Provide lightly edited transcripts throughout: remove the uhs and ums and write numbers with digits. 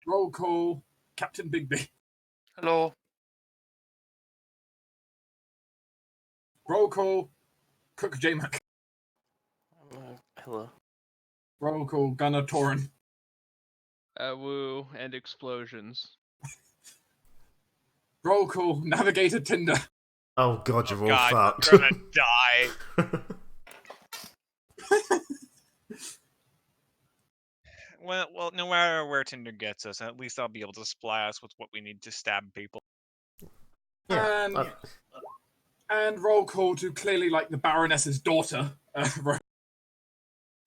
Roll call, Captain Bigby. Hello. Roll call, Cook J-Mac. Hello. Roll call, Gunner Torin. Woo, and explosions. Roll call, Navigator Tinder. Oh god, you're all God, fucked. you're gonna die. Well, no matter where Tinder gets us, at least I'll be able to supply us with what we need to stab people. Yeah. And roll call to clearly like the Baroness's daughter.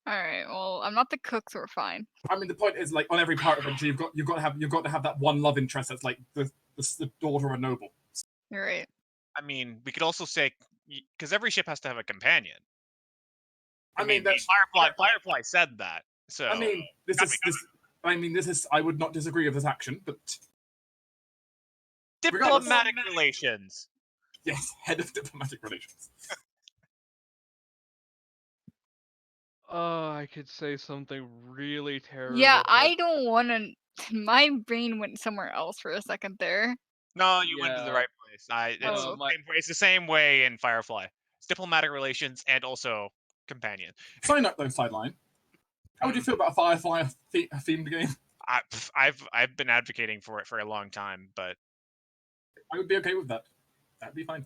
Alright, well, I'm not the cook, so we're fine. I mean, the point is, like, on every pirate adventure, you've got to have that one love interest that's like the daughter of a noble. You're right. I mean, we could also say, because every ship has to have a companion. I mean, that's Firefly said that. So I mean, this is. I would not disagree with this action, but diplomatic relations. Yes, head of diplomatic relations. Oh, I could say something really terrible. Yeah, I don't want to. My brain went somewhere else for a second there. No, you went to the right place. It's the same way in Firefly. It's diplomatic relations and also companion. Side note though, sideline. How would you feel about a Firefly themed game? I've been advocating for it for a long time, but I would be okay with that. That'd be fine.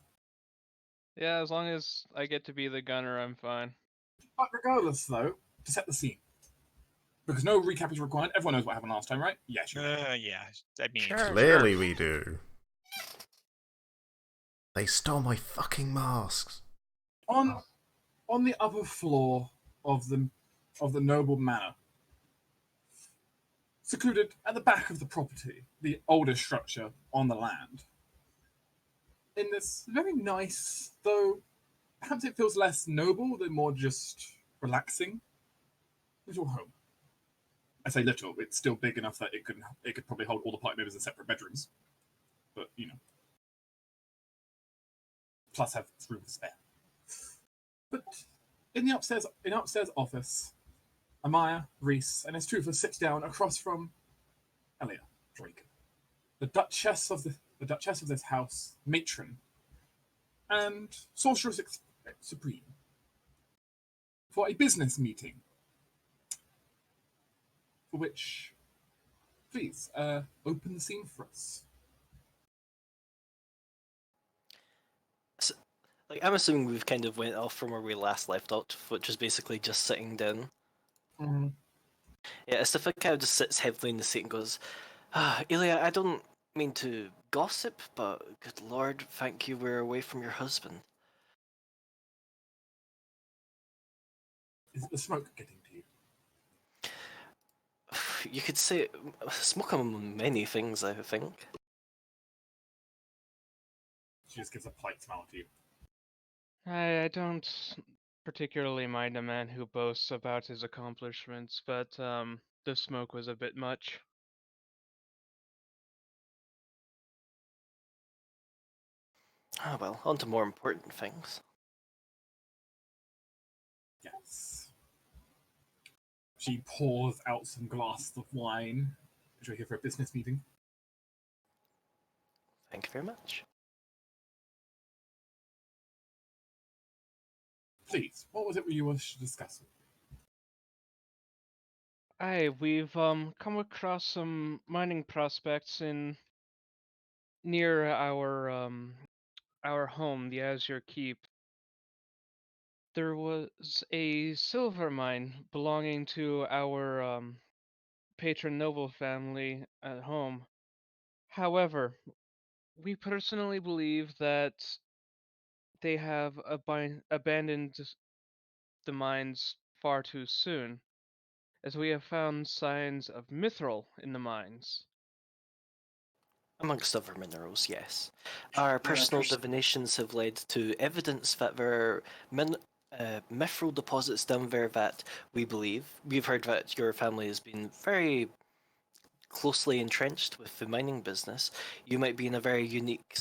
Yeah, as long as I get to be the gunner, I'm fine. But regardless, though, to set the scene, because no recap is required. Everyone knows what happened last time, right? Yeah, sure. Yeah. I mean, clearly we do. They stole my fucking masks. On the upper floor of the noble manor, secluded at the back of the property, the oldest structure on the land, in this very nice, though perhaps it feels less noble than more just relaxing, little home. I say little; it's still big enough that it could probably hold all the party members in separate bedrooms, but plus have room to spare. But in the upstairs office, Amaya, Reese, and Estrufa sit down across from Elia Drake, the Duchess of this house, matron, and sorceress supreme, for a business meeting. For which, please open the scene for us. So, I'm assuming we've kind of went off from where we last left off, which was basically just sitting down. Mm-hmm. Yeah, Istifa kind of just sits heavily in the seat and goes, Ilya, I don't mean to gossip, but good lord, thank you we're away from your husband. Is the smoke getting to you? You could say smoke among many things, I think. She just gives a polite smile to you. I don't particularly mind a man who boasts about his accomplishments, but the smoke was a bit much. Ah, well, on to more important things. Yes. She pours out some glasses of wine, which we're here for a business meeting. Thank you very much. Please, what was it you wish to discuss? We've come across some mining prospects near our home, the Azure Keep. There was a silver mine belonging to our patron noble family at home. However, we personally believe that they have abandoned the mines far too soon, as we have found signs of mithril in the mines. Amongst other minerals, yes. Our personal divinations have led to evidence that there are mithril deposits down there that we believe. We've heard that your family has been very closely entrenched with the mining business. You might be in a very unique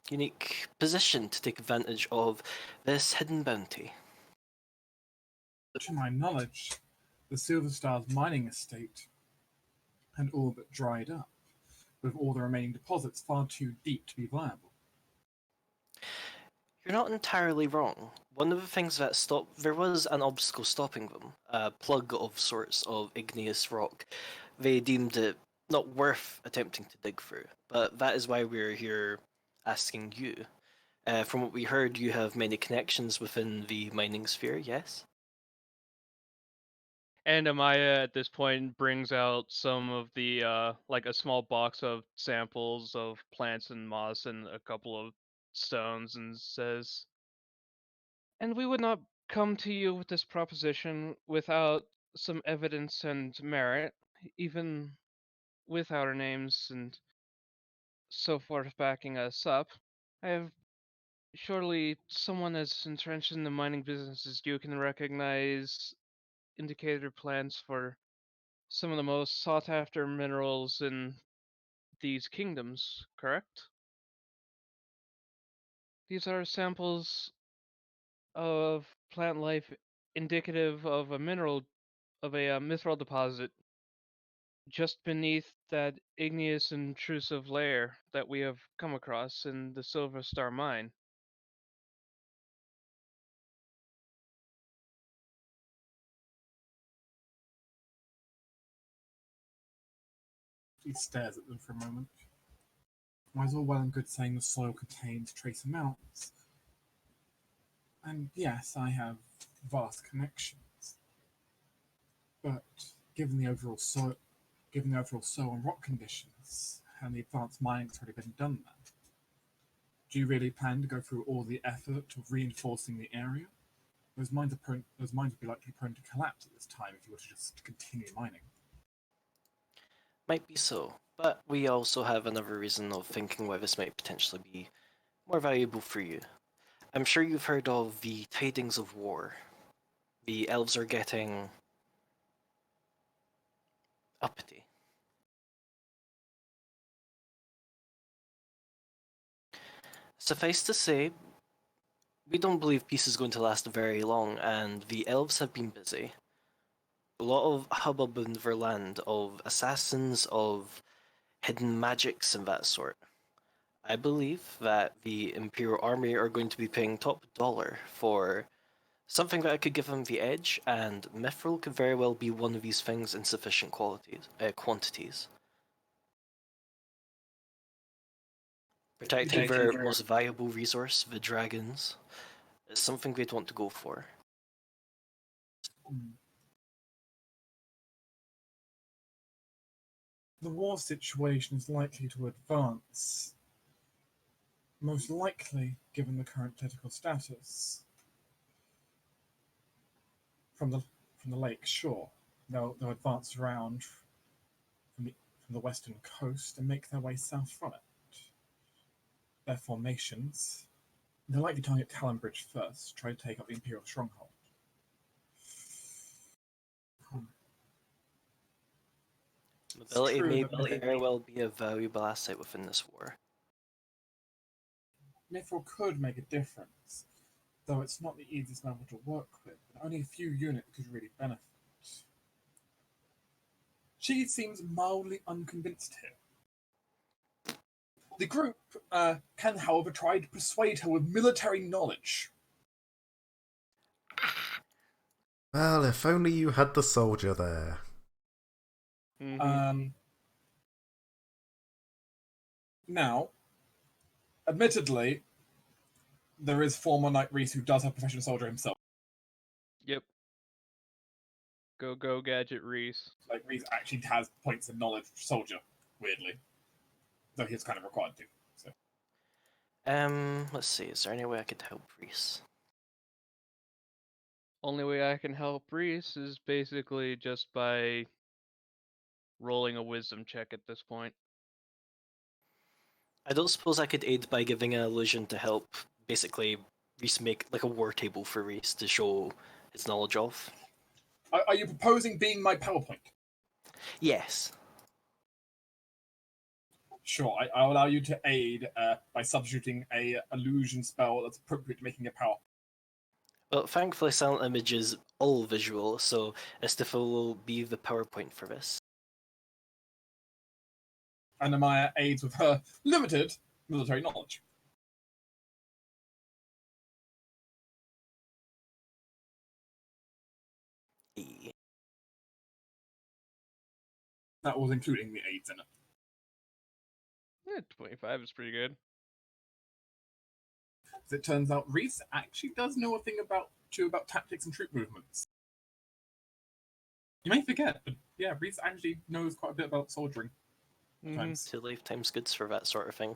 unique position to take advantage of this hidden bounty. To my knowledge, the Silver Star's mining estate and all but dried up, with all the remaining deposits far too deep to be viable. You're not entirely wrong. One of the things that there was an obstacle stopping them, a plug of sorts of igneous rock. They deemed it not worth attempting to dig through, but that is why we're here asking you. From what we heard, you have many connections within the mining sphere, yes? And Amaya at this point brings out some of the like a small box of samples of plants and moss and a couple of stones and says, "And we would not come to you with this proposition without some evidence and merit, even with our names and so forth backing us up. I have surely someone as entrenched in the mining business as you can recognize indicator plants for some of the most sought after minerals in these kingdoms, correct? These are samples of plant life indicative of a mithril deposit just beneath that igneous intrusive layer that we have come across in the Silver Star mine. He stares at them for a moment. Why is all well and good saying the soil contains trace amounts? And yes, I have vast connections. But given the overall soil and rock conditions and the advanced mining that's already been done there, do you really plan to go through all the effort of reinforcing the area? Those mines would be likely prone to collapse at this time if you were to just continue mining. Might be so, but we also have another reason of thinking why this might potentially be more valuable for you. I'm sure you've heard of the tidings of war. The elves are getting uppity. Suffice to say, we don't believe peace is going to last very long, and the elves have been busy. A lot of hubbub in Verland of assassins, of hidden magics, and that sort. I believe that the Imperial Army are going to be paying top dollar for something that could give them the edge, and mithril could very well be one of these things in sufficient quantities. Protecting their most valuable resource, the dragons, is something we'd want to go for. The war situation is likely to advance, most likely given the current political status. From the lake shore, they'll advance around from the western coast and make their way south from it. Their formations, they're likely target Talonbridge first, try to take up the Imperial stronghold. Mobility may very well be a valuable asset within this war. Mithril could make a difference, though it's not the easiest level to work with, and only a few units could really benefit. She seems mildly unconvinced here. The group can, however, try to persuade her with military knowledge. Well, if only you had the soldier there. Now, admittedly, there is former Knight Reese who does have professional soldier himself. Yep. Go Gadget Reese. Like, Reese actually has points of knowledge soldier, weirdly. Though he's kind of required to. So. Let's see, is there any way I could help Reese? Only way I can help Reese is basically just by rolling a wisdom check at this point. I don't suppose I could aid by giving an illusion to help basically Reese make like a war table for Reese to show his knowledge of. Are you proposing being my PowerPoint? Yes. Sure, I'll allow you to aid by substituting a illusion spell that's appropriate to making a PowerPoint. Well, thankfully Silent Image is all visual, so Istifa will be the PowerPoint for this. And Amaya aids with her limited military knowledge. That was including the aids in it. Yeah, 25 is pretty good. As it turns out, Reese actually does know a thing about tactics and troop movements. You may forget, but yeah, Reese actually knows quite a bit about soldiering. Times. 2 lifetimes goods for that sort of thing.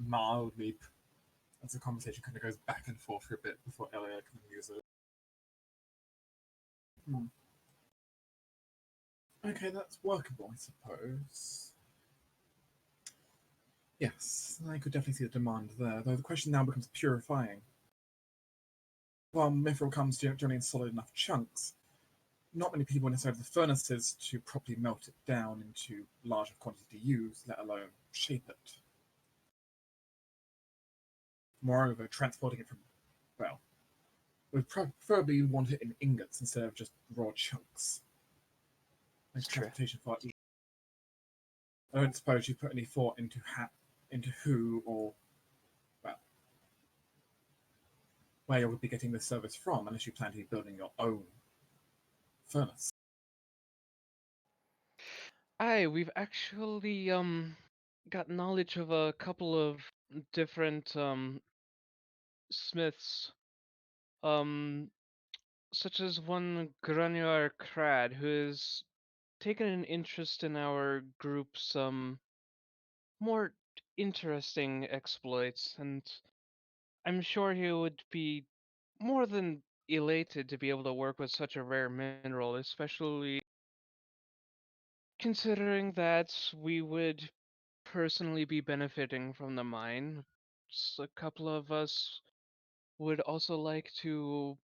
Mildly, as the conversation kind of goes back and forth for a bit before Elia can use it. Okay, that's workable, I suppose. Yes, I could definitely see the demand there, though the question now becomes purifying. While mithril comes generally in solid enough chunks, not many people necessarily have the furnaces to properly melt it down into larger quantity to use, let alone shape it. Moreover, transporting it from, well, we'd preferably want it in ingots instead of just raw chunks. Makes transportation far easier. I don't suppose you put any thought into who or, well, where you would be getting this service from, unless you plan to be building your own furnace. We've actually got knowledge of a couple of different smiths, such as one Granular Crad, who has taken an interest in our group's more interesting exploits, and I'm sure he would be more than elated to be able to work with such a rare mineral, especially considering that we would personally be benefiting from the mine. A couple of us would also like to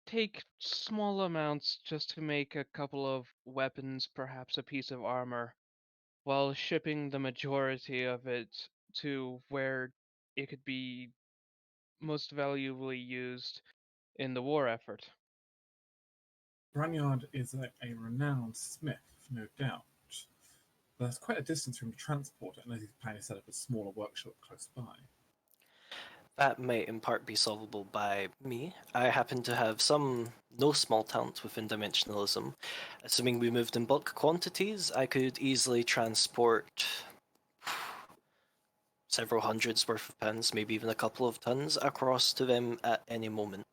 take small amounts just to make a couple of weapons, perhaps a piece of armor, while shipping the majority of it to where it could be most valuably used in the war effort. Branyard is a renowned smith, no doubt. But that's quite a distance from transport, unless he's planning to set up a smaller workshop close by. That might in part be solvable by me. I happen to have no small talent within dimensionalism. Assuming we moved in bulk quantities, I could easily transport several hundreds worth of pounds, maybe even a couple of tons, across to them at any moment.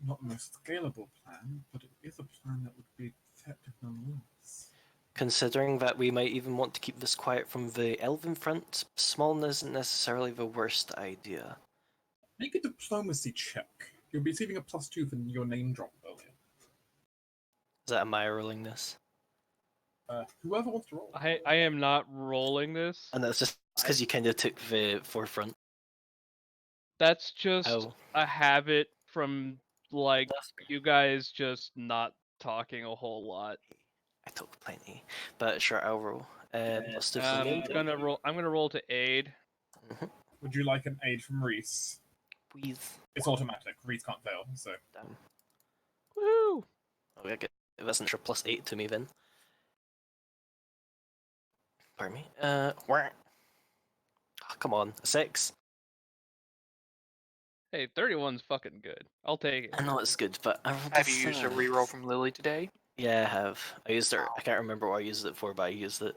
Not the most scalable plan, but it is a plan that would be effective nonetheless. Considering that we might even want to keep this quiet from the Elven front, smallness isn't necessarily the worst idea. Make a diplomacy check. You'll be receiving a +2 for your name drop earlier. Is that my rolling this? Whoever wants to roll. I am not rolling this. And that's just because you kind of took the forefront. That's just a habit from, like, you guys just not talking a whole lot. I took plenty, but sure, I'll roll. +2 for me. I'm gonna roll to aid. Would you like an aid from Reese? Please. It's automatic. Reese can't fail, so. Damn. Woohoo! Oh, okay. That's an extra +8 to me then. Pardon me. Where? Oh, come on, a 6. Hey, 31's fucking good. I'll take it. I know it's good, but I rolled Have you used a reroll from Lily today? Yeah, I have. I used it. I can't remember what I used it for, but I used it.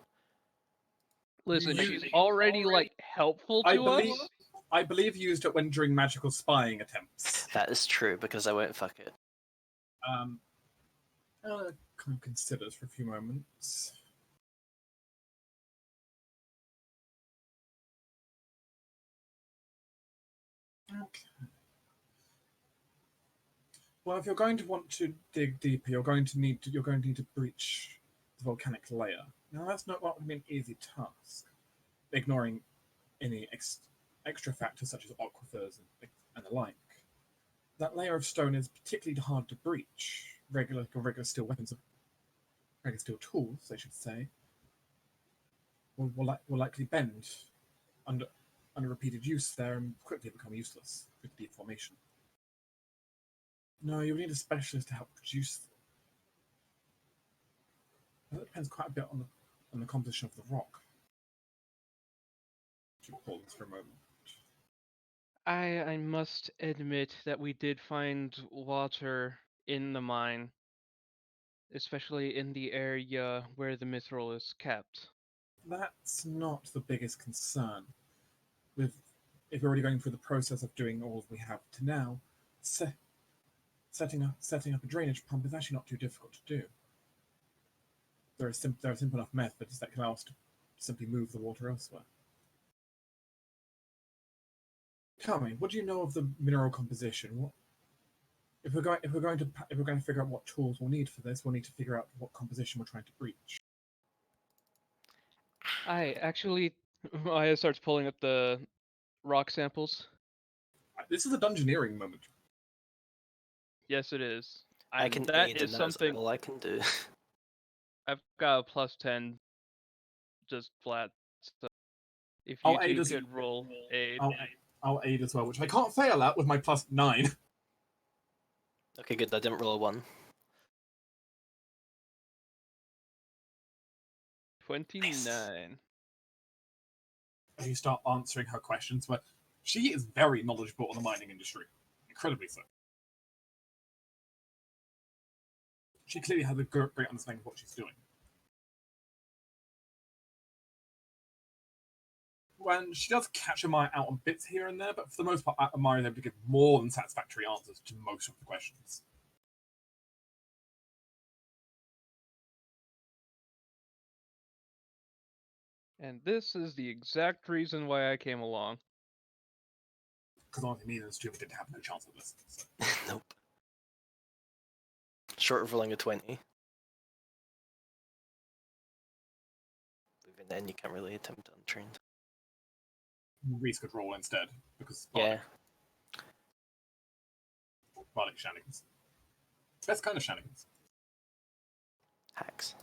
Listen, she's already like helpful to us. I believe you used it when during magical spying attempts. That is true because I went fuck it. Kind of consider this for a few moments. Okay. Well, if you're going to want to dig deeper, you're going to need to breach the volcanic layer. Now, that's not what would be an easy task, ignoring any extra factors such as aquifers and the like. That layer of stone is particularly hard to breach. Regular steel weapons, regular steel tools, I should say, will likely bend under repeated use there and quickly become useless with deformation. No, you would need a specialist to help produce them. That depends quite a bit on the composition of the rock. To pause for a moment. I must admit that we did find water in the mine, especially in the area where the mithril is kept. That's not the biggest concern. If we're already going through the process of doing all we have to now, setting up a drainage pump is actually not too difficult to do. There are simple enough methods that can allow us to simply move the water elsewhere. Tell me, what do you know of the mineral composition? If we're going to figure out what tools we'll need for this, we'll need to figure out what composition we're trying to breach. Maya starts pulling up the rock samples. This is a dungeoneering moment. Yes, it is. I can that aid, is and that's something all I can do. I've got a +10, just flat. So if I'll you aid two as- could roll aid. I'll aid as well, which I can't fail at with my +9. Okay, good. I didn't roll a 1. 29. As you start answering her questions, but she is very knowledgeable on the mining industry, incredibly so. She clearly has a great understanding of what she's doing. When she does catch Amaya out on bits here and there, but for the most part, Amaya is able to give more than satisfactory answers to most of the questions. And this is the exact reason why I came along. Because honestly, me and the student didn't have no chance at this. So. Nope. Short of rolling a 20. Even then, you can't really attempt untrained. Reese could roll instead, because Yeah. Bardic shenanigans. Best kind of shenanigans. Hacks.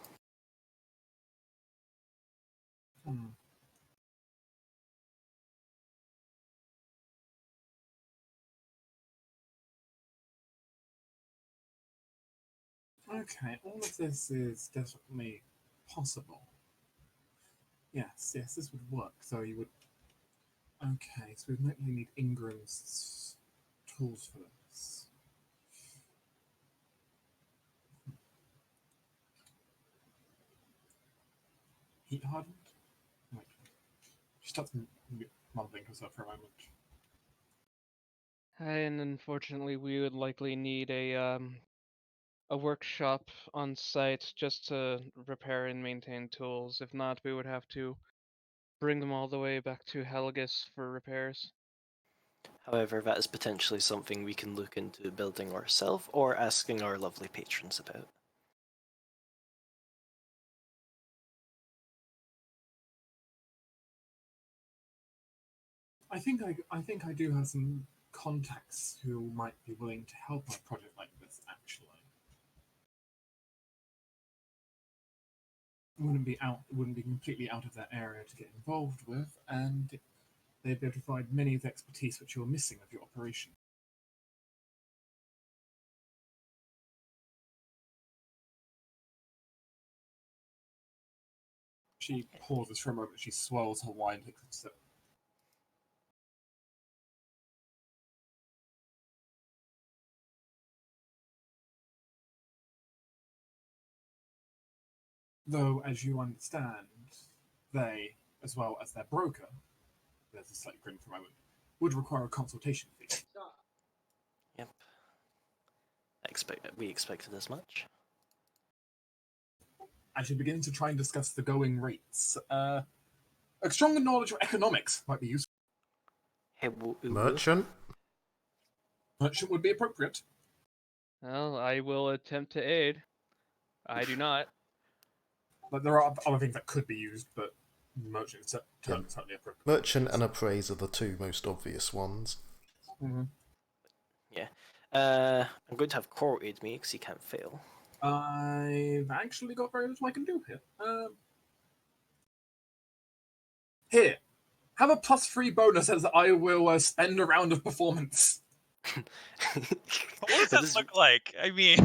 Okay, all of this is definitely possible. Yes, this would work. So you would. Okay, so we'd likely need Ingram's tools for this. Heat hardened? Wait. She starts mumbling herself for a moment. And unfortunately, we would likely need a workshop on site just to repair and maintain tools. If not, we would have to bring them all the way back to Helgus for repairs. However, that is potentially something we can look into building ourselves or asking our lovely patrons about. I think I do have some contacts who might be willing to help a project like this. Actually, wouldn't be completely out of their area to get involved with, and they'd be able to provide many of the expertise which you're missing of your operation. She pauses for a moment. She swirls her wine, takes a sip. Though, as you understand, they, as well as their broker, there's a slight grin for a moment, would require a consultation fee. Yep. We expected as much. As you begin to try and discuss the going rates, a stronger knowledge of economics might be useful. Hey, Merchant? Merchant would be appropriate. Well, I will attempt to aid. I do not. But there are other things that could be used, but merchant is certainly appropriate. Merchant and appraise are the two most obvious ones. Mm-hmm. Yeah. I'm going to have Core aid me because he can't fail. I've actually got very little I can do here. Here, have a +3 bonus as I will spend a round of performance. What does that look like? I mean,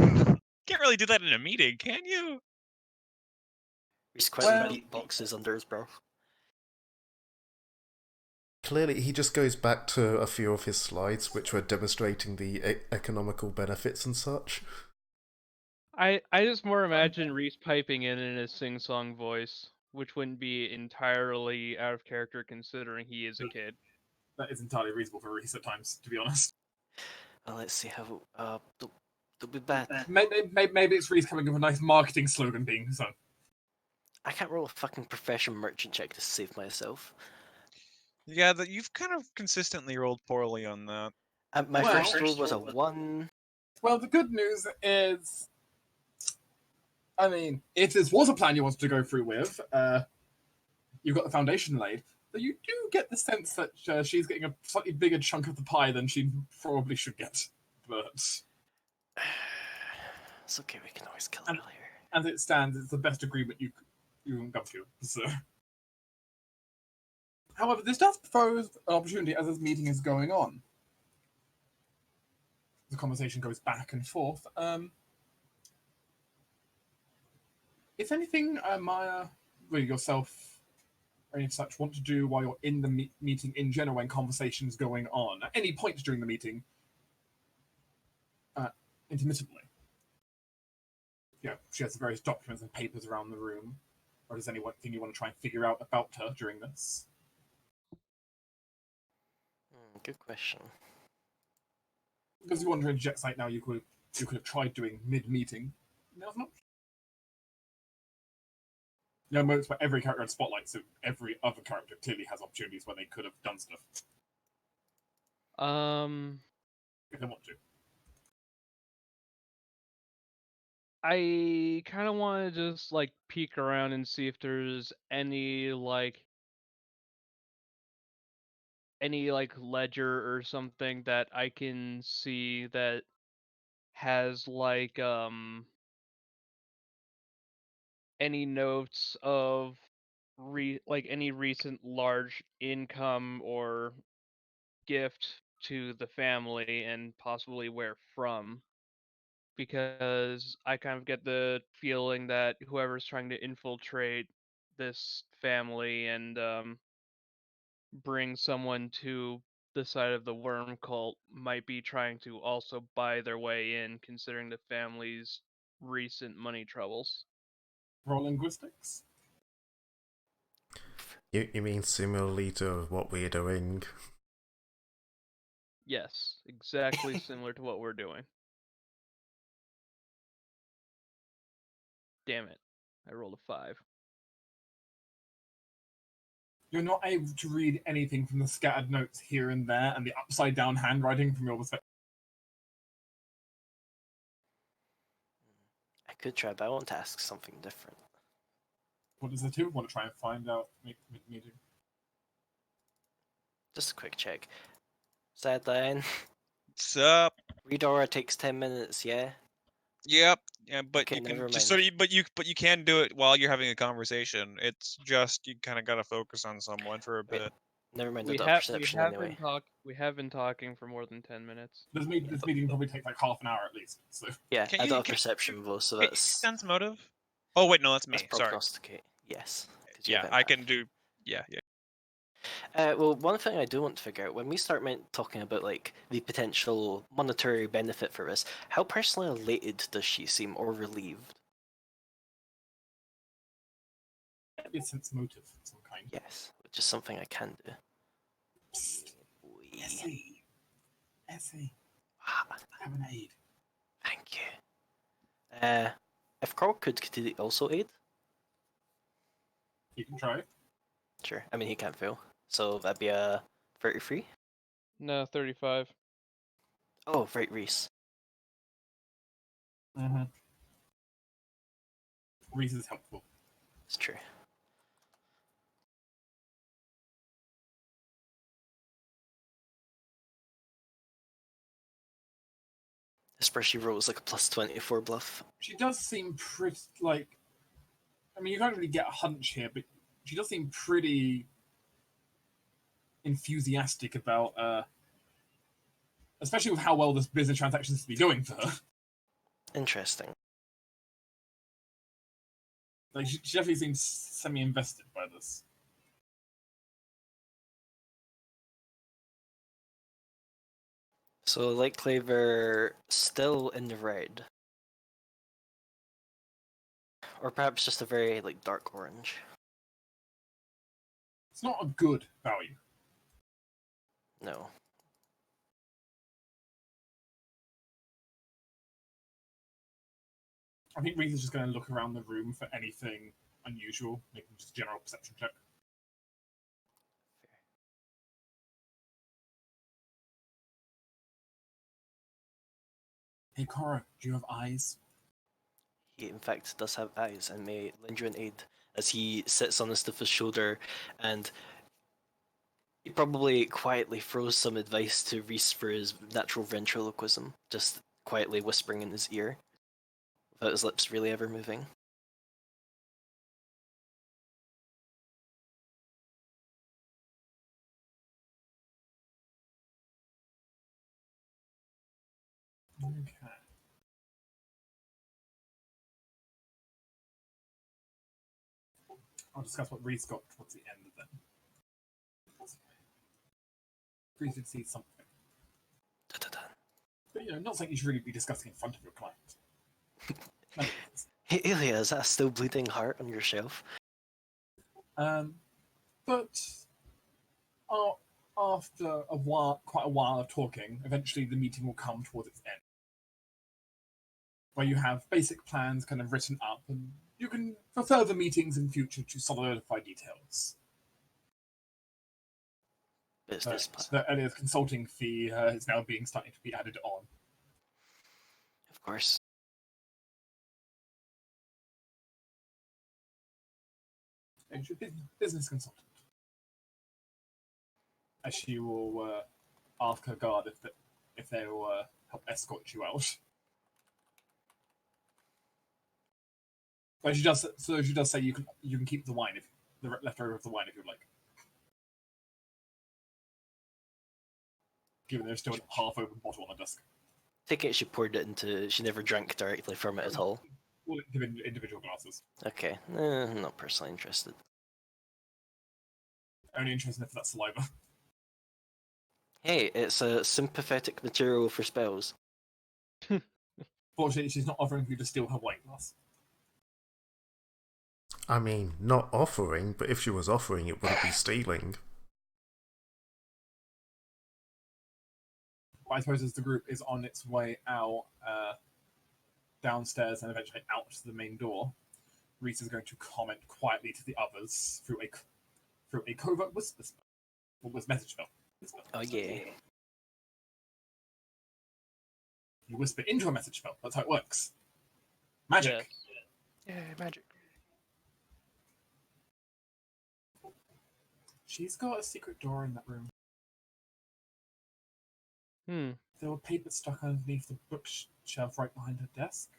can't really do that in a meeting, can you? He's quite Well- beatboxes under his brow. Clearly, he just goes back to a few of his slides, which were demonstrating the economical benefits and such. I just more imagine Reese piping in a sing-song voice, which wouldn't be entirely out of character considering he is a kid. That is entirely reasonable for Reese at times, to be honest. Well, let's see how. Don't be bad. Maybe it's Reese coming up with a nice marketing slogan being sung. I can't roll a fucking profession merchant check to save myself. Yeah, you've kind of consistently rolled poorly on that. My first roll was a 1. Well, the good news is, I mean, if this was a plan you wanted to go through with, you've got the foundation laid, but you do get the sense that she's getting a slightly bigger chunk of the pie than she probably should get. But it's okay, we can always kill her later. As it stands, it's the best agreement you can come to. So. However, this does pose an opportunity as this meeting is going on. The conversation goes back and forth. If anything, Maya, really yourself, or any such want to do while you're in the meeting in general when conversation's going on, at any point during the meeting, intermittently. Yeah, she has various documents and papers around the room. Or is there anything you want to try and figure out about her during this? Good question. Because you want to interject site now, you could have tried doing mid-meeting. Now's not. There are moments where every character had spotlight, so every other character clearly has opportunities where they could have done stuff. If they want to. I kind of want to just like peek around and see if there's any ledger or something that I can see that has any notes of any recent large income or gift to the family and possibly where from, because I kind of get the feeling that whoever's trying to infiltrate this family and bring someone to the side of the worm cult might be trying to also buy their way in, considering the family's recent money troubles. Roll linguistics? You mean similarly to what we're doing? Yes, exactly similar to what we're doing. Damn it. I rolled a 5. You're not able to read anything from the scattered notes here and there and the upside down handwriting from your perspective. I could try, but I want to ask something different. What does the two want to try and find out mid-meeting? Just a quick check. Sideline. What's up? Read aura takes 10 minutes, yeah? Yep. Yeah, but Okay, you never can mind. just you can do it while you're having a conversation. It's just you kind of gotta focus on someone for a Wait, bit. never mind We the have perception we anyway. have been talking for more than 10 minutes. This meeting probably takes like half an hour at least. So Yeah, Can I you- got a can- perception though, so Can you that's sense motive? Oh wait, no, that's me. Sorry. prognosticate. Yes. 'cause you Yeah, have I empath. can do. Yeah. Well, one thing I do want to figure out, when we start talking about like the potential monetary benefit for this, how personally elated does she seem, or relieved? maybe a sense motive of some kind. Yes, which is something I can do. Psst. Wee. Essie. Ah, I have an aid. thank you. If Carl could he also aid? You can try. Sure. I mean, he can't fail. So that'd be a 33? No, 35. Oh, right, Reese. Mm-hmm. Reese is helpful. It's true. Especially rolls like a plus 24 bluff. She does seem pretty like. I mean, you can't really get a hunch here, but she does seem pretty enthusiastic about especially with how well this business transaction seems to be going for her. Interesting. Like she definitely seems semi-invested by this. So Light Claver still in the red. Or perhaps just a very dark orange. It's not a good value. No. I think Reese is just going to look around the room for anything unusual, making just a general perception check. Hey, Cora, do you have eyes? He in fact does have eyes and may lend you an aid as he sits on Astifa's shoulder, and he probably quietly throws some advice to Reese for his natural ventriloquism, just quietly whispering in his ear, without his lips really ever moving. Okay. I'll discuss what Reese got towards the end of them. Reese did see something. Da-da-da. But, not something you should really be discussing in front of your client. No, Hey, Ilya, is that a still bleeding heart on your shelf? But after quite a while of talking, eventually the meeting will come towards its end, where you have basic plans kind of written up, and you can, for further meetings in future, to solidify details. Business plan. The earlier consulting fee is now starting to be added on. Of course. And she's a business consultant. As she will ask her guard if they will help escort you out. But she does say you can keep the wine, if the leftover of the wine, if you'd like. Given there's still a half-open bottle on the desk. Take it she poured it into. She never drank directly from it at all. We'll give individual glasses. Okay, I'm not personally interested. Only interested if that's saliva. Hey, it's a sympathetic material for spells. Fortunately, she's not offering you to steal her wine glass. I mean, not offering, but if she was offering, it wouldn't be stealing. I suppose as the group is on its way out downstairs and eventually out to the main door, Reese is going to comment quietly to the others through a covert whisper spell. Message spell. Oh yeah. You whisper into a message spell. That's how it works. Magic. Yeah, magic. She's got a secret door in that room. There were papers stuck underneath the bookshelf right behind her desk.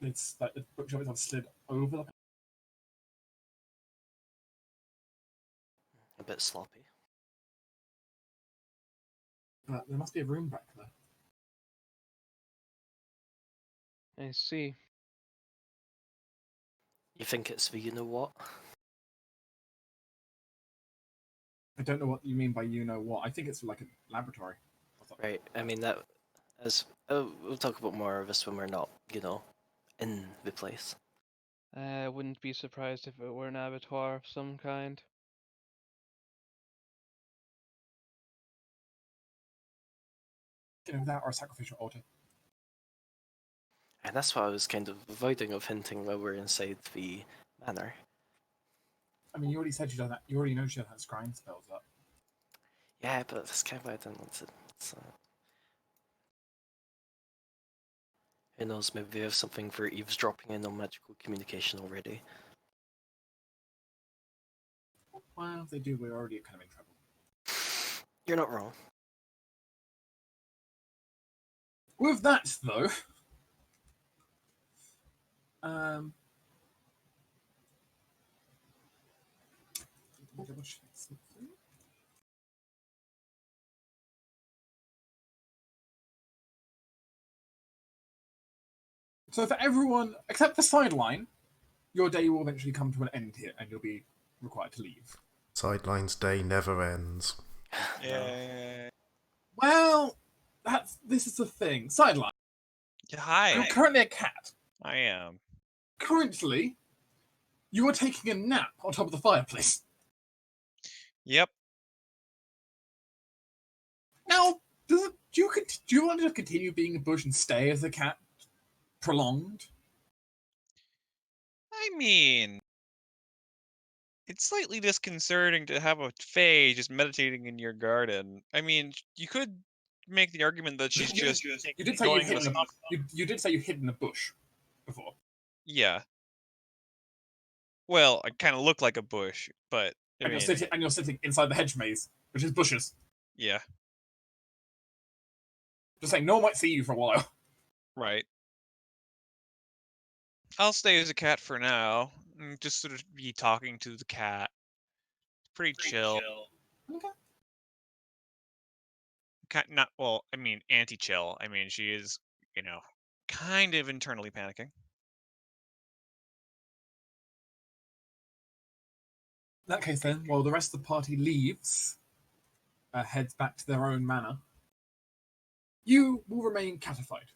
It's like the bookshelf is slid over the. A bit sloppy. But there must be a room back there. I see. You think it's the you-know-what? I don't know what you mean by you-know-what. I think it's like a laboratory. Right, I mean that... we'll talk about more of this when we're not, in the place. I wouldn't be surprised if it were an abattoir of some kind. That or a sacrificial altar. And that's what I was kind of avoiding of hinting while we're inside the manor. I mean, you already said she doesn't. You already know she doesn't have scrying spells up. Yeah, but that's kind of why I didn't want to... Who knows, maybe they have something for eavesdropping in on magical communication already. Well, if they do, we're already kind of in trouble. You're not wrong. With that, though, double check something. So for everyone, except for Sideline, your day will eventually come to an end here, and you'll be required to leave. Sideline's day never ends. Yeah. Well, this is the thing. Sideline. Hi. You're currently a cat. I am. Currently, you are taking a nap on top of the fireplace. Yep. Now, do you want to continue being a bush and stay as a cat prolonged? I mean, it's slightly disconcerting to have a fae just meditating in your garden. I mean, you could make the argument that she's just You did say going to stop. you did say you hid in a bush before. Yeah. Well, I kind of look like a bush, but I mean, You're sitting inside the hedge maze, which is bushes. yeah, Just saying, no one might see you for a while. right. I'll stay as a cat for now. Just sort of be talking to the cat. Pretty chill. Okay. Not well. I mean, anti-chill. I mean, she is, kind of internally panicking. In that case, then, while the rest of the party leaves, heads back to their own manor, you will remain catified.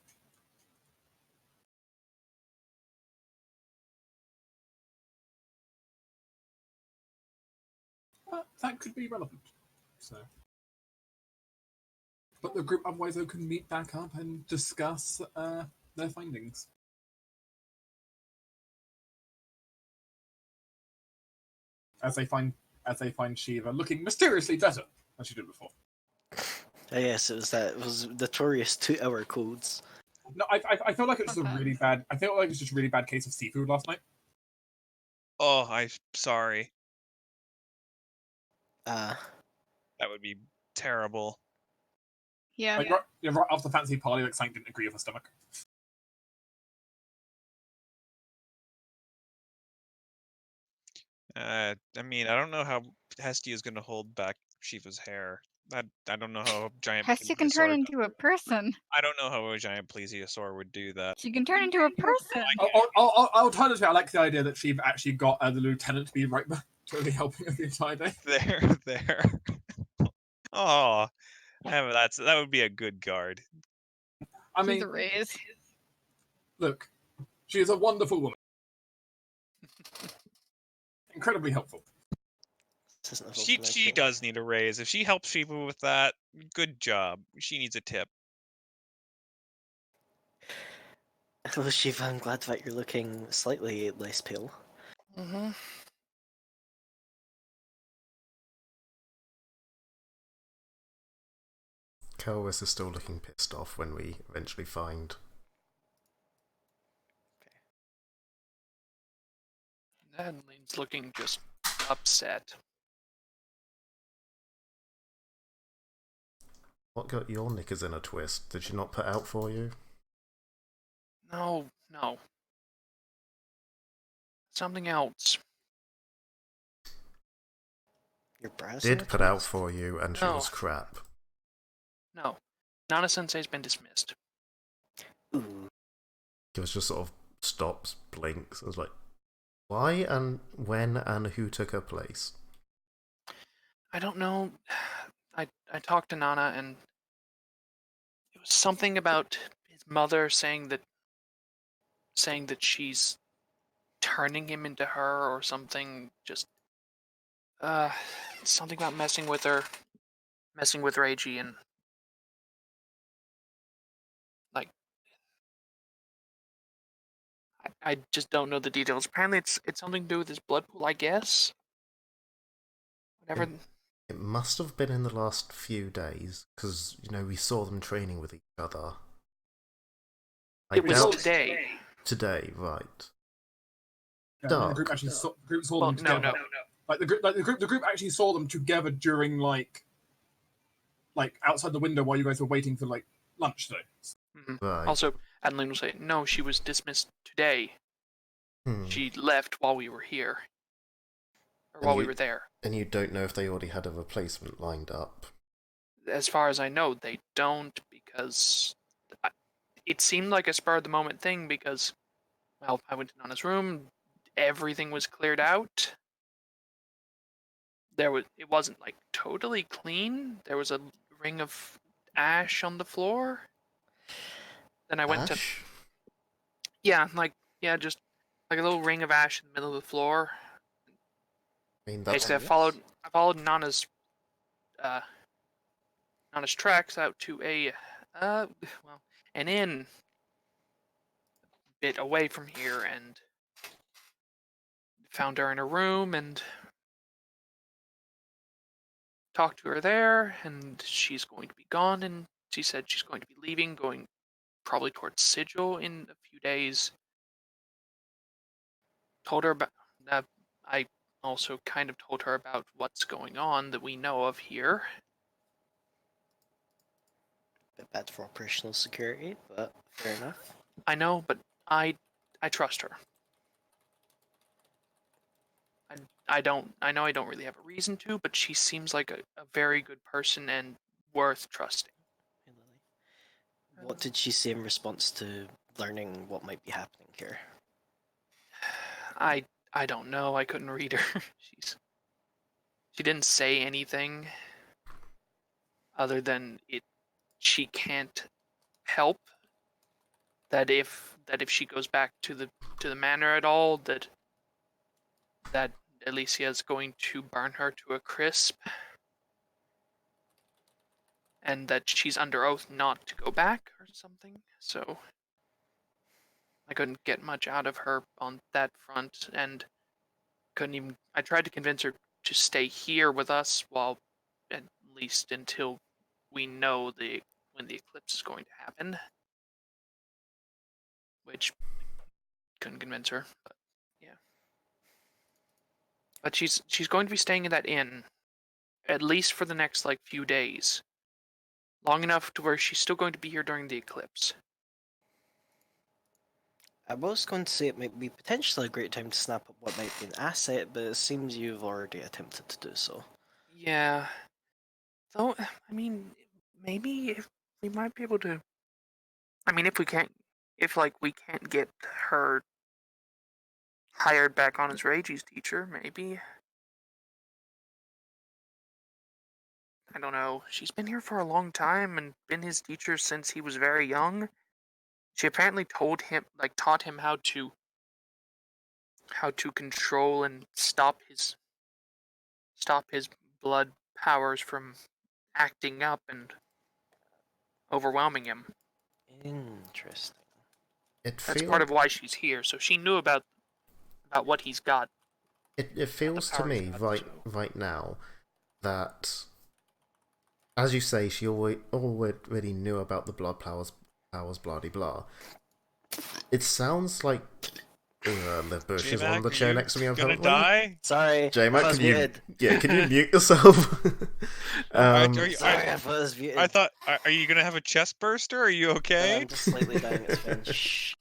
That could be relevant. But the group otherwise can meet back up and discuss their findings. As they find Shiva looking mysteriously better than she did before. Yes, it was notorious 2-hour codes. No, I feel like it was just a really bad. I feel like it was just a really bad case of seafood last night. Oh, I'm sorry. Ah. That would be terrible. Yeah. Right after the fancy party, like something didn't agree with her stomach. I mean, I don't know how Hestia is going to hold back Shiva's hair. I don't know how a giant Hestia can turn into a person. I don't know how a giant plesiosaur would do that. She can turn into a person. Alternatively, I like the idea that Shiva actually got the lieutenant to be right back, totally helping her the entire day. There. Oh, that would be a good guard. I mean, She's a raise. Look, she is a wonderful woman. Incredibly helpful. She does need a raise. If she helps people with that, good job. She needs a tip. Hello, Shiva. I'm glad that you're looking slightly less pale. Mm-hmm. Kelvis is still looking pissed off when we eventually find. Adeline's looking just upset. What got your knickers in a twist? Did she not put out for you? No. Something else. Your brows Did put out for you, and she was crap. No. Nana-sensei's been dismissed. Ooh. It was just sort of stops, blinks. I was like, why and when and who took her place? I don't know. I talked to Nana, and it was something about his mother saying that she's turning him into her or something. Just something about messing with Reiji, and like I just don't know the details. Apparently, it's something to do with his blood pool, I guess. Whatever. It must have been in the last few days, because, we saw them training with each other. It was today. Today, right. Yeah, the group actually saw them together. No. Like the group actually saw them together during like outside the window while you guys were waiting for lunch today. Mm-hmm. Right. Also, Adeline will say, no, she was dismissed today. She left while we were here. Or while we were there. And you don't know if they already had a replacement lined up? As far as I know, they don't, because it seemed like a spur of the moment thing because, well, I went to Nana's room, everything was cleared out. It wasn't like totally clean. There was a ring of ash on the floor. Then I went to Ash? just like a little ring of ash in the middle of the floor. I mean, that's Basically, I followed Nana's tracks out to an inn a bit away from here, and found her in her room and talked to her there, and she's going to be gone, and she said she's going to be leaving, going probably towards Sigil in a few days. Told her about that. I also kind of told her about what's going on that we know of here. Bit bad for operational security, but fair enough. I know, but I trust her. I know I don't really have a reason to, but she seems like a very good person and worth trusting. Hey, Lily. What did she say in response to learning what might be happening here? I don't know. I couldn't read her. She didn't say anything other than she can't help that if she goes back to the manor at all, that Alicia is going to burn her to a crisp, and that she's under oath not to go back or something. So I couldn't get much out of her on that front, and I tried to convince her to stay here with us while, at least until we know when the eclipse is going to happen. Which couldn't convince her, but yeah. But she's going to be staying in that inn, at least for the next few days. Long enough to where she's still going to be here during the eclipse. I was going to say it might be potentially a great time to snap up what might be an asset, but it seems you've already attempted to do so. Yeah. Though, I mean, maybe if we might be able to. I mean, if we can't get her hired back on as Reiji's teacher, maybe. I don't know. She's been here for a long time and been his teacher since he was very young. She apparently taught him how to control and stop his blood powers from acting up and overwhelming him. Interesting. That's part of why she's here. So she knew about what he's got. It feels to me right now that, as you say, she already knew about the blood powers, blah de blah. It sounds like the bush is on the chair next to me. Gonna die? Sorry, J-Mac, can you mute yourself? Sorry, I was muted. I thought, are you gonna have a chest burster? Are you okay? I'm just slightly dying. It's fine. Shh.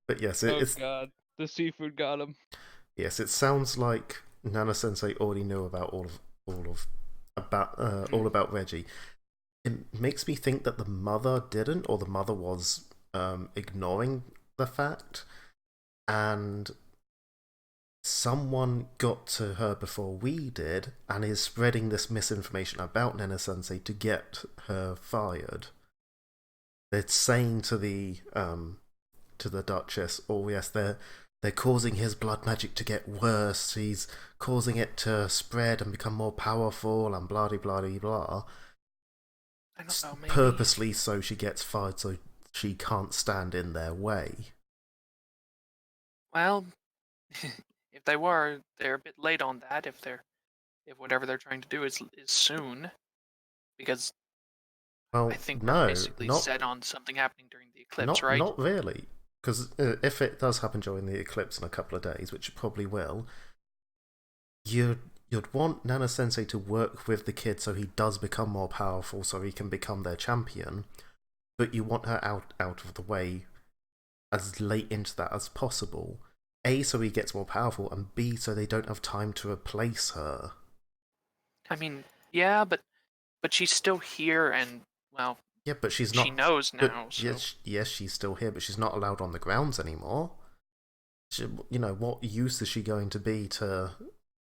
But yes, Oh it's god, the seafood got him. yes, it sounds like Nana Sensei already knew about all about Reggie. It makes me think that the mother didn't, or the mother was ignoring the fact, and someone got to her before we did and is spreading this misinformation about Nana Sensei to get her fired. They're saying to the Duchess, oh yes, they're causing his blood magic to get worse, he's causing it to spread and become more powerful and blah de blah de blah. I don't know, maybe. Purposely so she gets fired so she can't stand in their way. Well, if they're a bit late on that. If whatever they're trying to do is soon, because Well, I think no, we're basically set on something happening during the eclipse, right? Not really, because if it does happen during the eclipse in a couple of days, which it probably will, you'd want Nana Sensei to work with the kid so he does become more powerful, so he can become their champion, but you want her out of the way as late into that as possible. A, so he gets more powerful, and B, so they don't have time to replace her. I mean, yeah, but she's still here, and well. Yeah, but she's not. She knows but now. So. yes, she's still here, but she's not allowed on the grounds anymore. What use is she going to be to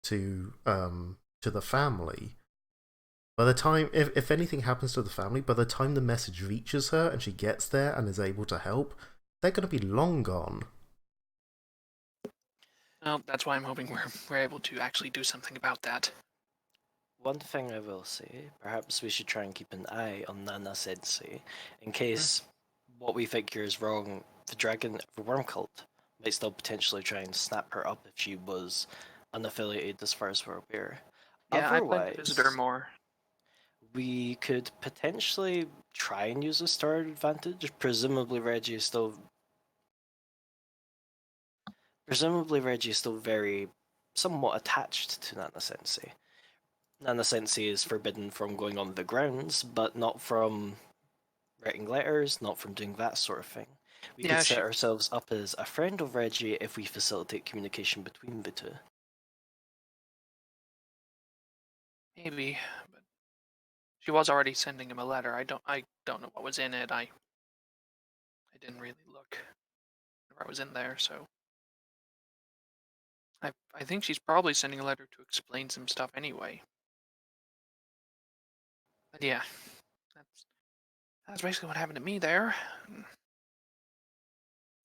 the family? By the time, if anything happens to the family, by the time the message reaches her and she gets there and is able to help, they're going to be long gone. Well, that's why I'm hoping we're able to actually do something about that. One thing I will say, perhaps we should try and keep an eye on Nana Sensei, in case what we figure is wrong. The worm cult might still potentially try and snap her up if she was unaffiliated as far as we're aware. Yeah, I plan to visit her more. We could potentially try and use a star advantage. Presumably Reggie is still very somewhat attached to Nana Sensei. Nana Sensei is forbidden from going on the grounds, but not from writing letters, not from doing that sort of thing. We could set ourselves up as a friend of Reggie if we facilitate communication between the two. Maybe, but she was already sending him a letter. I don't know what was in it. I didn't really look whenever I was in there, so I think she's probably sending a letter to explain some stuff anyway. But yeah, that's basically what happened to me there.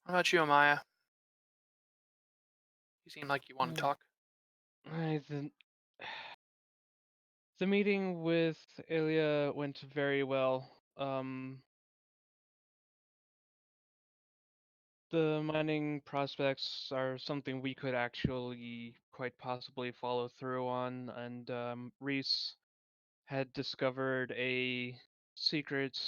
What about you, Amaya? You seem like you want to talk. The meeting with Ilya went very well. The mining prospects are something we could actually quite possibly follow through on, and Reese had discovered a secret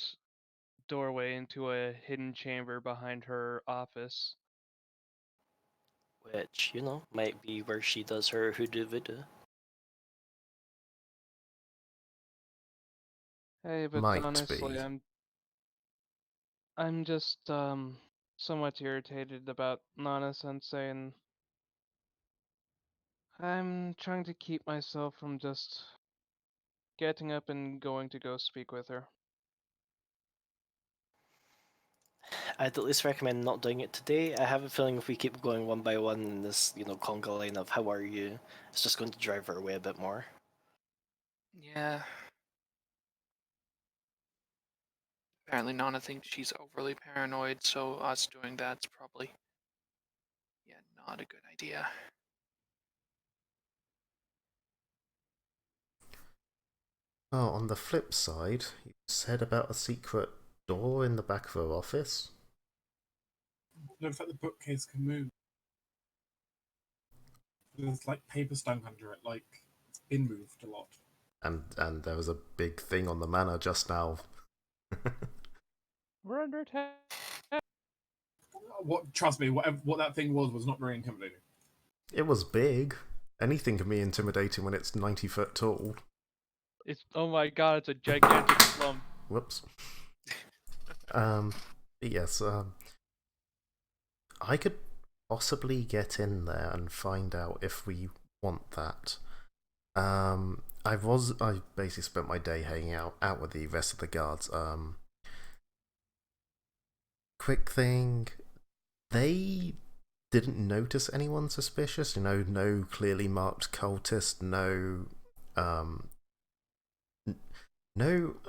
doorway into a hidden chamber behind her office. Which, might be where she does her hoodoo voodoo. Hey, but Might honestly, be. I'm just somewhat irritated about Nana Sensei, and I'm trying to keep myself from just getting up and going to go speak with her. I'd at least recommend not doing it today. I have a feeling if we keep going one by one in this, conga line of how are you, it's just going to drive her away a bit more. Yeah. Apparently Nana thinks she's overly paranoid, so us doing that's probably, not a good idea. Oh, on the flip side, you said about a secret door in the back of her office. It looks like the bookcase can move. There's like paper stunk under it, like it's been moved a lot. And there was a big thing on the manor just now. We're under attack. Trust me, what that thing was not very intimidating. It was big. Anything can be intimidating when it's 90 foot tall. Oh my god, it's a gigantic slump. Whoops. Yes, I could possibly get in there and find out if we want that. I basically spent my day hanging out with the rest of the guards. Quick thing, they didn't notice anyone suspicious. No clearly marked cultist, no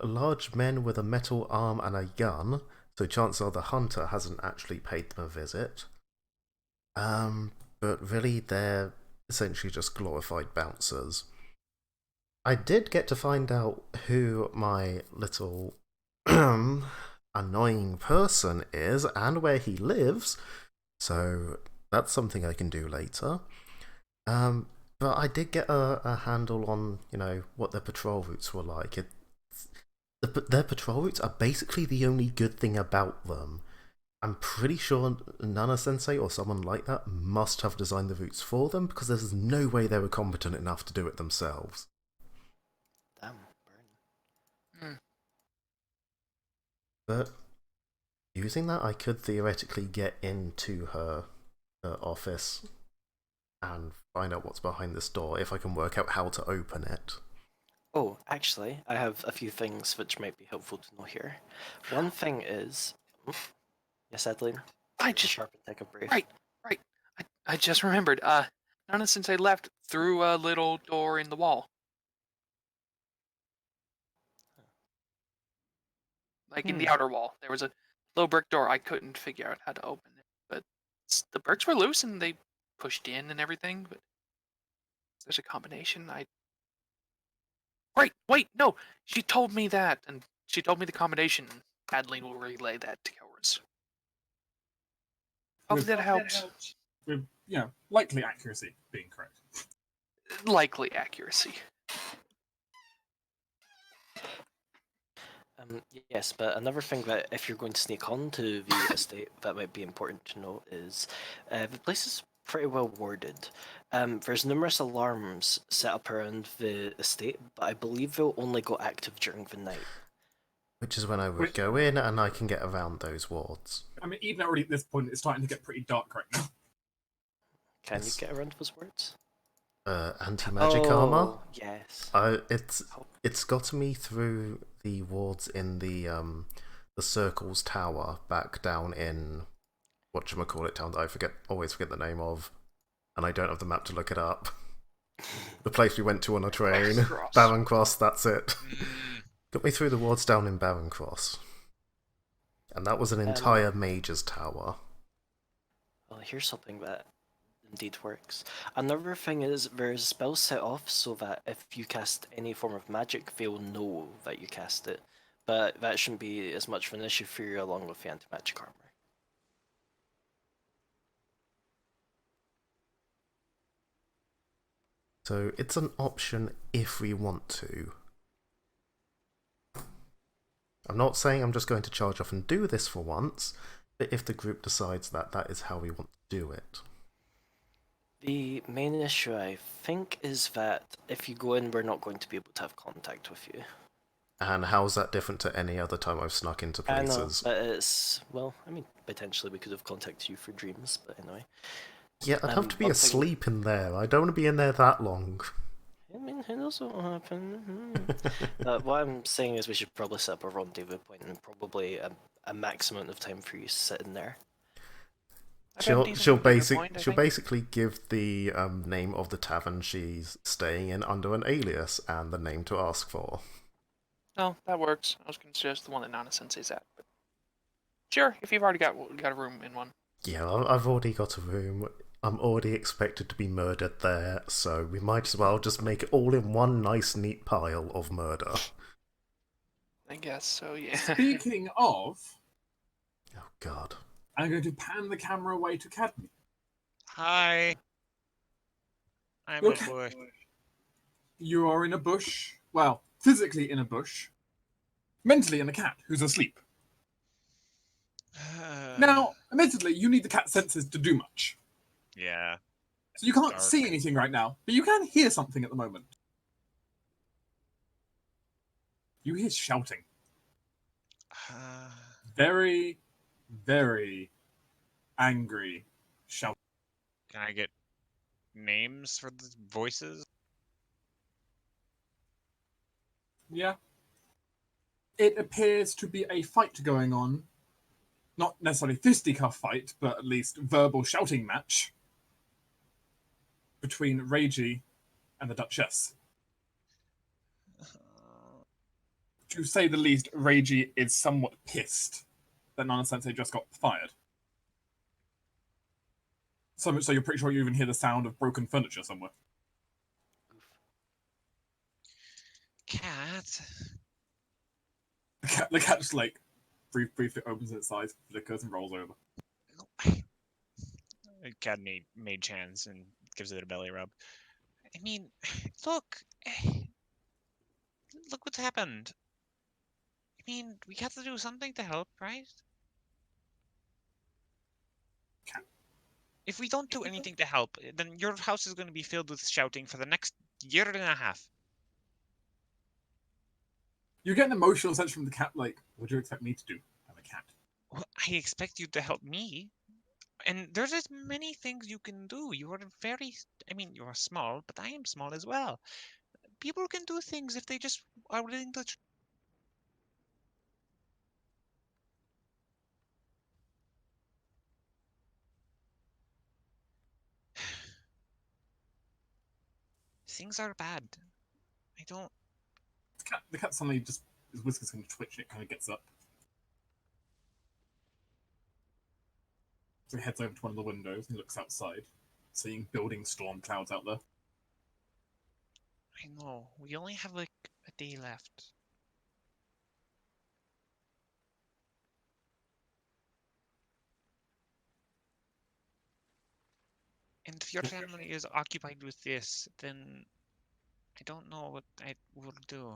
large men with a metal arm and a gun, so chances are the hunter hasn't actually paid them a visit. But really they're essentially just glorified bouncers. I did get to find out who my little annoying person is and where he lives, so that's something I can do later. But I did get a handle on, what their patrol routes were like. Their patrol routes are basically the only good thing about them. I'm pretty sure Nana Sensei or someone like that must have designed the routes for them, because there's no way they were competent enough to do it themselves. Damn, burn. But using that, I could theoretically get into her office and find out what's behind this door if I can work out how to open it. Oh, actually, I have a few things which might be helpful to know here. One thing is... Yes, Adeline? I There's a just sharp attack of brave. right. I just remembered. Nana since I left through a little door in the wall. Like in the outer wall. There was a little brick door. I couldn't figure out how to open it. But the bricks were loose and they pushed in and everything. But there's a combination. Wait, no. She told me that. And she told me the combination. Adeline will relay that to Kelris. Hopefully that helps. With, likely accuracy being correct. Likely accuracy. Yes, but another thing that if you're going to sneak onto the estate that might be important to know is the place is pretty well warded. There's numerous alarms set up around the estate, but I believe they'll only go active during the night. Which is when I would go in and I can get around those wards. I mean, even already at this point, it's starting to get pretty dark right now. Can Yes. you get around those wards? Anti-magic armor. Yes. It's gotten me through the wards in the Circles Tower back down in whatchamacallit town that I always forget the name of, and I don't have the map to look it up. The place we went to on a train. Barron Cross, that's it. Got me through the wards down in Barron Cross. And that was an entire Mage's Tower. Well, here's something that indeed works. Another thing is there's spells set off so that if you cast any form of magic, they'll know that you cast it. But that shouldn't be as much of an issue for you along with the anti-magic armor. So it's an option if we want to. I'm not saying I'm just going to charge off and do this for once, but if the group decides that that is how we want to do it. The main issue, I think, is that if you go in, we're not going to be able to have contact with you. And how's that different to any other time I've snuck into places? I know, but it's... Well, I mean, potentially we could have contacted you for dreams, but anyway. Yeah, I'd have to be asleep in there. I don't want to be in there that long. I mean, who knows what will happen? What I'm saying is we should probably set up a rendezvous point and probably a maximum of time for you to sit in there. She'll basically give the name of the tavern she's staying in under an alias and the name to ask for. No, that works. I was going to suggest the one that Nana Sensei's at. But sure, if you've already got a room in one. Yeah, I've already got a room. I'm already expected to be murdered there, so we might as well just make it all in one nice, neat pile of murder. I guess so, yeah. Speaking of... Oh, God. I'm going to pan the camera away to Cadme. Hi. I'm a bush. You are in a bush. Well, physically in a bush. Mentally in a cat who's asleep. Now, admittedly, you need the cat's senses to do much. Yeah. So you can't Dark. see anything right now, but you can hear something at the moment. You hear shouting. Very, very angry shouting. Can I get names for the voices? Yeah. It appears to be a fight going on. Not necessarily fisticuff fight, but at least verbal shouting match between Reiji and the Duchess. To say the least, Reiji is somewhat pissed that Nana Sensei just got fired. So you're pretty sure you even hear the sound of broken furniture somewhere. Cat? The cat just like briefly opens its eyes, flickers, and rolls over. Cat made chance and gives it a belly rub. I mean, look what's happened. I mean, we have to do something to help, right? If we don't do anything to help, then your house is going to be filled with shouting for the next year and a half. You get an emotional sense from the cat, like, what do you expect me to do? I'm a cat. Well, I expect you to help me. And there's as many things you can do. You are very... I mean, you are small, but I am small as well. People can do things if they just are willing to. Things are bad. I don't. The cat suddenly just, his whiskers kind of twitch and it kind of gets up. So he heads over to one of the windows and looks outside, seeing building storm clouds out there. I know. We only have like a day left. And if your family is occupied with this, then I don't know what I will do.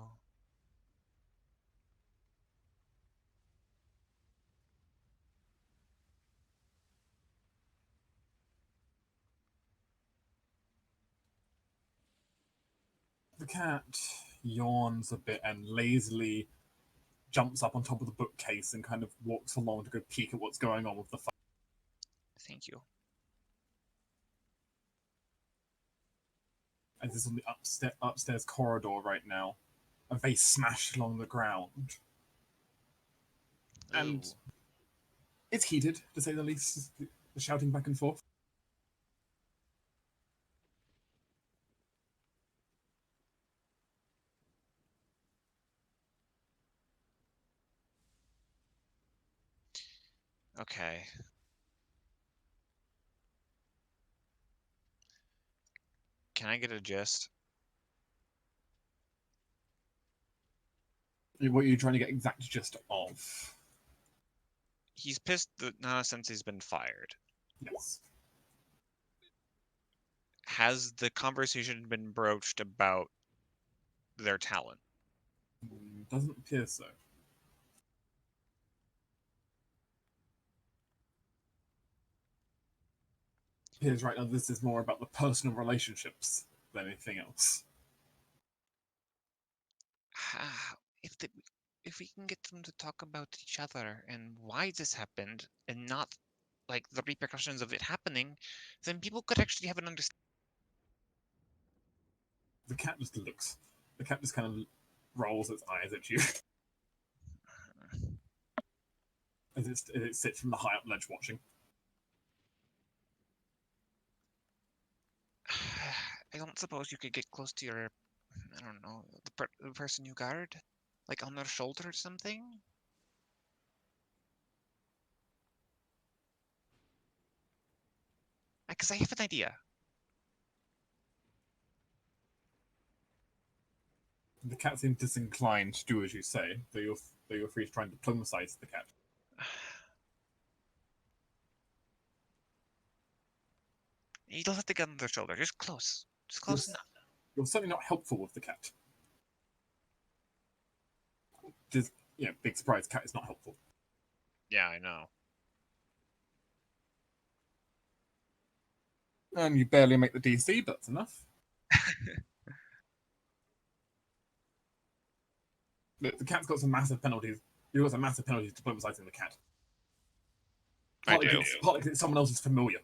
The cat yawns a bit and lazily jumps up on top of the bookcase and kind of walks along to go peek at what's going on with the fire. Thank you. And this is on the upstairs corridor right now. A vase smashed along the ground. And Ooh. it's heated, to say the least, the shouting back and forth. Okay. Can I get a gist? What are you trying to get exact gist of? He's pissed that Nana Sensei's been fired. Yes. Has the conversation been broached about their talent? Doesn't appear so. Appears right now this is more about the personal relationships than anything else. If the, if we can get them to talk about each other and why this happened, and not like the repercussions of it happening, then people could actually have an understanding. The cat just looks. The cat just kind of rolls its eyes at you as it sits from the high up ledge watching. I don't suppose you could get close to your, I don't know, the person you guard, like on their shoulder or something. Because I have an idea. The cat seems disinclined to do as you say, though you're free to try and diplomatize the cat. You don't have to get on their shoulder, just close. Just close enough. You're certainly not helpful with the cat. Just, big surprise, cat is not helpful. Yeah, I know. And you barely make the DC, but that's enough. The cat's got some massive penalties. You've got some massive penalties diplomatizing the cat. Partly because it's someone else's familiar,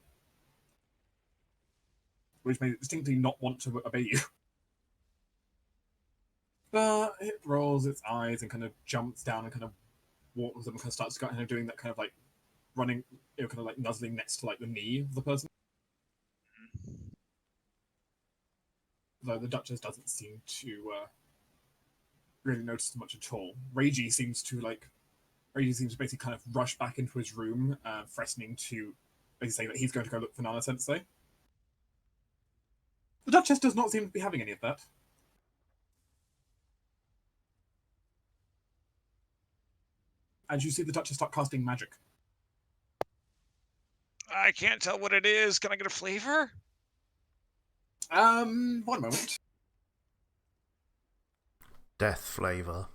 which may distinctly not want to obey you. But it rolls its eyes and kind of jumps down and kind of walks up and kind of starts kind of doing that kind of like running, kind of like nuzzling next to like the knee of the person. Though the Duchess doesn't seem to really notice much at all. Reiji seems to basically kind of rush back into his room, threatening to basically say that he's going to go look for Nana Sensei. The Duchess does not seem to be having any of that. And you see the Duchess start casting magic. I can't tell what it is. Can I get a flavor? One moment. Death flavor.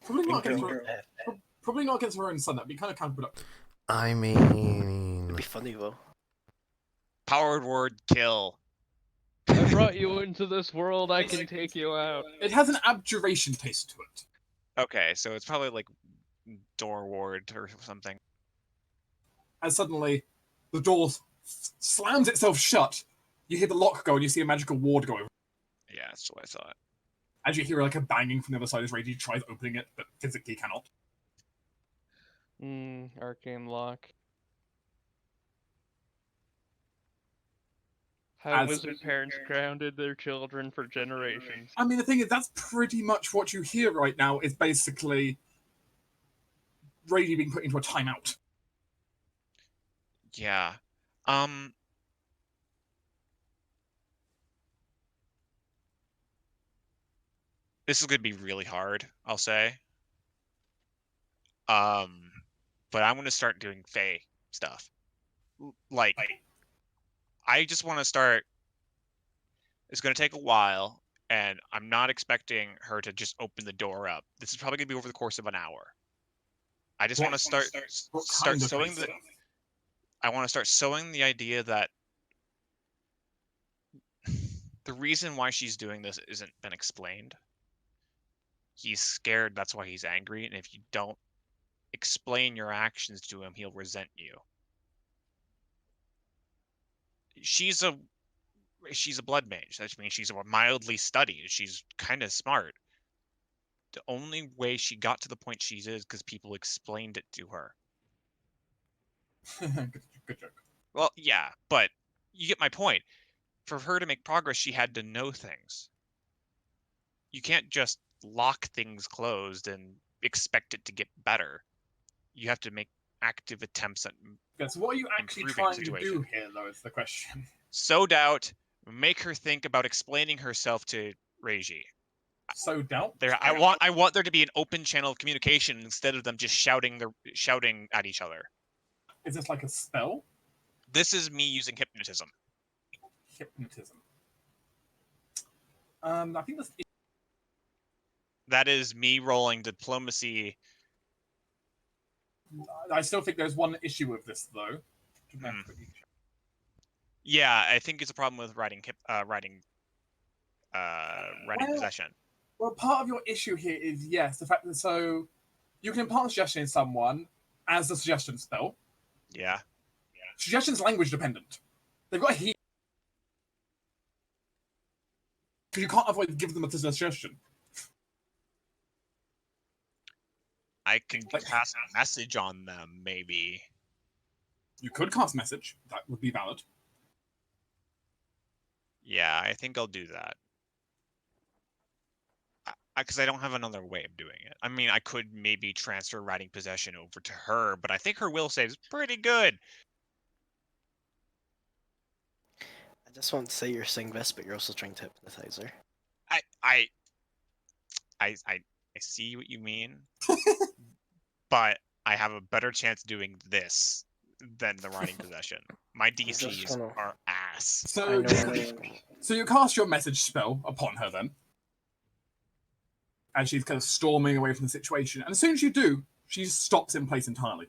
Probably not against her own son. That'd be kind of counterproductive. I mean, It'd be funny though. Powered word kill. I brought you into this world, I can take you out. It has an abjuration taste to it. Okay, so it's probably like door ward or something. And suddenly, the door slams itself shut. You hear the lock go, and you see a magical ward go over. Yeah, that's what I thought. As you hear like a banging from the other side as Rady tries opening it, but physically cannot. Arcane lock. How As- wizard parents grounded their children for generations. I mean, the thing is, that's pretty much what you hear right now is basically Rady being put into a timeout. Yeah. This is gonna be really hard, I'll say. But I'm gonna start doing Fae stuff. Like, I just want to start. It's gonna take a while, and I'm not expecting her to just open the door up. This is probably gonna be over the course of an hour. I just want to start sowing the. I want to start sowing the idea that the reason why she's doing this isn't been explained. He's scared, that's why he's angry, and if you don't explain your actions to him, he'll resent you. She's a blood mage. That means she's mildly studied. She's kind of smart. The only way she got to the point she is because people explained it to her. Good joke. Well, yeah, but you get my point. For her to make progress, she had to know things. You can't just lock things closed and expect it to get better. You have to make active attempts at Yeah, so what are you actually trying to do here, though, is the question. Sow doubt, make her think about explaining herself to Reiji. Sow doubt? I want there to be an open channel of communication instead of them just shouting at each other. Is this like a spell? This is me using hypnotism. Hypnotism. I think that's... That is me rolling diplomacy. I still think there's one issue with this, though. Yeah, I think it's a problem with writing possession. Well, part of your issue here is, yes, the fact that so you can impart a suggestion in someone as a suggestion spell. Yeah. Suggestion's language dependent. They've got a heat. Because you can't avoid giving them a suggestion. I can cast a message on them, maybe. You could cast message. That would be valid. Yeah, I think I'll do that. Because I don't have another way of doing it. I mean, I could maybe transfer writing possession over to her, but I think her will save is pretty good. I just want to say you're saying this, but you're also trying to hypnotize her. I see what you mean, but I have a better chance doing this than the writing possession. My DCs are ass. So you cast your message spell upon her then, and she's kind of storming away from the situation. And as soon as you do, she stops in place entirely.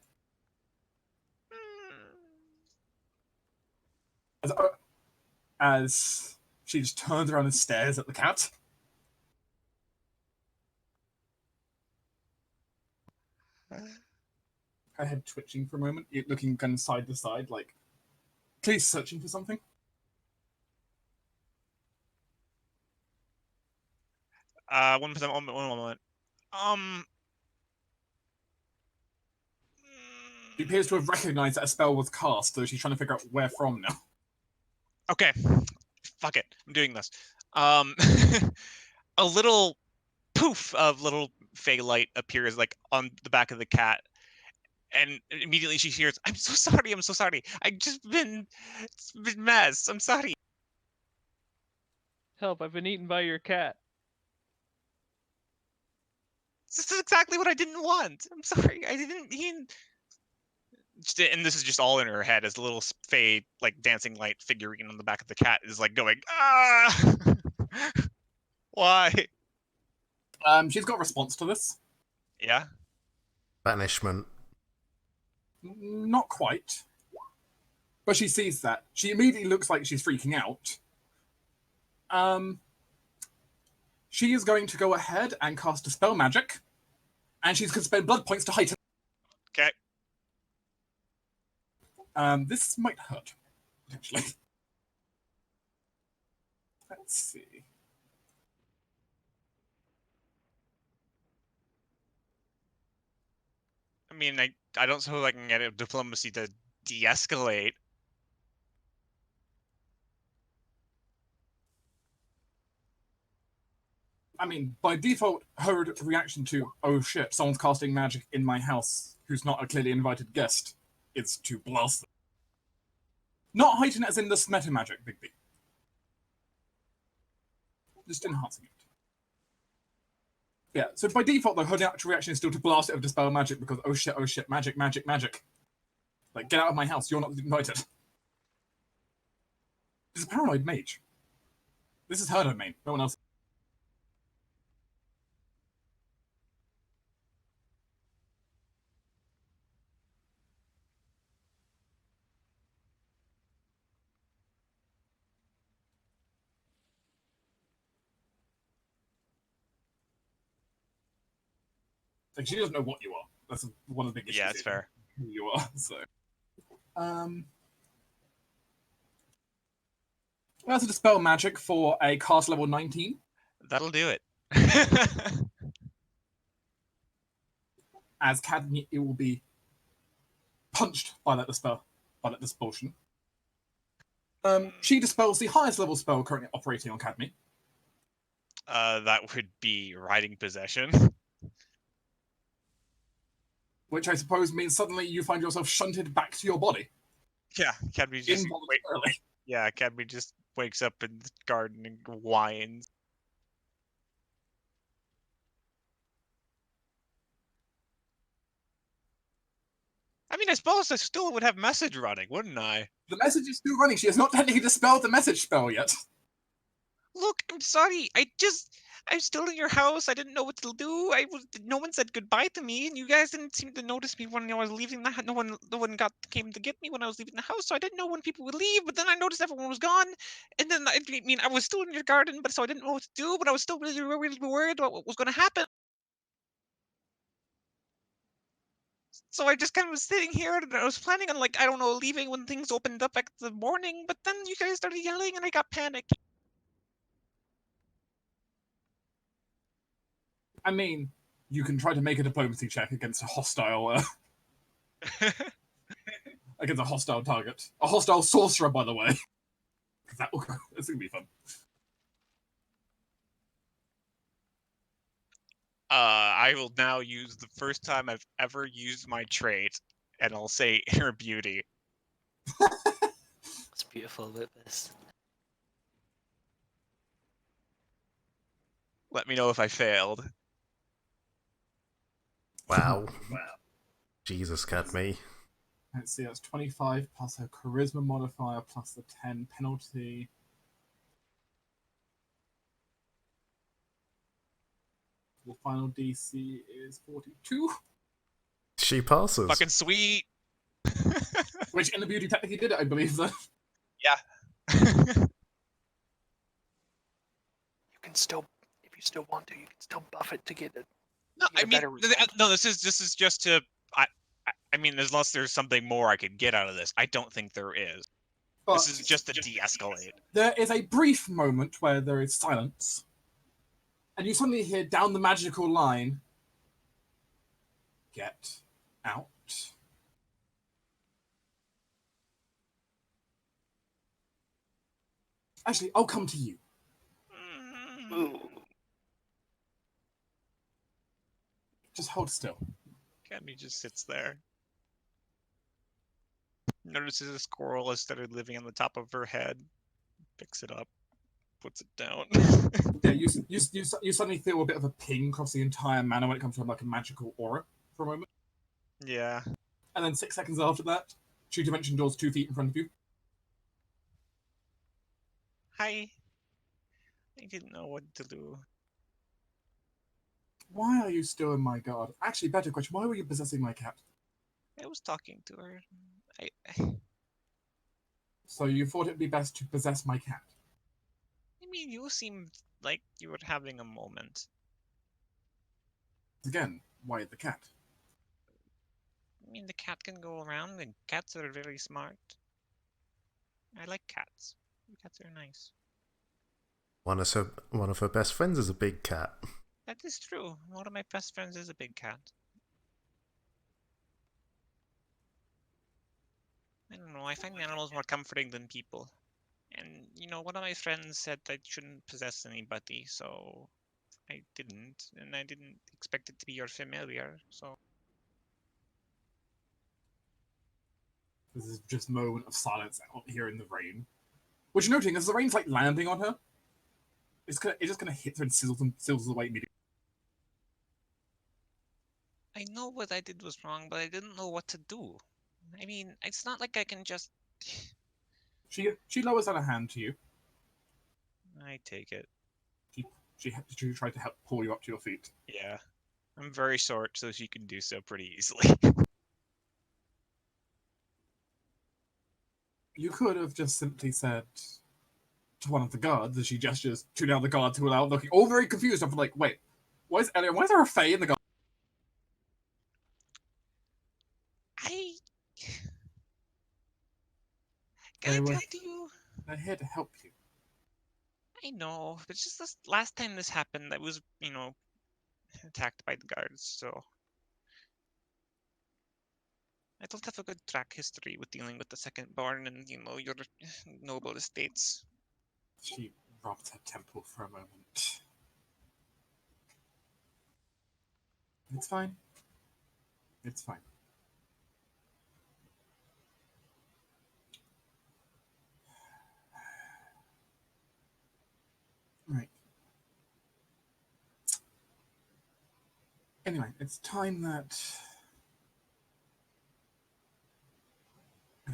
As she just turns around and stares at the cat. Her head twitching for a moment, looking kind of side to side, like clearly searching for something. One moment. She appears to have recognized that a spell was cast, so she's trying to figure out where from now. Okay. Fuck it. I'm doing this. A little poof of little fey light appears like on the back of the cat. And immediately she hears, I'm so sorry. It's been mess. I'm sorry. Help, I've been eaten by your cat. This is exactly what I didn't want. I'm sorry. I didn't mean... And this is just all in her head as the little fey, like, dancing light figurine on the back of the cat is, like, going, ah! Why? She's got a response to this. Yeah? Banishment. Not quite. But she sees that. She immediately looks like she's freaking out. She is going to go ahead and cast a spell magic. And she's going to spend blood points to heighten. Okay. This might hurt, potentially. Let's see. mean, I don't suppose I can get a diplomacy to de-escalate. I mean, by default, her reaction to, oh shit, someone's casting magic in my house who's not a clearly invited guest, is to blast them. Not heighten as in this meta magic, Big B. Just enhancing it. Yeah, so by default, though, her natural reaction is still to blast it with Dispel Magic because, oh shit, magic, magic, magic. Like, get out of my house, you're not invited. She's a paranoid mage. This is her domain, no one else. Like, she doesn't know what you are. That's one of the big issues. Yeah, it's here, fair. who you are, so. That's a Dispel Magic for a cast level 19. That'll do it. As Cadme, it will be punched by that dispel, by that dispulsion. She dispels the highest level spell currently operating on Cadme. That would be Riding Possession. Which I suppose means suddenly you find yourself shunted back to your body. Yeah, Cadme just Involuntarily. Cadme just wakes up in the garden and whines. I mean, I suppose I still would have message running, wouldn't I? The message is still running. She has not technically dispelled the message spell yet. Look, I'm sorry. I'm still in your house. I didn't know what to do. No one said goodbye to me, and you guys didn't seem to notice me when I was leaving the house. No one came to get me when I was leaving the house, so I didn't know when people would leave. But then I noticed everyone was gone, and then I mean, I was still in your garden, but so I didn't know what to do. But I was still really, really worried about what was going to happen. So I just kind of was sitting here, and I was planning on, like, I don't know, leaving when things opened up back the morning. But then you guys started yelling, and I got panicked. I mean, you can try to make a diplomacy check against a hostile against a hostile target. A hostile sorcerer, by the way. That will go. It's gonna be fun. I will now use the first time I've ever used my trait, and I'll say Inner Beauty. What's beautiful about this? Let me know if I failed. Wow. Jesus, Cadme. Let's see, that's 25 plus her charisma modifier plus the 10 penalty. The final DC is 42. She passes. Fucking sweet. Which in the beauty technically did it, I believe, though. Yeah. You can still, if you still want to, you can still buff it to get it. No, get I a mean, better result. no. This is just to. I mean, unless there's something more I could get out of this, I don't think there is. But This is just to de-escalate. there is a brief moment where there is silence, and you suddenly hear down the magical line, "Get out." Actually, I'll come to you. Ooh. Just hold still. Cadme just sits there. Notices a squirrel has started living on the top of her head. Picks it up. Puts it down. Yeah, you suddenly feel a bit of a ping across the entire manor when it comes to like a magical aura for a moment. Yeah. And then 6 seconds after that, 2-dimension doors 2 feet in front of you. Hi. I didn't know what to do. Why are you still in my guard? Actually, better question, why were you possessing my cat? I was talking to her. So you thought it'd be best to possess my cat? I mean, you seemed like you were having a moment. Again, why the cat? I mean, the cat can go around, and cats are very smart. I like cats. Cats are nice. One of her best friends is a big cat. That is true. One of my best friends is a big cat. I don't know. I find animals more comforting than people. And, one of my friends said I shouldn't possess anybody, so I didn't. And I didn't expect it to be your familiar, so. There's just a moment of silence out here in the rain. What you're noting is the rain's like landing on her. It just kind of hits her and sizzles away immediately. I know what I did was wrong, but I didn't know what to do. I mean, it's not like I can just. She lowers out a hand to you. I take it. She tried to help pull you up to your feet. Yeah. I'm very short, so she can do so pretty easily. You could have just simply said to one of the guards as she gestures to the other guards who are out looking all very confused. I'm like, wait, why is there a Fae in the guard? I They gotta were tell you, they're here to help you. I know, but just this last time this happened, I was, attacked by the guards, so I don't have a good track history with dealing with the second born and, your noble estates. She rubbed her temple for a moment. It's fine. It's fine. Right. Anyway, it's time that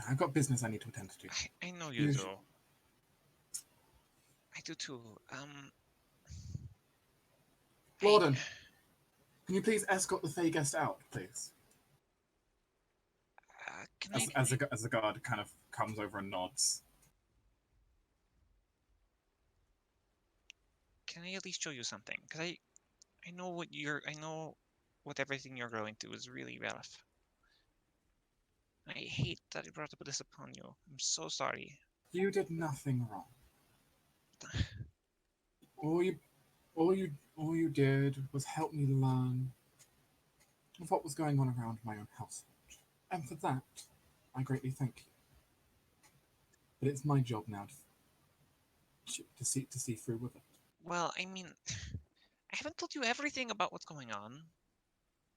I've got business I need to attend to. I know you do. I do too. Warden, can you please escort the Fae guest out, please? Can I? As the guard kind of comes over and nods. Can I at least show you something? Because I know what everything you're going through is really rough. I hate that I brought this upon you. I'm so sorry. You did nothing wrong. All you did was help me learn of what was going on around my own household. And for that, I greatly thank you. But it's my job now to see through with it. Well, I mean, I haven't told you everything about what's going on.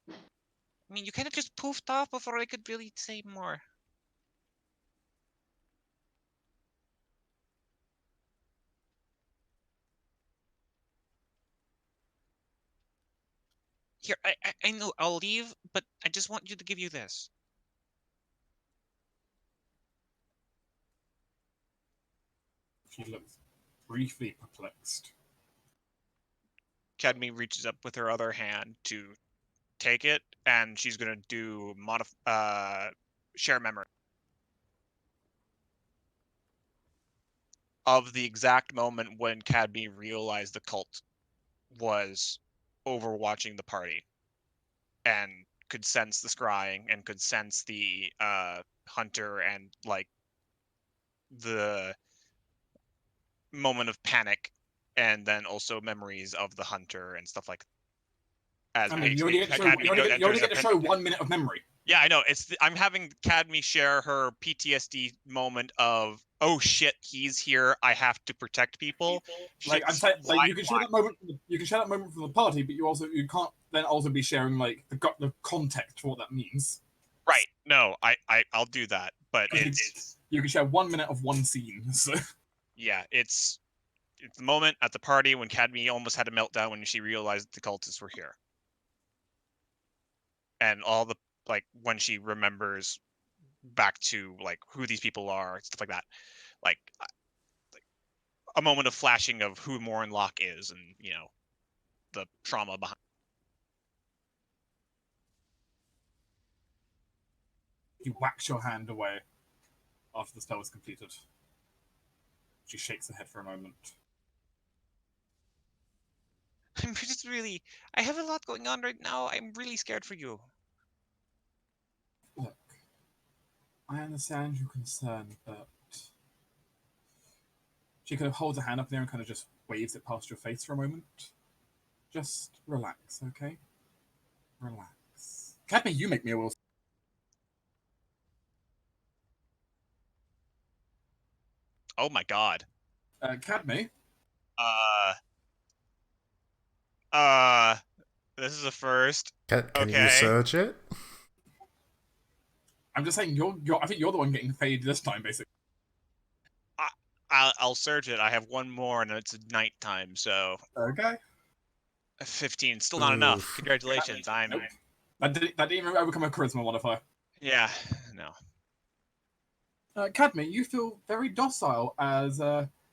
I mean, you kind of just poofed off before I could really say more. Here, I know I'll leave, but I just want you to give you this. She looks briefly perplexed. Cadme reaches up with her other hand to take it, and she's gonna do share memory of the exact moment when Cadme realized the cult was overwatching the party and could sense the scrying and could sense the hunter and like the moment of panic, and then also memories of the hunter and stuff like as I mean, you only get to show 1 minute of memory. Yeah, I know. I'm having Cadme share her PTSD moment of, oh shit, he's here. I have to protect people. Like I'm saying, like you can share that moment. You can share that moment from the party, but you can't then also be sharing like the context for what that means. Right. No, I'll do that, but you can share 1 minute of one scene. So. Yeah, it's the moment at the party when Cadme almost had a meltdown when she realized the cultists were here, and all the like when she remembers back to like who these people are, stuff like that, like a moment of flashing of who Morin Locke is, and the trauma behind. You wax your hand away after the spell is completed. She shakes her head for a moment. I'm just really. I have a lot going on right now. I'm really scared for you. Look, I understand your concern, but she kind of holds her hand up there and kind of just waves it past your face for a moment. Just relax, okay? Relax. Cadme, you make me a will. Oh my god. Cadme, This is a first. Can you Okay. surge it? I'm just saying I think you're the one getting fade this time, basically. I'll surge it. I have one more, and it's nighttime, so Okay. 15. Still not enough. Oof. Congratulations. I'm. Nope. That didn't even overcome a charisma modifier. Yeah. No. Cadme, you feel very docile as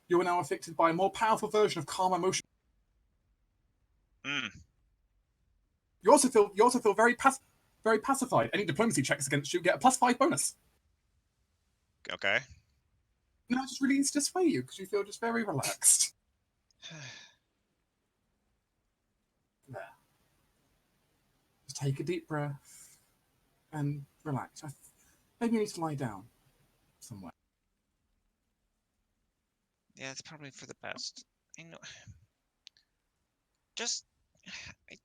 you are now affected by a more powerful version of calm emotion. Mm. You also feel very pacified. Any diplomacy checks against you get a +5 bonus. Okay. No, it just really is just sway you because you feel just very relaxed. There. Just take a deep breath and relax. Maybe you need to lie down somewhere. Yeah, it's probably for the best. I know. Just, I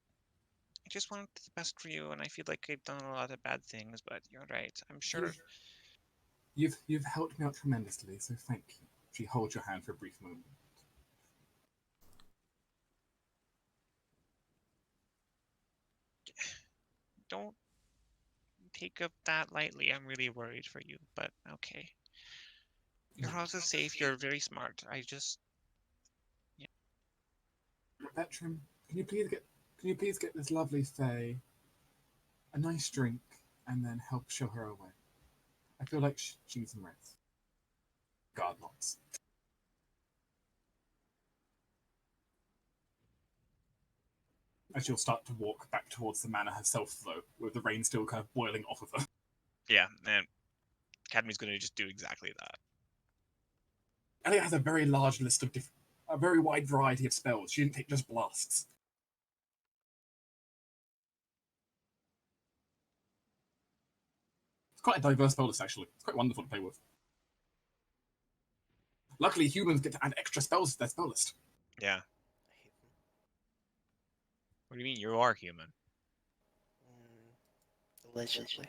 just want the best for you, and I feel like I've done a lot of bad things. But you're right. I'm sure. You've helped me out tremendously, so thank you. She holds your hand for a brief moment. Don't take up that lightly. I'm really worried for you, but okay. You're also safe. You're very smart. I just. Yeah. Bertram, can you please get this lovely Faye a nice drink and then help show her away? I feel like she needs some rest. God nods. As she'll start to walk back towards the manor herself, though, with the rain still kind of boiling off of her. Yeah, and Academy's going to just do exactly that. Elliot has a very large list of a very wide variety of spells. She didn't take just blasts. It's quite a diverse spell list, actually. It's quite wonderful to play with. Luckily, humans get to add extra spells to their spell list. Yeah. What do you mean? You are human. Allegedly.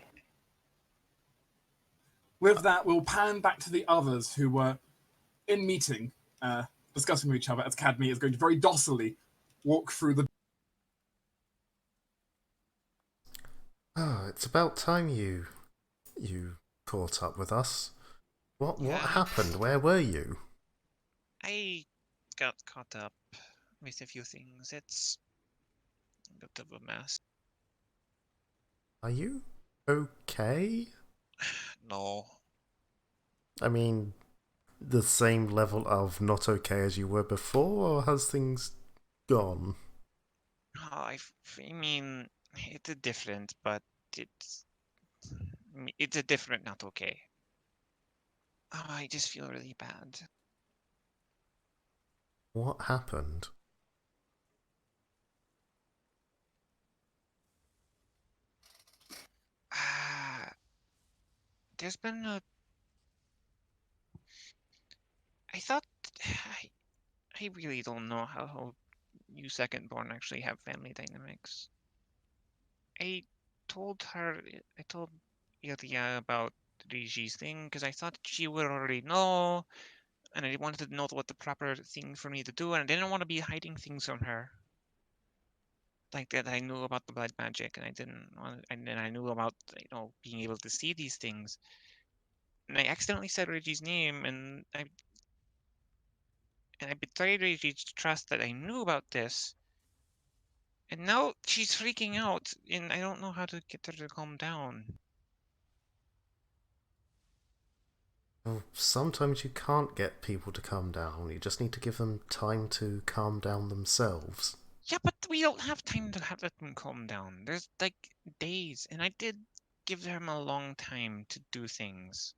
With that, we'll pan back to the others who were in meeting, discussing with each other as Cadme is going to very docilely walk through the... Oh, it's about time you caught up with us. What Yeah. happened? Where were you? I got caught up with a few things. It's a bit of a mess. Are you okay? No. I mean, the same level of not okay as you were before, or has things gone? I mean, it's a different, but it's a different not okay. Oh, I just feel really bad. What happened? There's been a... I thought... I really don't know how you second-born actually have family dynamics. I told Ilya about Riji's thing because I thought she would already know, and I wanted to know what the proper thing for me to do, and I didn't want to be hiding things from her. Like that, I knew about the blood magic, and I didn't want, and then I knew about being able to see these things. And I accidentally said Reggie's name, and I betrayed Reggie's trust that I knew about this. And now she's freaking out, and I don't know how to get her to calm down. Well, sometimes you can't get people to calm down. You just need to give them time to calm down themselves. Yeah, but we don't have time to let them calm down. There's like days, and I did give them a long time to do things.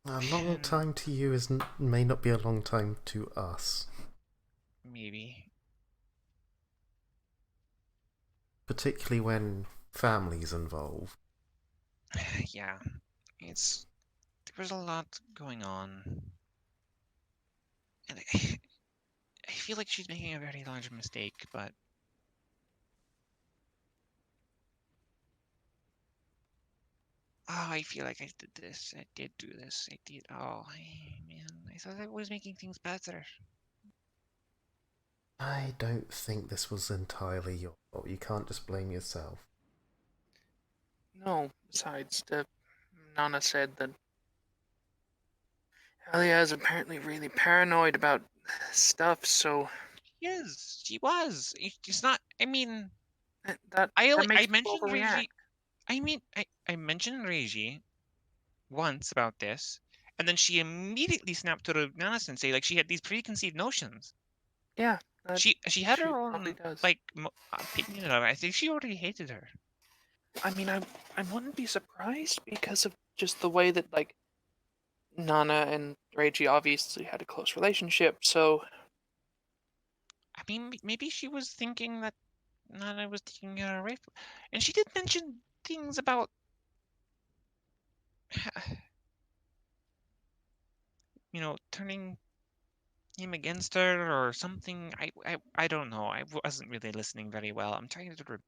A long And time to you may not be a long time to us. maybe. Particularly when family's involved. Yeah, there was a lot going on. And I feel like she's making a very large mistake, but Oh, I feel like I did this. I did do this. I did. Oh, man. I thought I was making things better. I don't think this was entirely your fault. You can't just blame yourself. No, besides, Nana said that Elia is apparently really paranoid about stuff, so Yes, she was. It's not. I mean, that I makes people mentioned overreact. Reiji. I mentioned Reiji once about this, and then she immediately snapped to Nana Sensei like she had these preconceived notions. Yeah, that She had her probably own does. like opinion of it. I think she already hated her. I mean, I wouldn't be surprised because of just the way that like Nana and Reiji obviously had a close relationship. So I mean, maybe she was thinking that Nana was taking her away from, and she did mention things about, turning him against her or something. I don't know. I wasn't really listening very well. I'm trying to.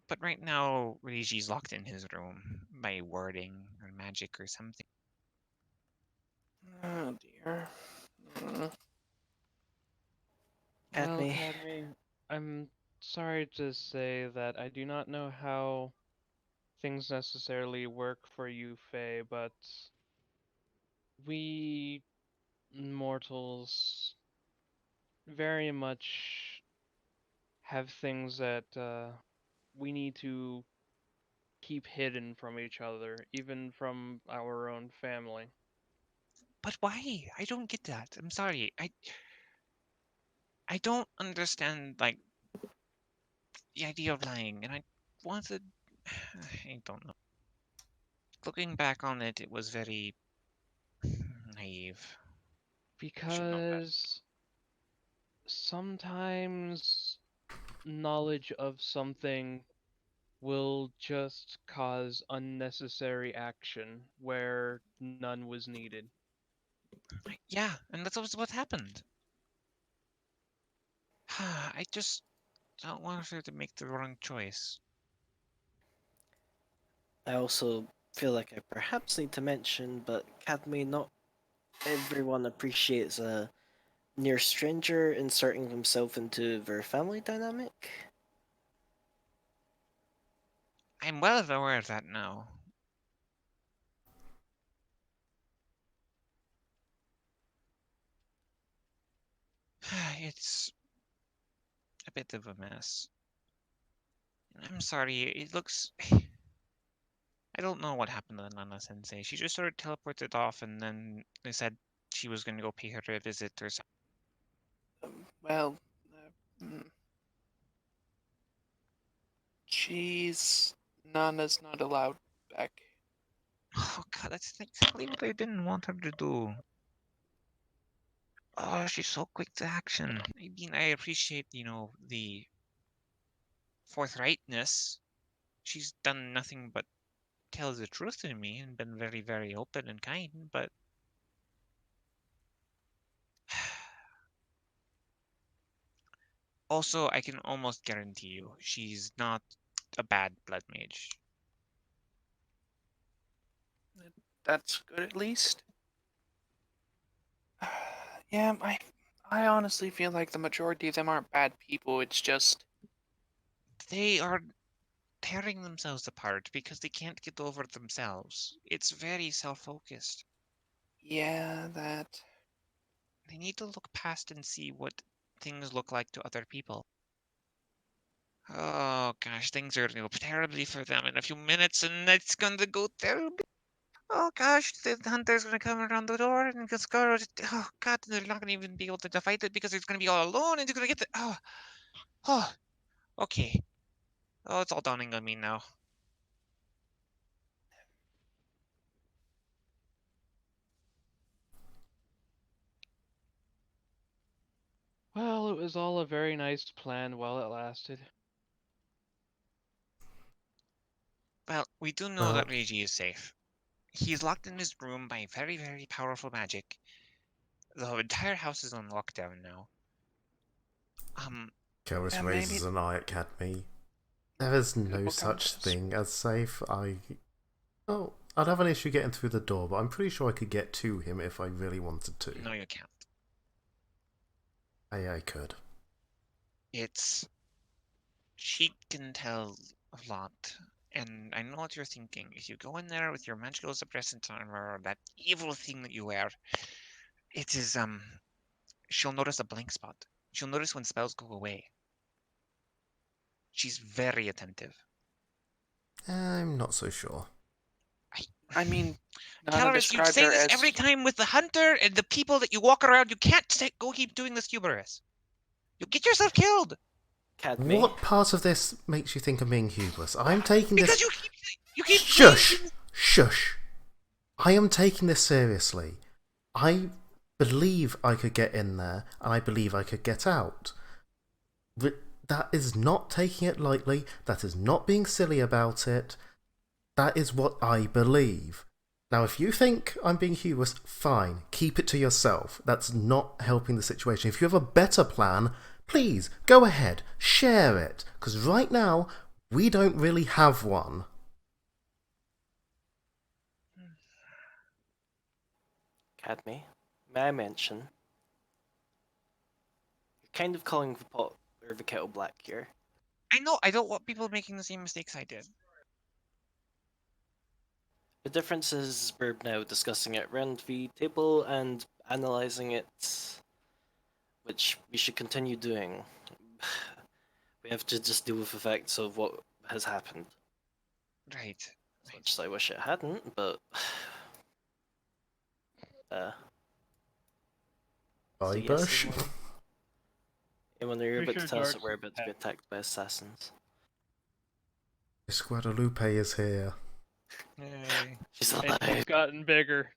But right now, Reiji's locked in his room by wording or magic or something. oh dear. Mm. Well, Cadme. Cadme, I'm sorry to say that I do not know how things necessarily work for you, Faye, but we mortals very much have things that we need to keep hidden from each other, even from our own family. But why? I don't get that. I'm sorry. I don't understand like the idea of lying, and I wanted. I don't know. Looking back on it, it was very naive. I should know better. Because sometimes knowledge of something will just cause unnecessary action where none was needed. Yeah, and that's what happened. I just don't want her to make the wrong choice. I also feel like I perhaps need to mention, but Cadme, not everyone appreciates a near stranger inserting himself into their family dynamic. I'm well aware of that now. It's a bit of a mess. I'm sorry, it looks. I don't know what happened to Nana Sensei. She just sort of teleported off, and then they said she was going to go pay her a visit or something. Well, mm, she's Nana's not allowed back. Oh god, that's exactly what I didn't want her to do. Oh, she's so quick to action. I mean, I appreciate, the forthrightness. She's done nothing but tell the truth to me and been very, very open and kind, but also I can almost guarantee you she's not a bad blood mage. That's good at least. Yeah, I honestly feel like the majority of them aren't bad people. It's just They are tearing themselves apart because they can't get over themselves. It's very self-focused. yeah, that They need to look past and see what things look like to other people. Oh gosh, things are going to go terribly for them in a few minutes, and it's going to go terribly. Oh gosh, the hunter's going to come around the door, and it's going to. Oh god, they're not going to even be able to fight it because it's going to be all alone, and he's going to get the. Oh, okay. Oh, it's all dawning on me now. Well, it was all a very nice plan while it lasted. Well, we do know Well, that Reiji is safe. He's locked in his room by very, very powerful magic. The entire house is on lockdown now. Um, Keris Yeah, raises maybe- an eye at Cadme. There is no What kind such of thing as safe. Oh, I'd have an issue getting through the door, but I'm pretty sure I could get to him if I really wanted to. No, you can't. I could. She can tell a lot. And I know what you're thinking. If you go in there with your magical suppressant armor, that evil thing that you wear, it is, she'll notice a blank spot. She'll notice when spells go away. She's very attentive. I'm not so sure. I mean, Nana Caloris, you described say her this as every time with the hunter and the people that you walk around. You can't go keep doing this hubris. You'll get yourself killed. Cadme. What part of this makes you think I'm being hubris? I'm taking this. Because you keep Shush! Shush! I am taking this seriously. I believe I could get in there, and I believe I could get out. But that is not taking it lightly. That is not being silly about it. That is what I believe. Now, if you think I'm being hubris, fine. Keep it to yourself. That's not helping the situation. If you have a better plan, please go ahead. Share it. Because right now, we don't really have one. Cadme, may I mention? You're kind of calling the pot or the kettle black here. I know. I don't want people making the same mistakes I did. The difference is we're now discussing it around the table and analysing it, which we should continue doing. We have to just deal with the facts of what has happened. Right. As much as I wish it hadn't, but... So yes, Bush. Eamon, are you Pretty about to sure tell us that Dark's we're about to be pet. attacked by assassins? Miss Guadalupe is here. Yay. She's And alive. he's gotten bigger.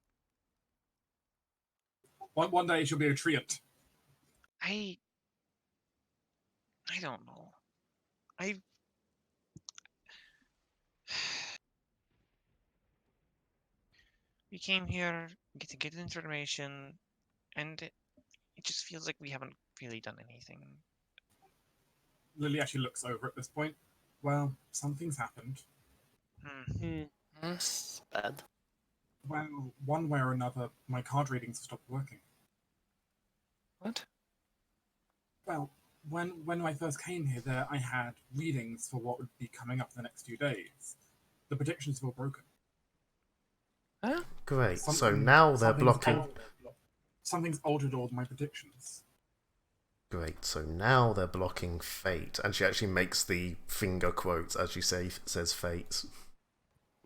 One day she'll be a treant. I don't know. We came here to get information, and it just feels like we haven't really done anything. Lily actually looks over at this point. Well, something's happened. Hmm. That's bad. Well, one way or another, my card readings have stopped working. what? Well, when I first came here, I had readings for what would be coming up the next few days. The predictions were broken. Huh? Great. So Something- now they're something's blocking. Something's altered all my predictions. Great. So now they're blocking fate, and she actually makes the finger quotes as she says fate.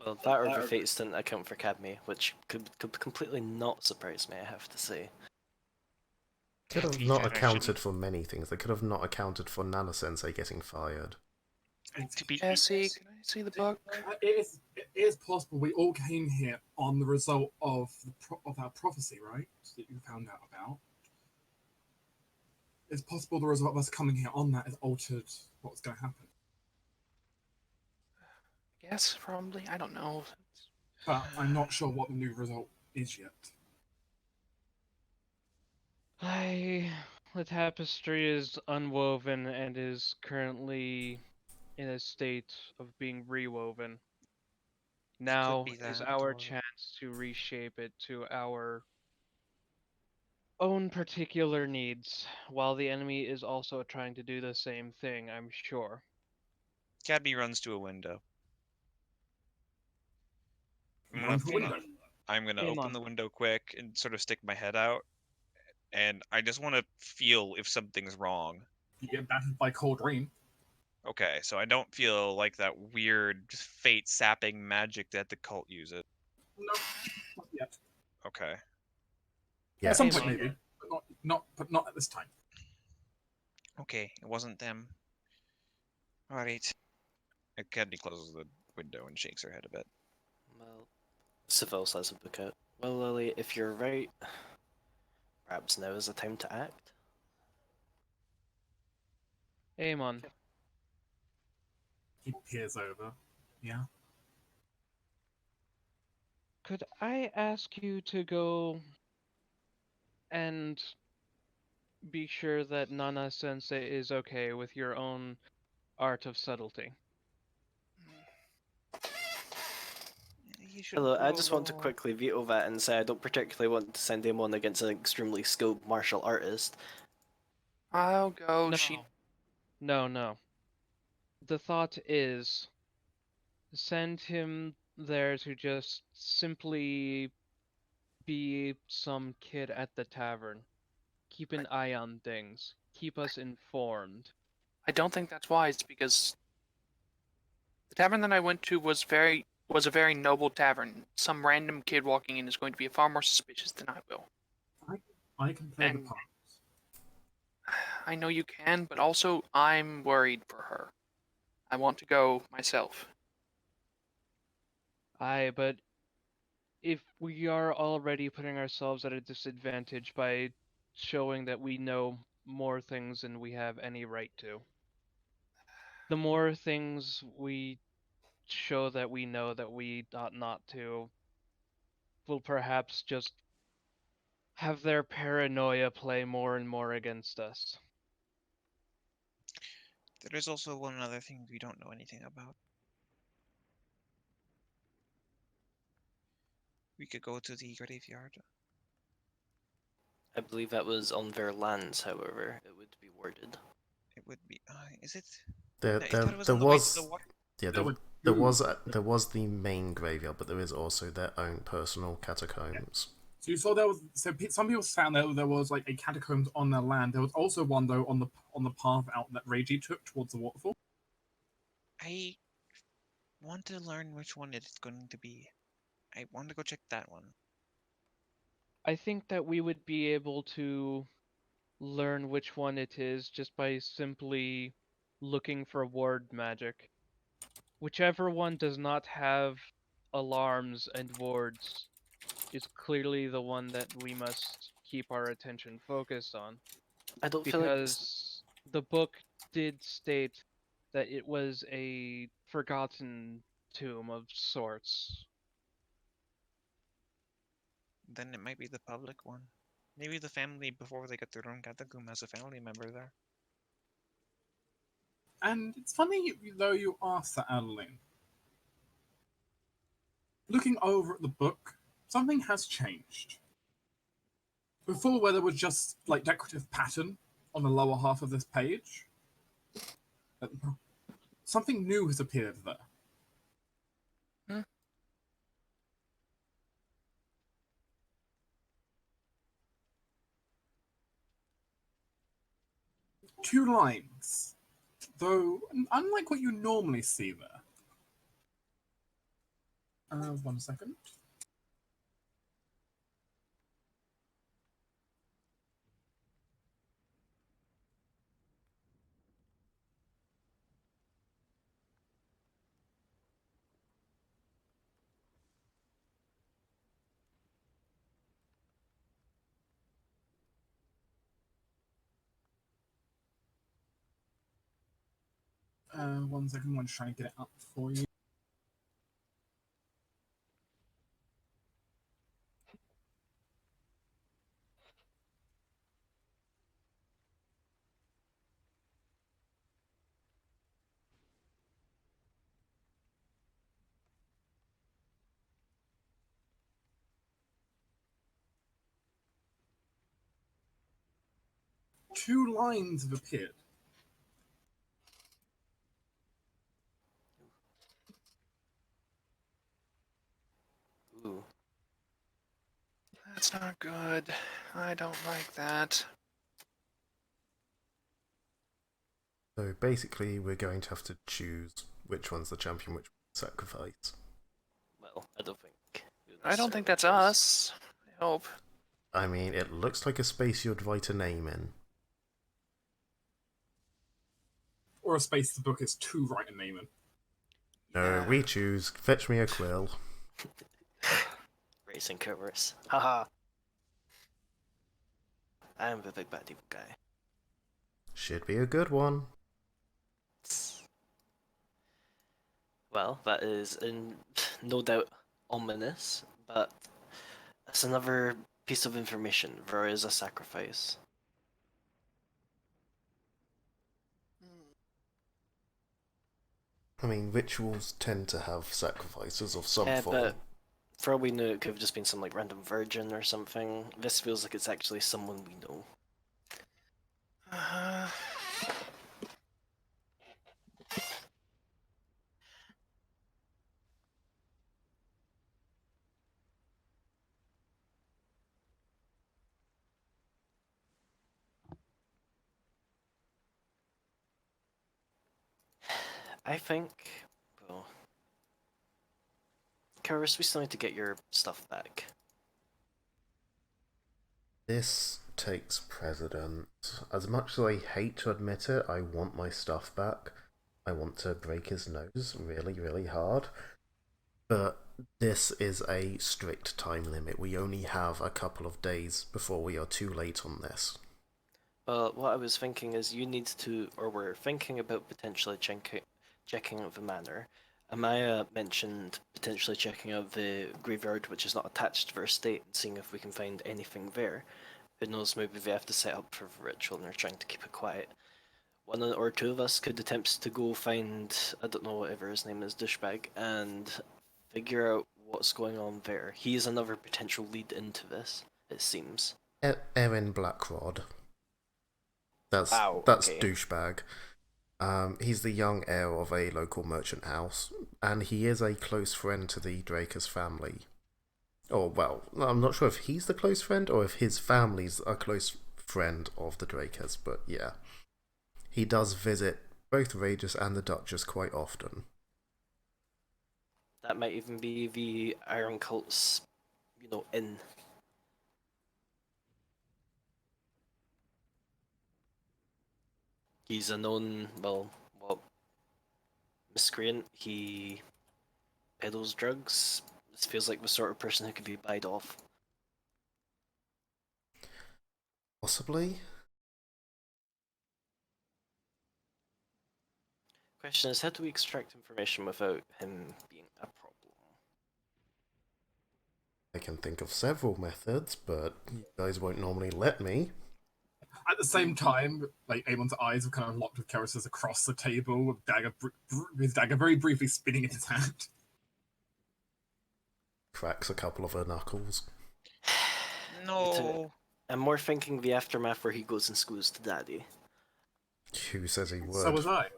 Well, that or the fates didn't account for Cadme, which could completely not surprise me, I have to say. Could To have be not fair, I accounted shouldn't- for many things. They could have not accounted for Nana Sensei getting fired. To be Jesse, can I see the book? It is possible we all came here on the result of our prophecy, right? That you found out about. It's possible the result of us coming here on that has altered what's going to happen. Yes, probably. I don't know. But I'm not sure what the new result is yet. The tapestry is unwoven and is currently in a state of being rewoven. Now be is that, our or- chance to reshape it to our own particular needs, while the enemy is also trying to do the same thing, I'm sure. Cadby runs to a window. I'm Run gonna, for the window. I'm gonna Aim open on. the window quick and sort of stick my head out, and I just want to feel if something's wrong. You get battered by cold rain. Okay, so I don't feel like that weird fate sapping magic that the cult uses. No, not yet. Okay. Yeah. At some Hey, point, man. maybe, but not at this time. Okay, it wasn't them. Alright. Cadby closes the window and shakes her head a bit. Well, Seville says a book out. Well, Lily, if you're right, perhaps now is the time to act. Amon, He peers over. Yeah. could I ask you to go and be sure that Nana Sensei is okay with your own art of subtlety. He should Hello, I grow just want to more. quickly veto that and say I don't particularly want to send him on against an extremely skilled martial artist. I'll go. No. She. No. The thought is send him there to just simply be some kid at the tavern. Keep an eye on things. Keep us informed. I don't think that's wise because the tavern that I went to was a very noble tavern. Some random kid walking in is going to be far more suspicious than I will. I can play the And- part. I know you can, but also I'm worried for her. I want to go myself. Aye, but if we are already putting ourselves at a disadvantage by showing that we know more things than we have any right to, the more things we show that we know that we ought not to, will perhaps just have their paranoia play more and more against us. There is also one other thing we don't know anything about. We could go to the graveyard. I believe that was on their lands, however, it would be worded. It would be. Is it? There, No, I there, thought it was there on the way to was, the water. yeah, There there, were there two. was, there was the main graveyard, but there is also their own personal catacombs. So you saw some people found that there was like a catacombs on their land. There was also one though on the path out that Reiji took towards the waterfall. I want to learn which one it's going to be. I want to go check that one. I think that we would be able to learn which one it is just by simply looking for ward magic. Whichever one does not have alarms and wards is clearly the one that we must keep our attention focused on. I don't feel like Because the book did state that it was a forgotten tomb of sorts. Then it might be the public one. Maybe the family, before they get their own catacomb, has a family member there. And it's funny though you asked that, Adeline. Looking over at the book, something has changed. Before, where there was just like decorative pattern on the lower half of this page, something new has appeared there. Two lines, though unlike what you normally see there. 1 second. One second, I'm trying to get it up for you. Two lines have appeared. ooh, That's not good. I don't like that. So basically, we're going to have to choose which one's the champion, which sacrifice. well, I don't think. we I don't think necessarily that's choose. us. I hope. I mean, it looks like a space you'd write a name in. Or a space the book is to write a name in. No, Yeah. we choose. Fetch me a quill. Racing covers. Haha. I'm the big bad evil guy. Should be a good one. Well, that is no doubt ominous, but that's another piece of information. There is a sacrifice. I mean, rituals tend to have sacrifices of some Yeah, form. but for all we know, it could have just been some like random virgin or something. This feels like it's actually someone we know. I think, well, Karis, we still need to get your stuff back. This takes precedence. As much as I hate to admit it, I want my stuff back. I want to break his nose really, really hard. But this is a strict time limit. We only have a couple of days before we are too late on this. Well, what I was thinking is you need to, or we're thinking about potentially checking out the manor. Amaya mentioned potentially checking out the graveyard, which is not attached to their estate, and seeing if we can find anything there. Who knows, maybe they have to set up for the ritual and they're trying to keep it quiet. One or two of us could attempt to go find, I don't know, whatever his name is, Douchebag, and figure out what's going on there. He is another potential lead into this, it seems. Erin Blackrod. That's Okay. douchebag. He's the young heir of a local merchant house, and he is a close friend to the Draker's family. Or, well, I'm not sure if he's the close friend or if his family's a close friend of the Drakers, but yeah. He does visit both Regis and the Duchess quite often. That might even be the Iron Cult's, inn. He's a known, miscreant. He peddles drugs. This feels like the sort of person who could be buyed off. Possibly? Question is, how do we extract information without him being a problem? I can think of several methods, but you guys won't normally let me. At the same time, like Amon's eyes are kind of locked with Karis's across the table, with his dagger very briefly spinning in his hand. Cracks a couple of her knuckles. No. I'm more thinking the aftermath where he goes and schools to Daddy. Who says he would? So was I.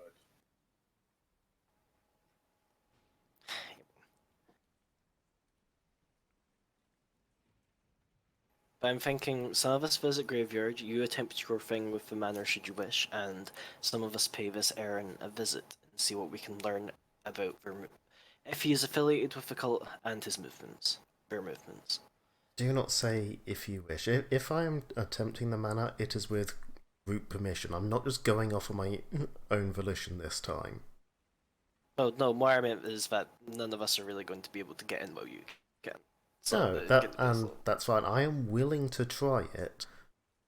But I'm thinking some of us visit graveyard, you attempt your thing with the manor should you wish, and some of us pay this Aaron a visit and see what we can learn about if he is affiliated with the cult and his movements. Their movements. Do not say if you wish. If I am attempting the manor, it is with group permission. I'm not just going off of my own volition this time. Oh no, what I meant is that none of us are really going to be able to get in while you can. So No, that's fine. I am willing to try it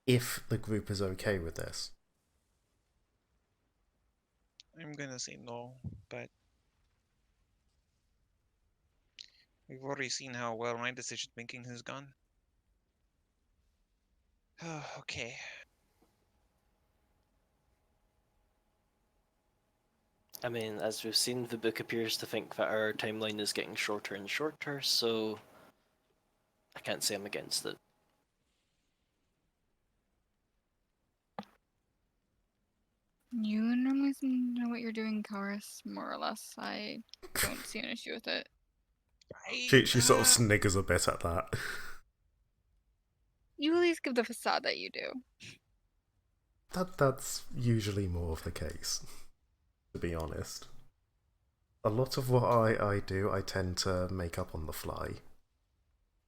if the group is okay with this. I'm gonna say no, but we've already seen how well my decision making has gone. Okay. I mean, as we've seen, the book appears to think that our timeline is getting shorter and shorter, so I can't say I'm against it. You normally seem to know what you're doing, Karis, more or less. I don't see an issue with it. She sort of sniggers a bit at that. You at least give the facade that you do. That's usually more of the case, to be honest. A lot of what I do, I tend to make up on the fly.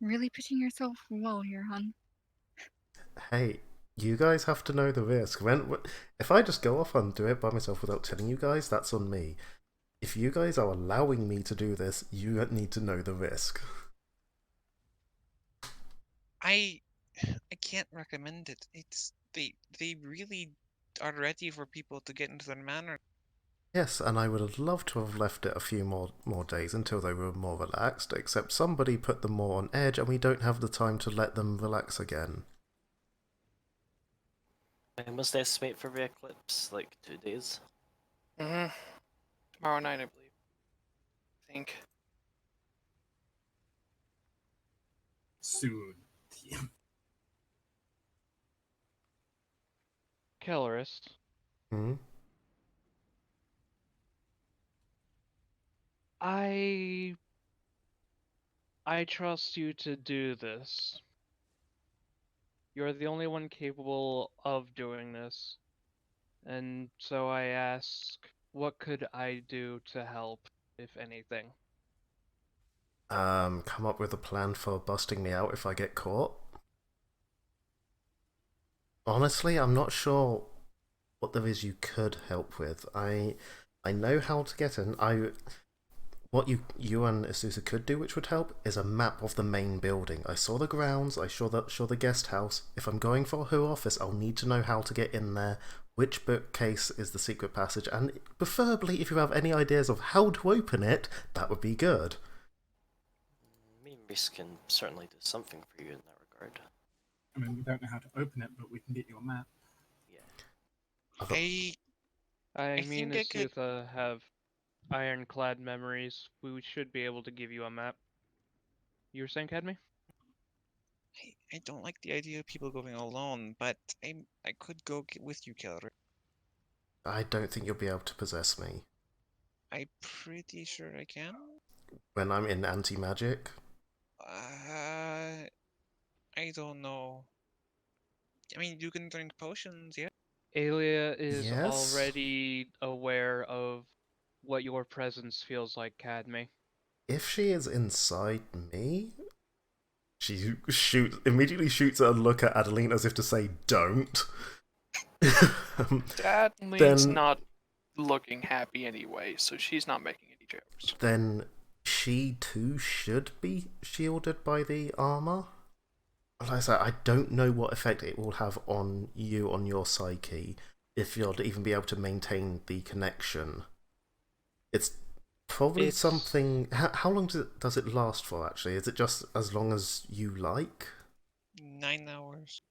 Really pitching yourself well here, hun. Hey, you guys have to know the risk. If I just go off and do it by myself without telling you guys, that's on me. If you guys are allowing me to do this, you need to know the risk. I can't recommend it. It's they really are ready for people to get into their manor. Yes, and I would have loved to have left it a few more days until they were more relaxed, except somebody put them more on edge and we don't have the time to let them relax again. I must estimate for the eclipse, like 2 days. Tomorrow night, I believe. I think. Soon. Kellerist, Hmm? I trust you to do this. You're the only one capable of doing this. And so I ask, what could I do to help, if anything? Come up with a plan for busting me out if I get caught? Honestly, I'm not sure what there is you could help with. I know how to get in. What you and Asusa could do, which would help, is a map of the main building. I saw the grounds. I saw the guest house. If I'm going for her office, I'll need to know how to get in there, which bookcase is the secret passage, and preferably, if you have any ideas of how to open it, that would be good. Me and Reese can certainly do something for you in that regard. I mean, we don't know how to open it, but we can get you a map. Yeah. I I mean, think I could. Asutha have ironclad memories. We should be able to give you a map. You were saying, Cadme? I don't like the idea of people going alone, but I could go with you, Keller. I don't think you'll be able to possess me I'm pretty sure I can. when I'm in anti-magic. I don't know. I mean, you can drink potions, yeah. Alia is Yes? already aware of what your presence feels like, Cadme. If she is inside me, she immediately shoots a look at Adeline as if to say, "Don't." Adeline's Then- not looking happy anyway, so she's not making any jokes. Then she too should be shielded by the armor. Like I said, I don't know what effect it will have on you, on your psyche, if you'll even be able to maintain the connection. It's probably something. How long does it last for, actually? Is it just as long as you like? 9 hours.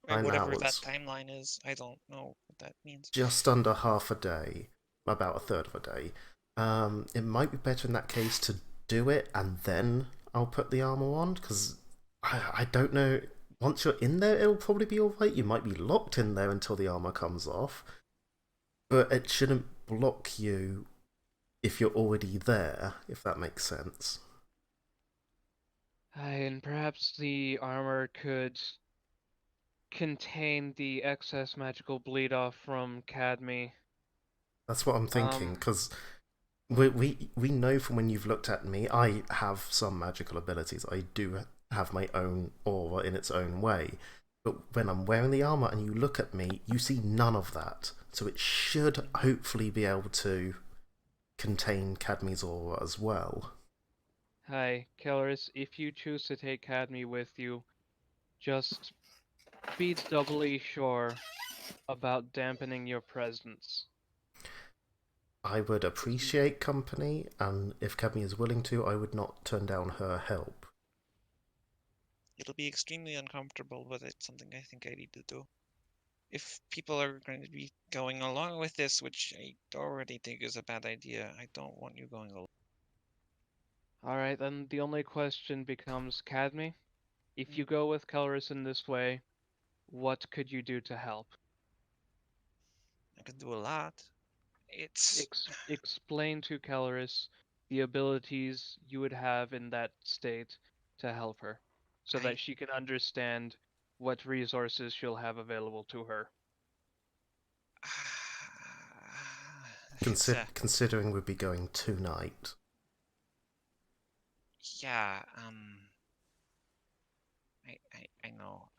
9 Whatever hours. that timeline is, I don't know what that means. Just under half a day, about a third of a day. It might be better in that case to do it and then I'll put the armor on, because I don't know. Once you're in there, it'll probably be alright. You might be locked in there until the armor comes off, but it shouldn't block you if you're already there, if that makes sense. And perhaps the armor could contain the excess magical bleed off from Cadme. That's what I'm thinking, because we know from when you've looked at me, I have some magical abilities. I do have my own aura in its own way. But when I'm wearing the armor and you look at me, you see none of that. So it should hopefully be able to contain Cadme's aura as well. Hi, Kelleris, if you choose to take Cadme with you, just be doubly sure about dampening your presence. I would appreciate company, and if Cadme is willing to, I would not turn down her help. It'll be extremely uncomfortable, but it's something I think I need to do. If people are going to be going along with this, which I already think is a bad idea, I don't want you going along. Alright, then the only question becomes, Cadme, if you go with Kelleris in this way, what could you do to help? I can do a lot. It's Explain to Kelleris the abilities you would have in that state to help her, so that she can understand what resources she'll have available to her. Considering we'd be going tonight. Yeah, I know.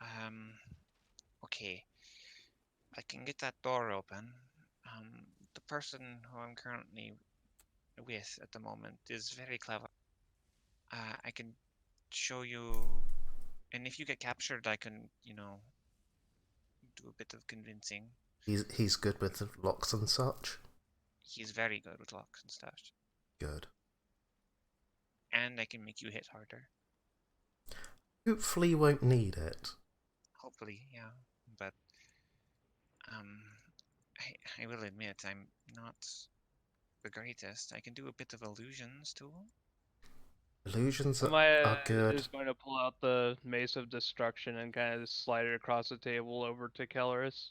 Okay. I can get that door open. The person who I'm currently with at the moment is very clever. I can show you, and if you get captured, I can, do a bit of convincing. He's good with locks and such? He's very good with locks and stuff. Good. And I can make you hit harder. Hopefully you won't need it. Hopefully, yeah. But, I will admit, I'm not the greatest. I can do a bit of illusions too. Illusions are Maya good. is going to pull out the Mace of Destruction and kind of slide it across the table over to Kelleris.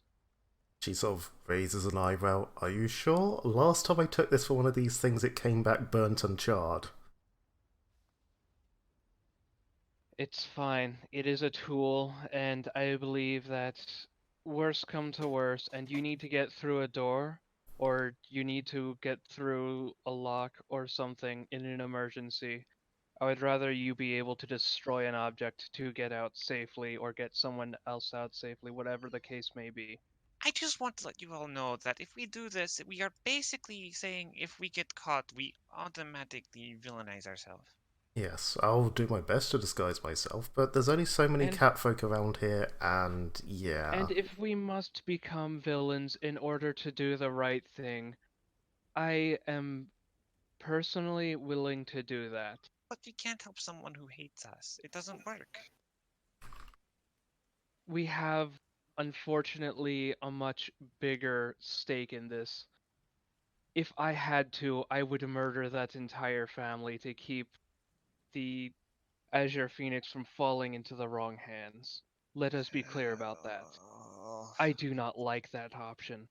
She sort of raises an eyebrow. Are you sure? Last time I took this for one of these things, it came back burnt and charred. It's fine. It is a tool, and I believe that worst come to worst, and you need to get through a door, or you need to get through a lock or something in an emergency. I would rather you be able to destroy an object to get out safely or get someone else out safely, whatever the case may be. I just want to let you all know that if we do this, we are basically saying if we get caught, we automatically villainize ourselves. Yes, I'll do my best to disguise myself, but there's only so many And- catfolk around here, and yeah. And if we must become villains in order to do the right thing, I am personally willing to do that. But we can't help someone who hates us. It doesn't work. We have, unfortunately, a much bigger stake in this. If I had to, I would murder that entire family to keep the Azure Phoenix from falling into the wrong hands. Let us be clear about that. I do not like that option.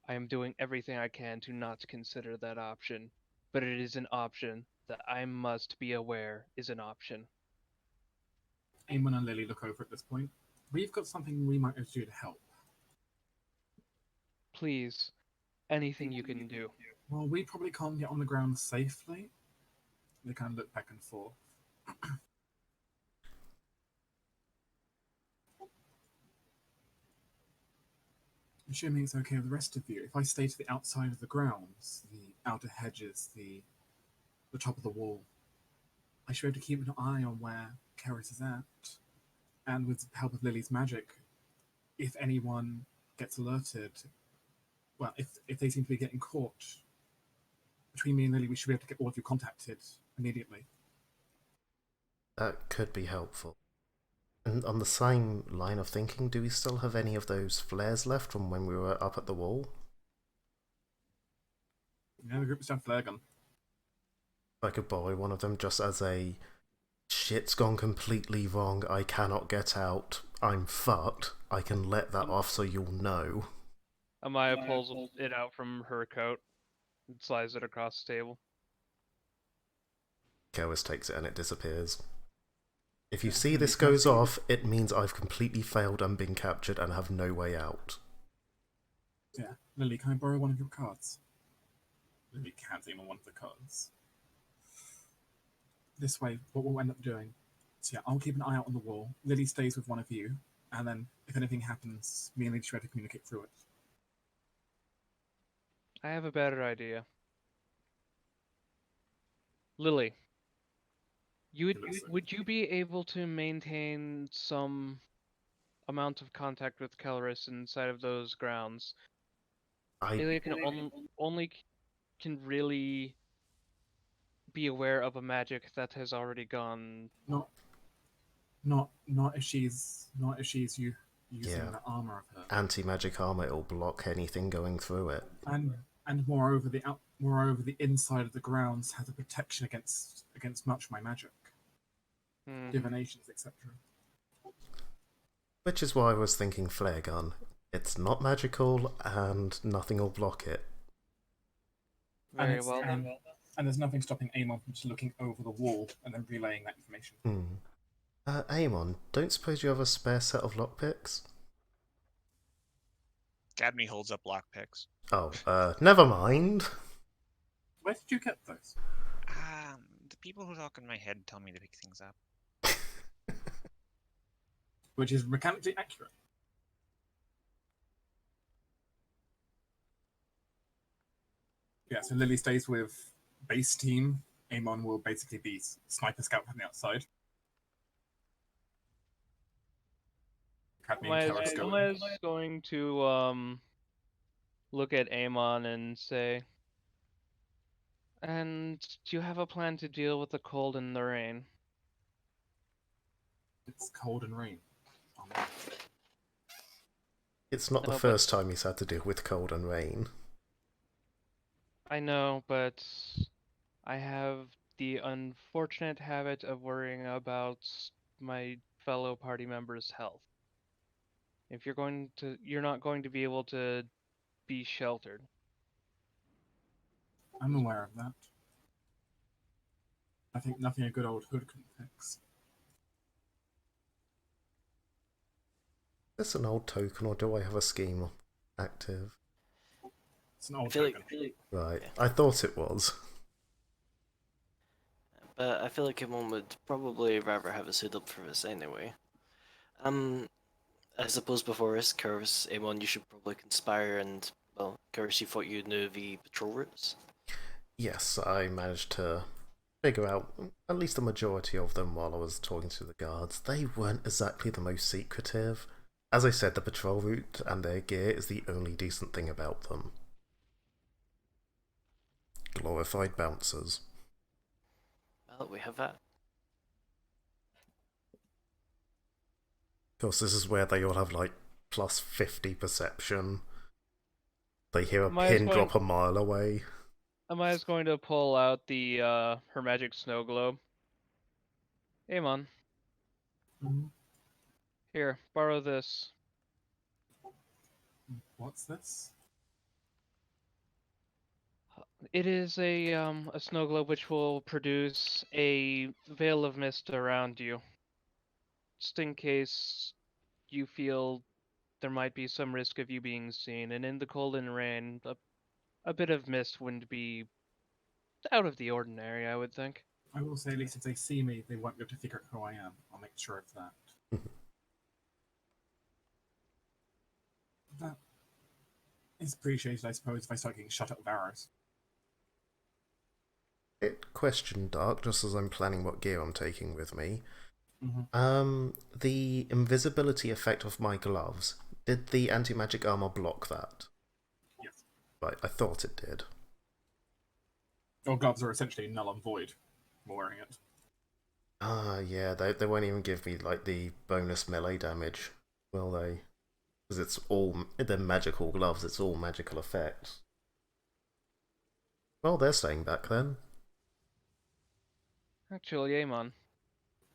I am doing everything I can to not consider that option, but it is an option that I must be aware is an option. Eamon and Lily look over at this point. We've got something we might do to help. Please, anything you can do. Well, we probably can't get on the ground safely. They kind of look back and forth. Assuming it's okay with the rest of you, if I stay to the outside of the grounds, the outer hedges, the top of the wall, I should be able to keep an eye on where Keris is at. And with the help of Lily's magic, if anyone gets alerted, well, if they seem to be getting caught, between me and Lily, we should be able to get all of you contacted immediately. That could be helpful. And on the same line of thinking, do we still have any of those flares left from when we were up at the wall? Yeah, the group was down flare gun. I could borrow one of them just as a shit's gone completely wrong, I cannot get out, I'm fucked, I can let that off so you'll know. Amaya pulls it out from her coat and slides it across the table. Keris takes it and it disappears. If you see this goes off, it means I've completely failed and been captured and have no way out. Yeah. Lily, can I borrow one of your cards? Lily hands him one of the cards. This way, what we'll end up doing. So yeah, I'll keep an eye out on the wall. Lily stays with one of you, and then if anything happens, me and Lily try to communicate through it. I have a better idea. Lily, would you be able to maintain some amount of contact with Kelleris inside of those grounds? Lily can only can really be aware of a magic that has already gone. Not if she's using the armor of her. Anti-magic armor, it'll block anything going through it. And moreover, the inside of the grounds has a protection against much of my magic, divinations, etc. Which is why I was thinking flare gun. It's not magical, and nothing will block it. Very well then. And there's nothing stopping Amon from just looking over the wall and then relaying that information. Amon, don't suppose you have a spare set of lockpicks? Cadme holds up lockpicks. Oh, never mind. Where did you get those? The people who talk in my head tell me to pick things up. Which is mechanically accurate. Yeah, so Lily stays with base team. Amon will basically be sniper scout from the outside. Maya's going to look at Amon and say, "And do you have a plan to deal with the cold and the rain?" It's cold and rain. It's not the first time he's had to deal with cold and rain. I know, but I have the unfortunate habit of worrying about my fellow party members' health. If you're not going to be able to be sheltered. I'm aware of that. I think nothing a good old hood can fix. Is this an old token, or do I have a scheme active? It's an I old feel token. like, Right, yeah. I thought it was. but I feel like everyone would probably rather have a suit up for this anyway. I suppose before this, Curvis, Amon, you should probably conspire and, well, Curvis, you thought you knew the patrol routes? Yes, I managed to figure out at least the majority of them while I was talking to the guards. They weren't exactly the most secretive. As I said, the patrol route and their gear is the only decent thing about them. Glorified bouncers. Well, we have that. Of course, this is where they all have like plus 50 perception. They hear a pin drop a mile away. Amaya's going to pull out the her magic snow globe. Amon, Mhm. here, borrow this. What's this? It is a snow globe which will produce a veil of mist around you, just in case you feel there might be some risk of you being seen. And in the cold and rain, a bit of mist wouldn't be out of the ordinary, I would think. I will say, at least if they see me, they won't be able to figure out who I am. I'll make sure of that. That is appreciated, I suppose, if I start getting shut up with arrows. Question, Dark, just as I'm planning what gear I'm taking with me. Mm-hmm. The invisibility effect of my gloves, did the anti-magic armor block that? Yes. Right, I thought it did. Your gloves are essentially null and void while wearing it. Yeah, they won't even give me, like, the bonus melee damage, will they? Because it's all, they're magical gloves, it's all magical effects. Well, they're staying back then. Actually, Amon.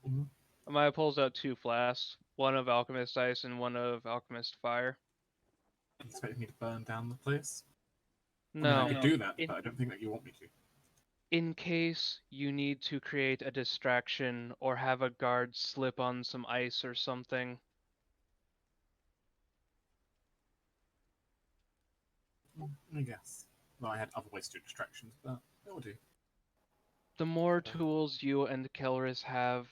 Mm-hmm. Amaya pulls out 2 flasks, one of Alchemist Ice and one of Alchemist Fire. You expect me to burn down the place? No. I mean, I could do that, but I don't think that you want me to. In case you need to create a distraction or have a guard slip on some ice or something. I guess. Well, I had other ways to do distractions, but it will do. The more tools you and Kelris have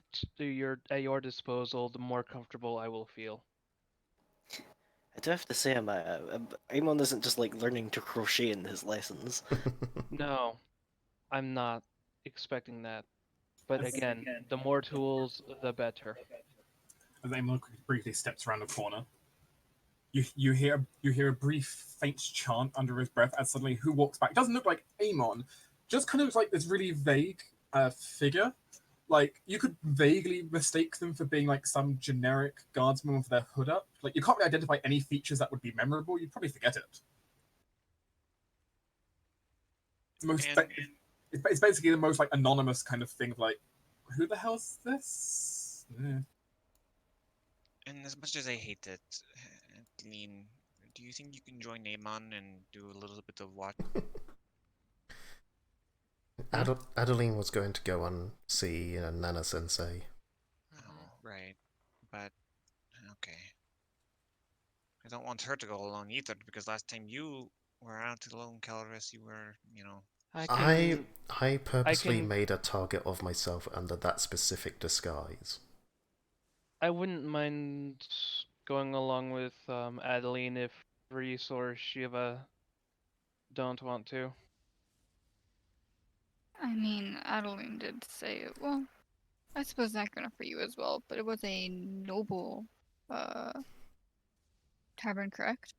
at your disposal, the more comfortable I will feel. I do have to say, Amon isn't just like learning to crochet in his lessons. No, I'm not expecting that. But again, the more tools, the better. As Amon briefly steps around the corner, you hear a brief faint chant under his breath as suddenly who walks back. It doesn't look like Amon, just kind of looks like this really vague figure. Like you could vaguely mistake them for being like some generic guardsman with their hood up. Like you can't really identify any features that would be memorable. You'd probably forget it. It's basically the most like anonymous kind of thing of like, who the hell's this? Yeah. And as much as I hate it, Lean, do you think you can join Amon and do a little bit of what? Adeline was going to go and see Nana Sensei. Oh, right. But, okay. I don't want her to go along either, because last time you were out alone, Calris, you were, you know... I purposely made a target of myself under that specific disguise. I wouldn't mind going along with Adeline if Reese or Shiva don't want to. I mean, Adeline did say, well, I suppose that good enough for you as well, but it was a noble tavern, correct?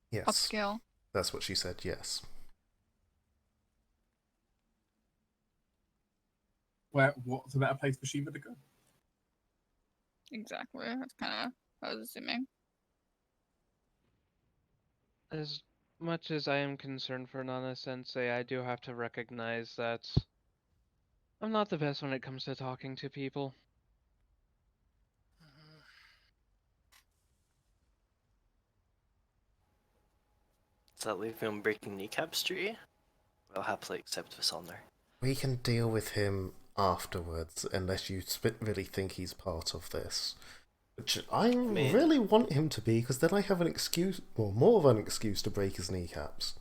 Yes. Upscale. That's what she said, yes. What's a better place for Shiva to go? Exactly. That's kind of I was assuming. As much as I am concerned for Nana Sensei, I do have to recognize that I'm not the best when it comes to talking to people. Does that leave me on breaking kneecap street? I'll happily accept this honor. We can deal with him afterwards, unless you really think he's part of this. Which I really want him to be, because then I have an excuse, well, more of an excuse to break his kneecaps.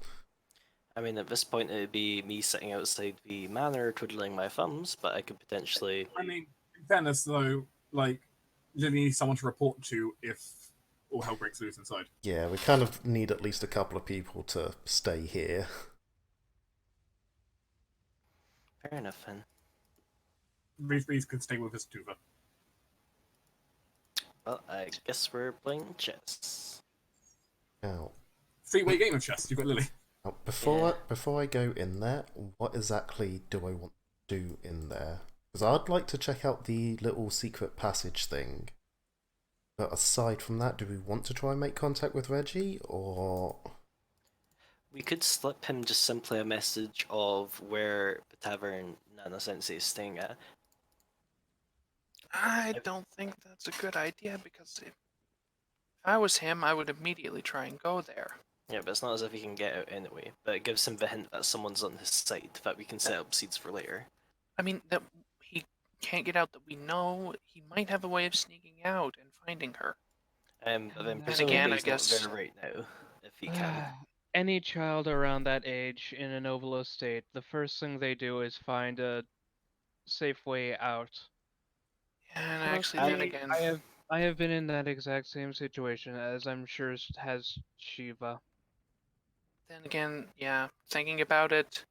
I mean, at this point, it'd be me sitting outside the manor twiddling my thumbs, but I could potentially. I mean, in fairness, though, like, Lily needs someone to report to if all hell breaks loose inside. Yeah, we kind of need at least a couple of people to stay here. Fair enough, then. These can stay with us, Tuva. Well, I guess we're playing chess. Now, Three-way game of chess. You've got Lily. now before I go in there, what exactly do I want to do in there? Because I'd like to check out the little secret passage thing. But aside from that, do we want to try and make contact with Reggie, or...? We could slip him just simply a message of where the tavern Nana Sensei is staying at. I don't think that's a good idea, because if I was him, I would immediately try and go there. Yeah, but it's not as if he can get out anyway. But it gives him the hint that someone's on his side, that we can set up seeds for later. I mean, that he can't get out that we know. He might have a way of sneaking out and finding her. But then And presumably again, I he's guess- not there right now, if he can. Any child around that age in an Ovalo state, the first thing they do is find a safe way out. And Plus, actually, then again, I have been in that exact same situation, as I'm sure has Shiva. yeah, thinking about it,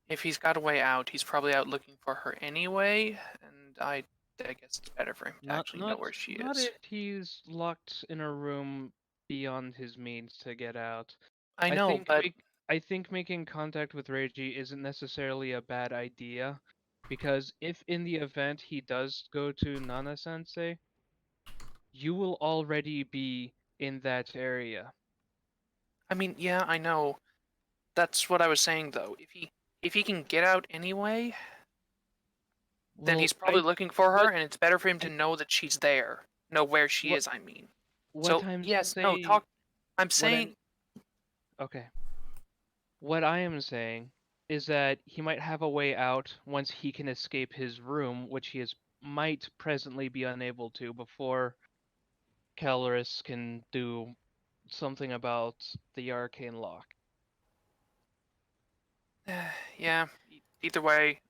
if he's got a way out, he's probably out looking for her anyway, and I guess it's better for him to actually know where she Not is. if he's locked in a room beyond his means to get out. I know, but I think making contact with Reiji isn't necessarily a bad idea, because if in the event he does go to Nana Sensei, you will already be in that area. I mean, yeah, I know. That's what I was saying, though. If he can get out anyway, then he's probably looking for her, and it's better for him to know that she's there, know where she is. I mean, so yes, no, talk. I'm saying. Okay. What I am saying is that he might have a way out once he can escape his room, which he might presently be unable to before Caloris can do something about the arcane lock. Yeah, either way,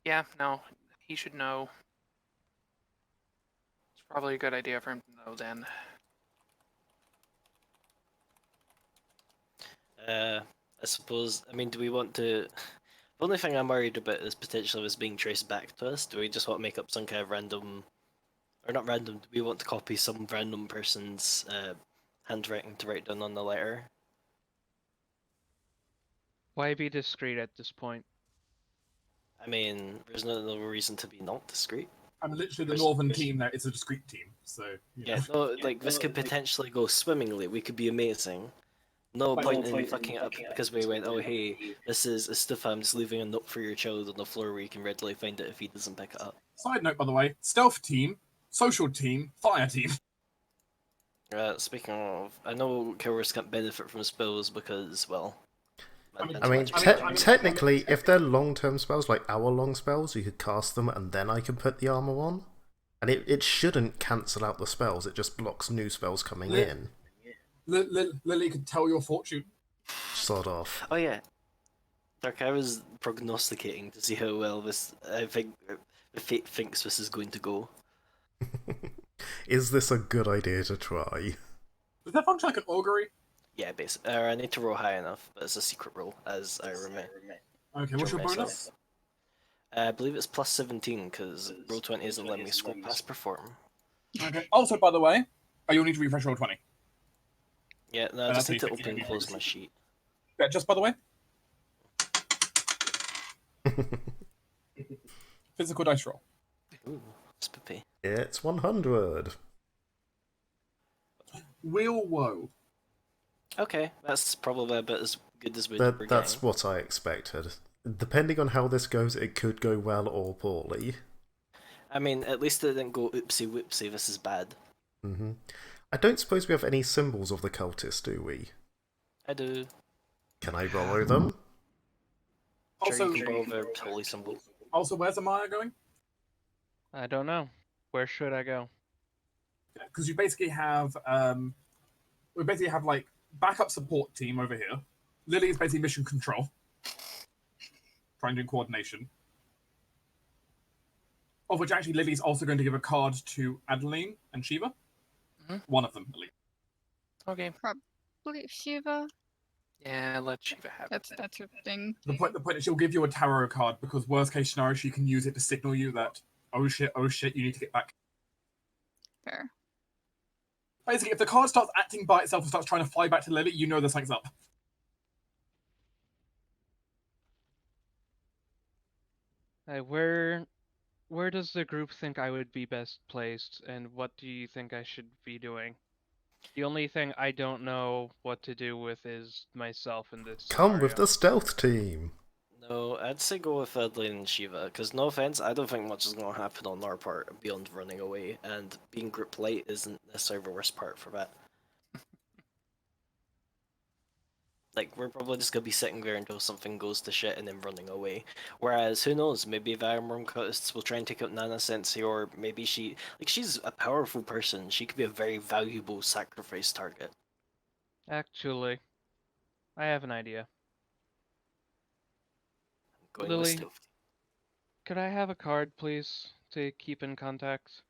yeah, no, he should know. It's probably a good idea for him to know then. I suppose, I mean, do we want to... The only thing I'm worried about is potentially this being traced back to us. Do we just want to make up some kind of random... Or not random, do we want to copy some random person's handwriting to write down on the letter? Why be discreet at this point? I mean, there's no reason to be not discreet. I'm literally the northern team there. It's a discreet team, so... Yeah, no, like, this could potentially go swimmingly. We could be amazing. No point in fucking it up because we went, oh hey, this is stuff I'm just leaving a note for your child on the floor where you can readily find it if he doesn't pick it up. Side note, by the way, stealth team, social team, fire team. Speaking of, I know Killers can't benefit from spells because, well... Technically, if they're long-term spells, like hour-long spells, you could cast them and then I can put the armor on. And it shouldn't cancel out the spells, it just blocks new spells coming in. Lily could tell your fortune. Sort of. Oh yeah. Dark, I was prognosticating to see how well this, I think, the Fate thinks this is going to go. Is this a good idea to try? Does that function like an augury? Yeah, basically. I need to roll high enough, but it's a secret roll, as I remember. Okay, what's your bonus? I believe it's plus 17, because roll 20 isn't letting me scroll past perform. Okay. Also, by the way, you'll need to refresh roll 20. Yeah, no, I just need to open and close my sheet. Yeah, just by the way. Physical dice roll. Ooh, spippy. It's 100. Wheel woe. Okay, that's probably a bit as good as we're That's getting. what I expected. Depending on how this goes, it could go well or poorly. I mean, at least it didn't go oopsie whoopsie, this is bad. I don't suppose we have any symbols of the cultists, do we? I do. Can I borrow them? Sure, Also, you can borrow their holy symbol. also, where's Amaya going? I don't know. Where should I go? Because you basically have we basically have like backup support team over here. Lily is basically mission control, trying to do coordination. Of which actually Lily's also going to give a card to Adeline and Shiva. Mhm. One of them, at least. Okay. Probably Shiva. Yeah, let Shiva have it. That's her thing. The point is she'll give you a tarot card because worst case scenario she can use it to signal you that oh shit, you need to get back. Fair. Basically, if the card starts acting by itself and starts trying to fly back to Lily, you know there's something's up. Where does the group think I would be best placed, and what do you think I should be doing? The only thing I don't know what to do with is myself in this Come scenario. with the stealth team! No, I'd say go with Adeline and Shiva, because no offense, I don't think much is going to happen on our part beyond running away, and being group light isn't necessarily the worst part for that. Like, we're probably just going to be sitting there until something goes to shit and then running away. Whereas, who knows, maybe the Ironworm cultists will try and take out Nana Sensei, or maybe she's a powerful person, she could be a very valuable sacrifice target. Actually, I have an idea. Going with Lily, stealth. could I have a card, please, to keep in contact?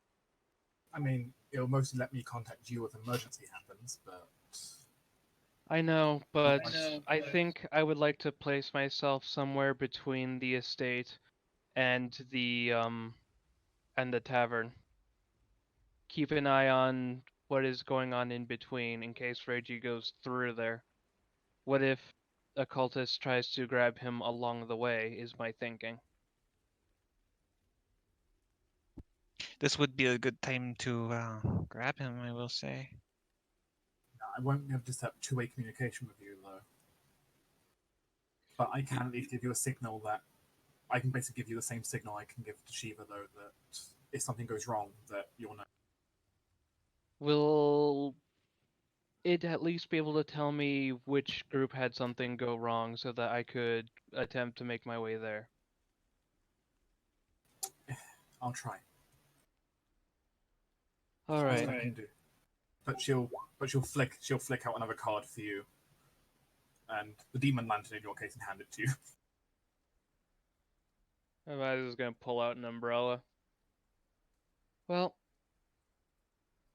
I mean, it'll mostly let me contact you if an emergency happens, but I know, but I think I would like to place myself somewhere between the estate and the tavern. Keep an eye on what is going on in between in case Reggie goes through there. What if a cultist tries to grab him along the way, is my thinking. This would be a good time to grab him, I will say. I won't be able to set up two-way communication with you, though. But I can at least give you a signal that I can basically give you the same signal I can give to Shiva, though, that if something goes wrong, that you'll know. Will it at least be able to tell me which group had something go wrong so that I could attempt to make my way there? I'll try. All That's right. what I can do. But she'll flick out another card for you, and the demon lantern in your case, and hand it to you. I was gonna pull out an umbrella. Well,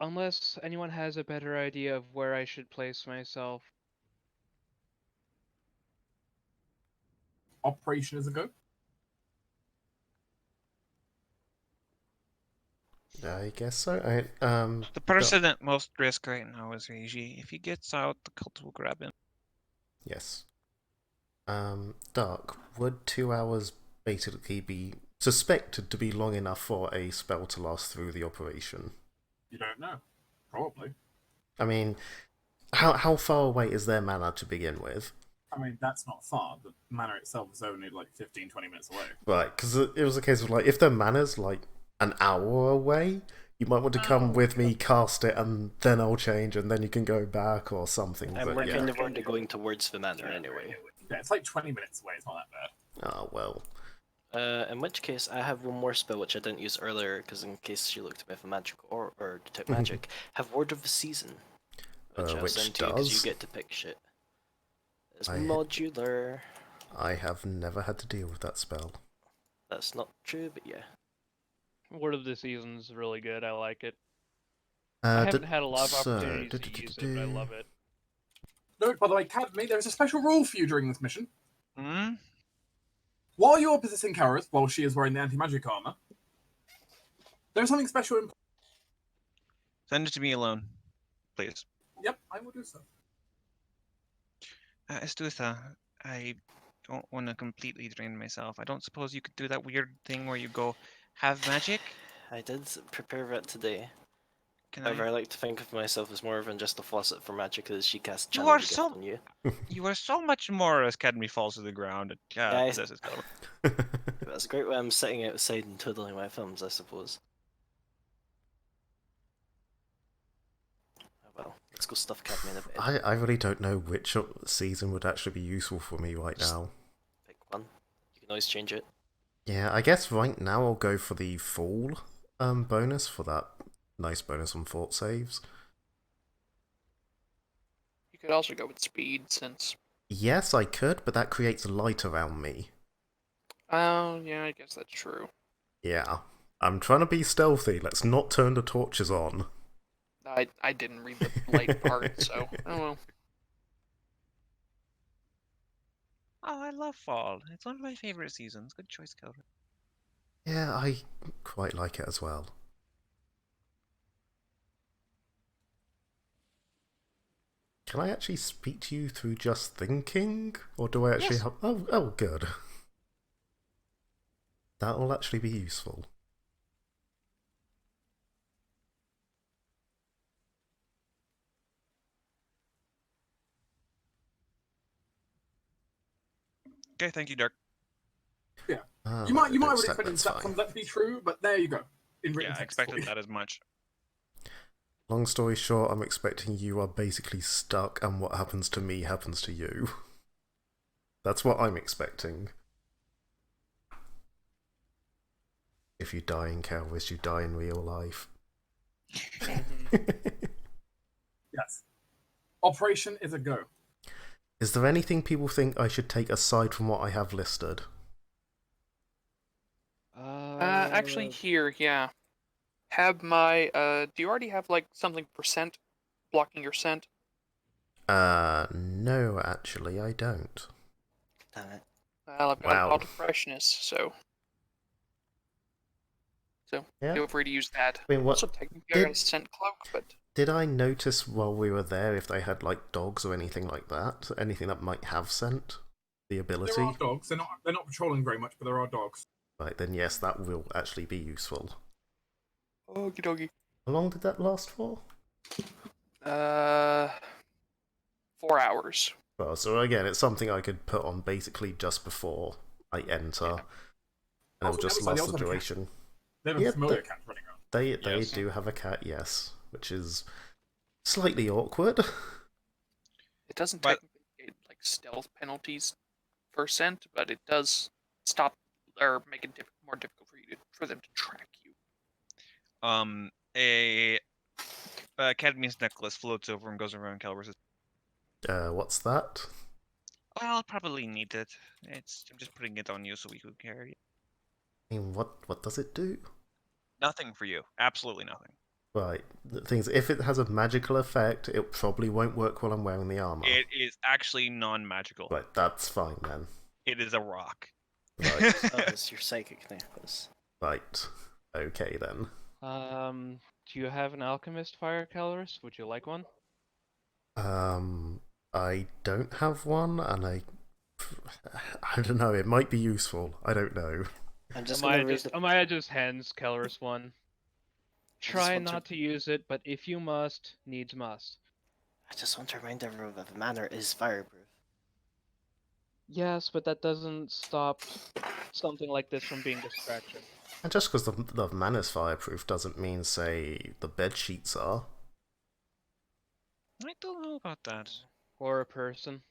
unless anyone has a better idea of where I should place myself. Operation is a go. I guess so. The person at most risk right now is Reiji. If he gets out, the cult will grab him. Yes. Dark, would 2 hours basically be suspected to be long enough for a spell to last through the operation? You don't know. Probably. I mean, how far away is their mana to begin with? I mean, that's not far. The manor itself is only like 15, 20 minutes away. Right, because it was a case of like, if their mana's like an hour away, you might want to come with me, cast it, and then I'll change, and then you can go back or something. And but we're yeah. kind of already going towards the manor anyway. Yeah, it's like 20 minutes away. It's not that bad. Ah, well. In which case, I have one more spell which I didn't use earlier, because in case she looked at me for magic or detect magic, have Word of the Season, which I'll Which send to you because you does? get to pick shit. It's I- modular. I have never had to deal with that spell. That's not true, but yeah. Word of the Season's really good. I like it. I haven't had a lot of opportunities to use it, but I love it. Note, by the way, Cadme, there is a special rule for you during this mission. Hmm? While you're possessing Karis, while she is wearing the anti-magic armor, there's something special in... Send it to me alone, please. Yep, I will do so. Estutha, I don't want to completely drain myself. I don't suppose you could do that weird thing where you go, have magic? I did prepare that today. However, I like to think of myself as more than just a faucet for magic, as she casts You Channel are the Gift so- on you. You are so much more as Academy falls to the ground. Guys. This is Calibur. That's a great way I'm sitting outside and twiddling my thumbs, I suppose. Oh well, let's go stuff Cadme in a bed. I really don't know which season would actually be useful for me right now. Pick one. You can always change it. Yeah, I guess right now I'll go for the fall bonus for that nice bonus on fort saves. You could also go with speed since. Yes, I could, but that creates light around me. Oh, yeah, I guess that's true. Yeah. I'm trying to be stealthy. Let's not turn the torches on. I didn't read the light part, so oh well. Oh, I love fall. It's one of my favorite seasons. Good choice, Calibur. Yeah, I quite like it as well. Can I actually speak to you through just thinking? Or do I actually Yes. have... Oh, good. That will actually be useful. Okay, thank you, Dirk. Yeah. Ah, You might don't have stack, expected that's that fine. to be true, but there you go. In written Yeah, I text for expected you. that as much. Long story short, I'm expecting you are basically stuck and what happens to me happens to you. That's what I'm expecting. If you die in Calvis, you die in real life. Yes. Operation is a go. Is there anything people think I should take aside from what I have listed? Actually, here, yeah. Have my do you already have like something percent blocking your scent? No, actually, I don't. Damn it. Well, I've got Wow. a lot of freshness, so Yeah. feel free to use that. I mean, what Also, technically, I got a did- scent cloak, but Did I notice while we were there if they had like dogs or anything like that? Anything that might have scent? The ability? There are dogs. They're not patrolling very much, but there are dogs. Right, then yes, that will actually be useful. okie dokie. How long did that last for? 4 hours. Well, so again, it's something I could put on basically just before I enter, and it'll Also, just the other last side, the they also have a cat. duration. They have a Yeah, familiar cat running around. They Yes. do have a cat, yes, which is slightly awkward. It doesn't But- technically get like stealth penalties for scent, but it does stop or make it more difficult for them to track you. A Academy's necklace floats over and goes around Calibur's. What's that? Well, I'll probably need it. I'm just putting it on you so we can carry it. I mean, what does it do? Nothing for you. Absolutely nothing. Right, the thing is, if it has a magical effect, it probably won't work while I'm wearing the armor. It is actually non-magical. Right, that's fine then. It is a rock. Right, So it's your psychic necklace. right. Okay then. Do you have an alchemist fire, Calorus? Would you like one? I don't have one, and I don't know, it might be useful. I don't know. I'm just gonna read Amaya just hands Calorus one. Try want to- not to use it, but if you must, needs must. I just want to remind everyone that the manor is fireproof. Yes, but that doesn't stop something like this from being distraction. And just because the manor's fireproof doesn't mean, say, the bed sheets are. I don't know about that. Or a person.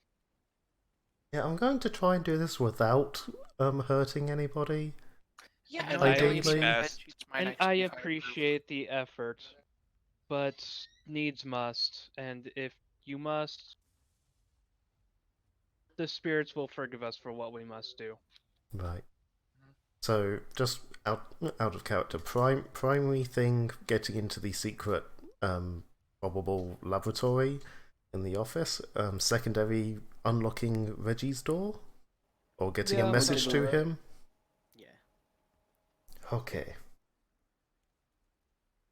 Yeah, I'm going to try and do this without hurting anybody. Yeah, I know I think ideally- it's bed best. sheets might And actually I be fireproof. appreciate the effort, but needs must, and if you must, the spirits will forgive us for what we must do. Right. So, just out of character, primary thing, getting into the secret probable laboratory in the office. Secondary, unlocking Reggie's door? Or getting Yeah, a we'll message do to that. him? Yeah. Okay.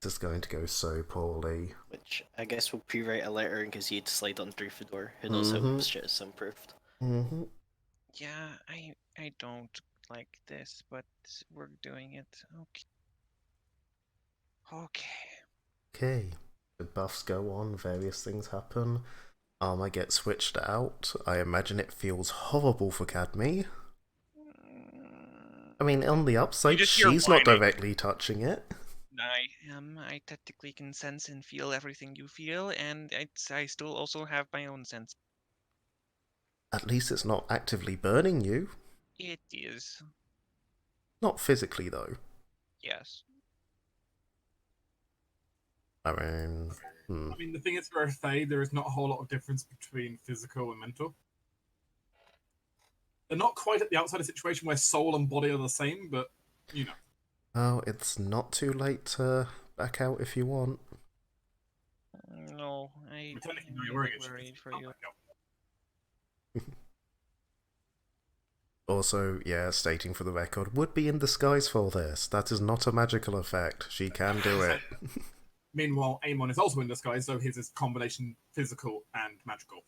This is going to go so poorly. Which I guess we'll pre-write a letter in case you had to slide on through Fedor. Who knows how Mhm. shit is soundproofed. Mm-hmm. Yeah, I don't like this, but we're doing it. Okay. Okay. Okay. The buffs go on, various things happen. Armor gets switched out. I imagine it feels horrible for Cadme. I mean, on the upside, just hear she's not whining. directly touching it. I technically can sense and feel everything you feel, and I still also have my own sense. At least it's not actively burning you. It is, Not physically, though. yes. I mean... I mean, the thing is, for a Fae, there is not a whole lot of difference between physical and mental. They're not quite at the outside of situation where soul and body are the same, but, you know. Oh, it's not too late to back out if you want. No, I'm Technically, no, you're really wearing it. worried for Can't you. back out. Also, yeah, stating for the record, would be in disguise for this. That is not a magical effect. She can do it. Meanwhile, Amon is also in disguise, so his is combination physical and magical.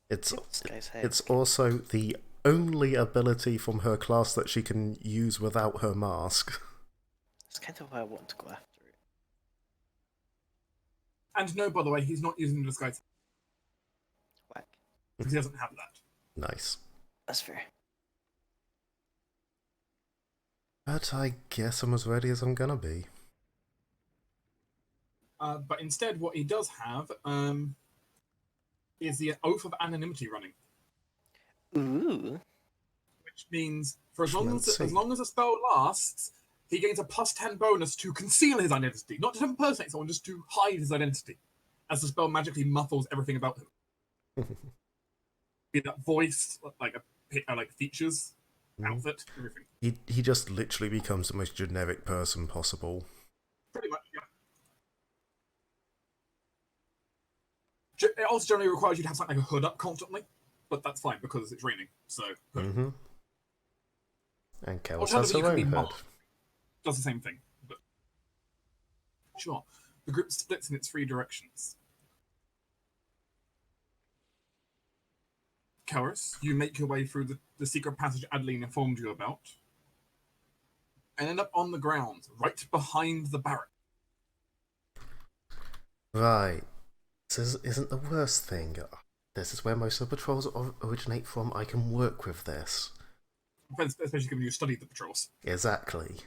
It's Disguise it's heck. also the only ability from her class that she can use without her mask. That's kind of why I want to go after it. And no, by the way, he's not using the disguise Whack. because he doesn't have that. Nice. That's fair. But I guess I'm as ready as I'm gonna be. But instead, what he does have is the Oath of Anonymity running, Ooh. which means for as long as Schmancy. the spell lasts, he gains a +10 bonus to conceal his identity, not to impersonate someone, just to hide his identity, as the spell magically muffles everything about him. Be that voice, like features, outfit, everything. He just literally becomes the most generic person possible. Pretty much, yeah. It also generally requires you to have something like a hood up constantly, but that's fine because it's raining, so hood. Mm-hmm. And Kels has Alternatively, her you can own be hood. masked. Does the same thing, but sure. The group splits in its 3 directions. Karis, you make your way through the secret passage Adeline informed you about, and end up on the ground, right behind the barrack. Right. This isn't the worst thing. This is where most of the patrols originate from. I can work with this. Especially given you studied the patrols. Exactly.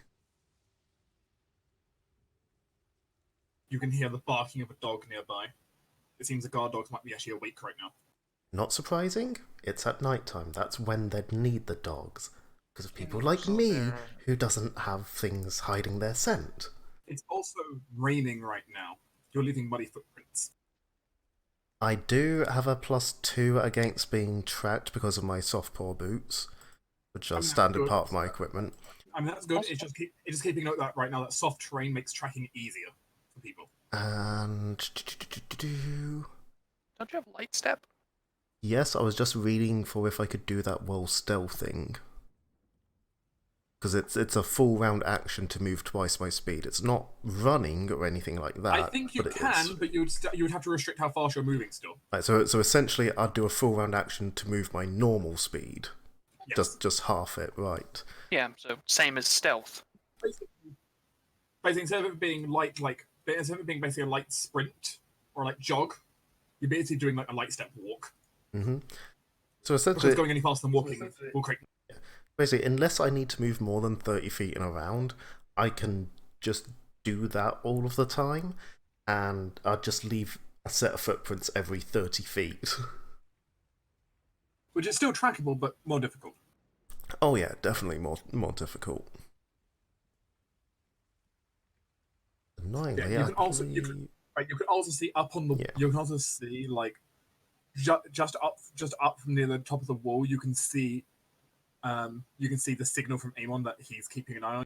You can hear the barking of a dog nearby. It seems the guard dogs might be actually awake right now. Not surprising. It's at night time. That's when they'd need the dogs. Because of people Yeah, like so me they're- who doesn't have things hiding their scent. It's also raining right now. You're leaving muddy footprints. I do have a +2 against being tracked because of my soft paw boots, which are that's standard good. part of my equipment. I mean, that's good. It's just keeping note that right now that soft terrain makes tracking easier for people. And Don't you have light step? yes, I was just reading for if I could do that while stealthing. Because it's a full round action to move twice my speed. It's not running or anything like that. I think you but can, but you would have to restrict how fast you're moving still. Right, so essentially, I'd do a full round action to move my normal speed. Yes. Just half it, right? Yeah, so same as stealth. Basically, instead of it being basically a light sprint or like jog, you're basically doing like a light step walk. Mm-hmm. So Because essentially, going any faster than walking will create. basically, unless I need to move more than 30 feet in a round, I can just do that all of the time, and I'd just leave a set of footprints every 30 feet. Which is still trackable, but more difficult. Oh yeah, definitely more difficult. Annoyingly, Yeah, you can also you can also see up on the you can also see like just up from near the top of the wall. You can see the signal from Amon that he's keeping an eye on.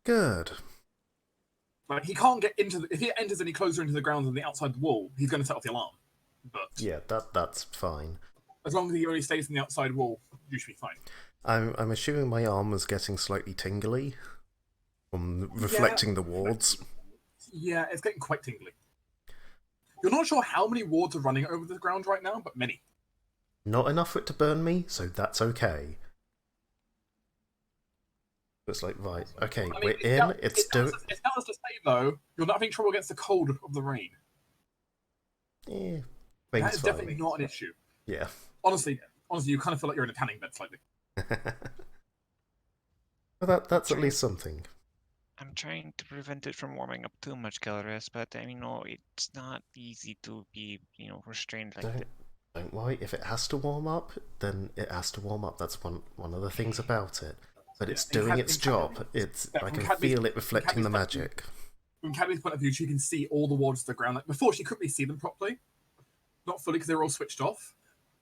Good. Like he can't get into if he enters any closer into the grounds than the outside wall, he's going to set off the alarm. But Yeah, that's fine. as long as he only stays in the outside wall, you should be fine. I'm assuming my arm was getting slightly tingly from reflecting the wards. Yeah, it's getting quite tingly. You're not sure how many wards are running over the ground right now, but many. Not enough for it to burn me, so that's okay. It's like, right, okay, I mean, we're in, it's doing... It does to say, though, you're not having trouble against the cold of the rain. Eh, That things is fine. definitely not an issue. Yeah. Honestly, you kind of feel like you're in a tanning bed slightly. Well, that's at least something. I'm trying to prevent it from warming up too much, Galris, but I mean, no, it's not easy to be, restrained like that. Don't worry, if it has to warm up, then it has to warm up. That's one of the things about it. But it's doing its job. I can feel it reflecting the magic. From Caddy's point of view, she can see all the wards to the ground. Like before, she couldn't really see them properly. Not fully, because they were all switched off.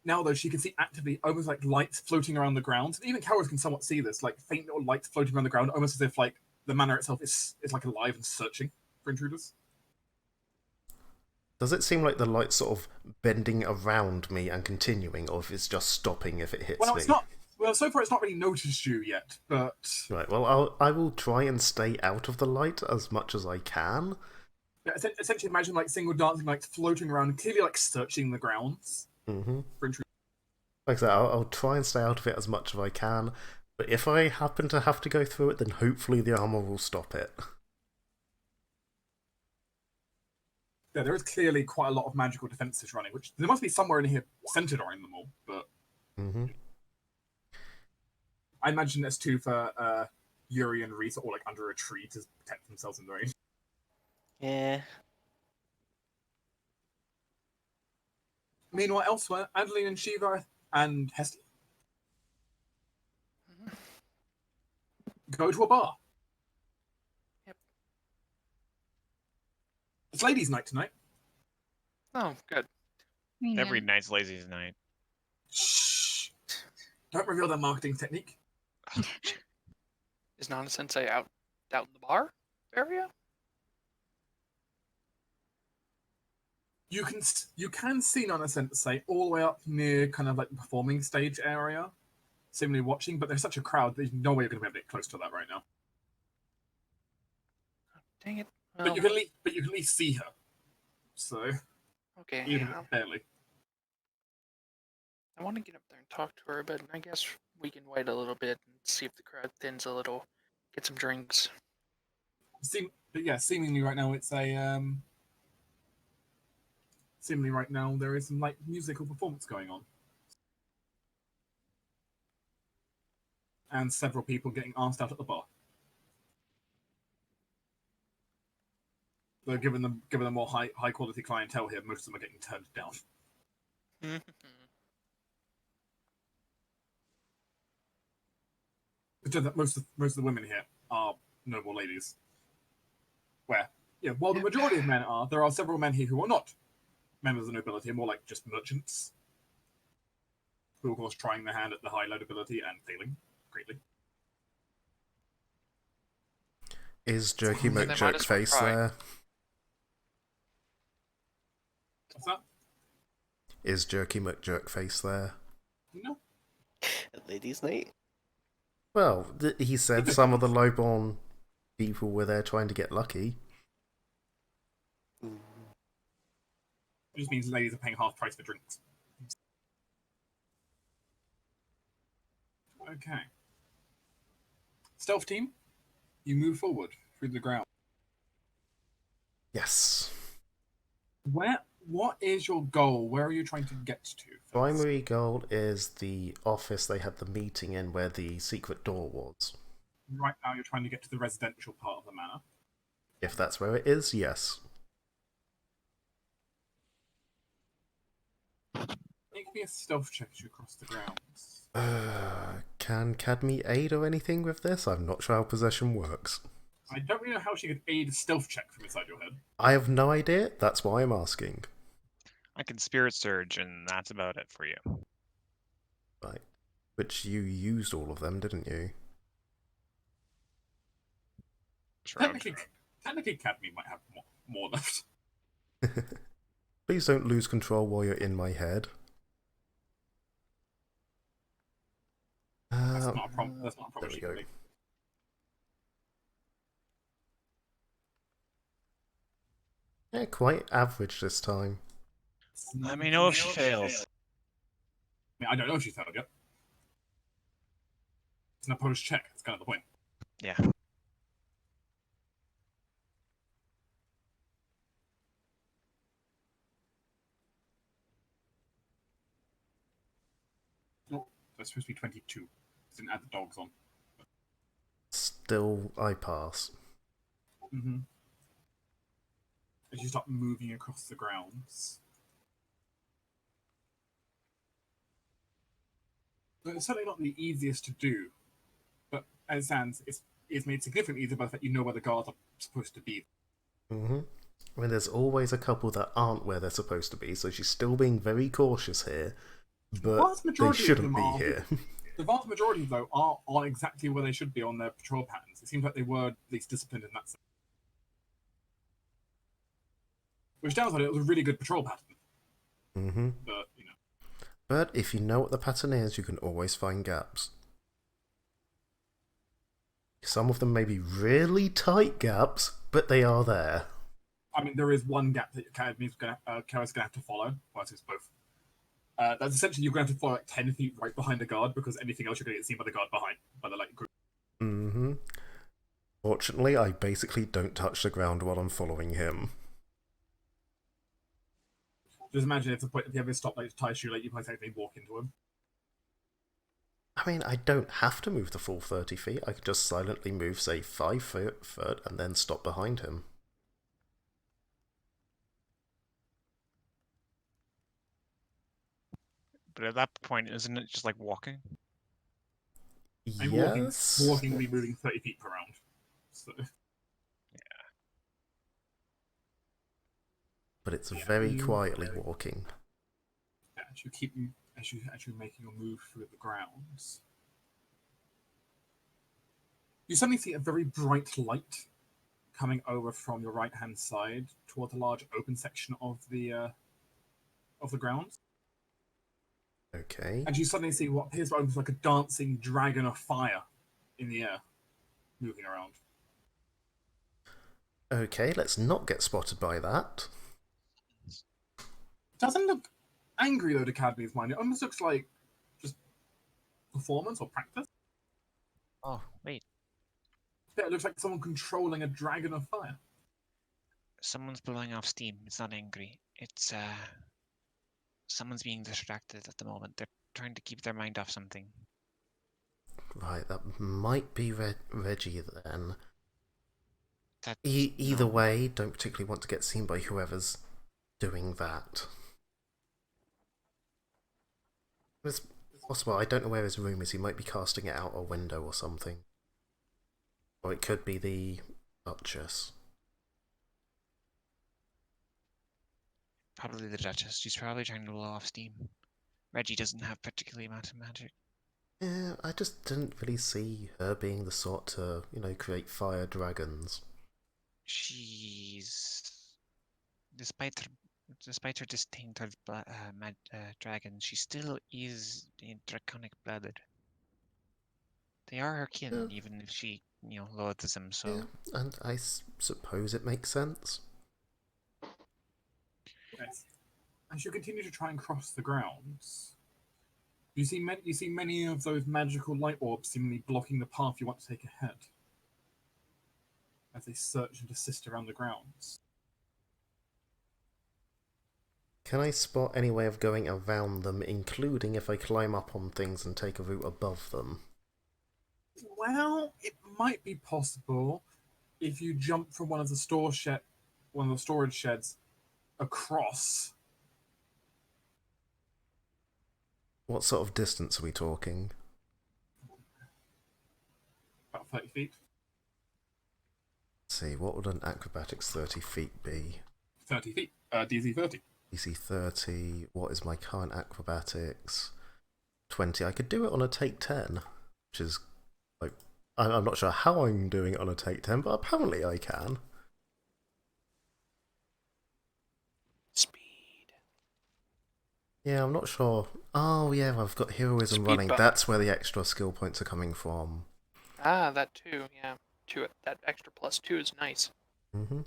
Now, though, she can see actively, almost like lights floating around the ground. And even cowards can somewhat see this, like faint little lights floating around the ground, almost as if like the manor itself is like alive and searching for intruders. Does it seem like the light's sort of bending around me and continuing, or if it's just stopping if it hits me? It's not. Well, so far it's not really noticed you yet, but... Right, well, I will try and stay out of the light as much as I can. Yeah, essentially imagine like single dancing lights floating around, clearly like searching the grounds. Mm-hmm. For intruders. Like I said, I'll try and stay out of it as much as I can, but if I happen to have to go through it, then hopefully the armor will stop it. Yeah, there is clearly quite a lot of magical defenses running, which there must be somewhere in here centered around them all, but... Mm-hmm. I imagine there's two for Yuri and Reese, all like under a tree to protect themselves in the rain. Yeah. Meanwhile, elsewhere, Adeline and Shiva and Hestia go to a bar. Yep. It's ladies' night tonight. Oh, good. Every night's lazy's night. Shh! Don't reveal their marketing technique. Is Nana Sensei out in the bar area? You can see Nana Sensei all the way up near kind of like the performing stage area, seemingly watching, but there's such a crowd there's no way you're going to be able to get close to that right now. Oh, dang it. But Well, you can at least see her. So okay. even Yeah. barely. I want to get up there and talk to her, but I guess we can wait a little bit and see if the crowd thins a little. Get some drinks. But yeah, seemingly right now it's a seemingly right now there is some like musical performance going on, and several people getting asked out at the bar. Though given them more high quality clientele here, most of them are getting turned down. But most of the women here are noble ladies. Where, while the majority of men are, there are several men here who are not members of the nobility, more like just merchants, who are of course trying their hand at the high nobility and failing greatly. Is Jerky They might as well McJerkface try. there? What's that? Is Jerky McJerkface there? No. At ladies' night. Well, he said some of the lowborn people were there trying to get lucky. It just means ladies are paying half price for drinks. Okay. Stealth team, you move forward through the ground. Yes. What is your goal? Where are you trying to get to? First? Primary goal is the office they had the meeting in where the secret door was. Right now you're trying to get to the residential part of the manor. If that's where it is, yes. Make me a stealth check as you cross the grounds. Can Cadme aid or anything with this? I'm not sure how possession works. I don't really know how she could aid a stealth check from inside your head. I have no idea, that's why I'm asking. I can spirit surge, and that's about it for you. Right. Which you used all of them, didn't you? Technically, Cadme might have more left. Please don't lose control while you're in my head. That's not a problem. That's not a problem. There we go. Yeah, quite average this time. Let me know if she fails. I mean, I don't know if she's failed yet. It's an opposed check. That's kind of the point. Yeah. Oh, that's supposed to be 22. Didn't add the dogs on. Still, I pass. Mm-hmm. As you start moving across the grounds. But it's certainly not the easiest to do. But as it stands, it's made significantly easier by the fact you know where the guards are supposed to be. Mm-hmm. I mean, there's always a couple that aren't where they're supposed to be, so she's still being very cautious here. But they shouldn't be here. The vast majority, though, are on exactly where they should be on their patrol patterns. It seems like they were at least disciplined in that sense. Which sounds like it was a really good patrol pattern. Mm-hmm. But, you know. But if you know what the pattern is, you can always find gaps. Some of them may be really tight gaps, but they are there. I mean, there is one gap that Kara's going to have to follow. Well, it's both. That's essentially you're going to have to follow like 10 feet right behind a guard because anything else you're going to get seen by the guard behind, by the like group. Mm-hmm. Fortunately, I basically don't touch the ground while I'm following him. Just imagine if you have a stoplight to tie a shoelace, you might technically walk into him. I mean, I don't have to move the full 30 feet. I could just silently move, say, 5 foot and then stop behind him. But at that point, isn't it just like walking? And Yes. walking will be moving 30 feet per round. So. Yeah. But it's very quietly walking. Yeah, as you're making your move through the grounds, you suddenly see a very bright light coming over from your right-hand side towards a large open section of the grounds. Okay. And you suddenly see what appears almost like a dancing dragon of fire in the air, moving around. Okay, let's not get spotted by that. Doesn't look angry though to Cadmy's mind. It almost looks like just performance or practice. Oh, wait. Yeah, it looks like someone controlling a dragon of fire. Someone's blowing off steam. It's not angry. It's, someone's being distracted at the moment. They're trying to keep their mind off something. Right, that might be Reggie then. That, Either no. way, don't particularly want to get seen by whoever's doing that. It's possible, I don't know where his room is. He might be casting it out a window or something. Or it could be the Duchess. Probably the Duchess. She's probably trying to blow off steam. Reggie doesn't have particularly amount of magic. Yeah, I just didn't really see her being the sort to, create fire dragons. She's... Despite her disdain of dragons, she still is draconic blooded. They are her kin, even if she, loathes them, so... Yeah, and I suppose it makes sense. Yes. As you continue to try and cross the grounds, you see many of those magical light orbs seemingly blocking the path you want to take ahead as they search and assist around the grounds. Can I spot any way of going around them, including if I climb up on things and take a route above them? Well, it might be possible if you jump from one of the storage sheds across. What sort of distance are we talking? About 30 feet. Let's see, what would an acrobatics 30 feet be? 30 feet. DC 30. DC 30, what is my current acrobatics? 20. I could do it on a take 10, which is, like, I'm not sure how I'm doing it on a take 10, but apparently I can. Speed. Yeah, I'm not sure. Oh yeah, I've got heroism Speed running. bump. That's where the extra skill points are coming from. Ah, that too, yeah. That extra +2 is nice. Mm-hmm.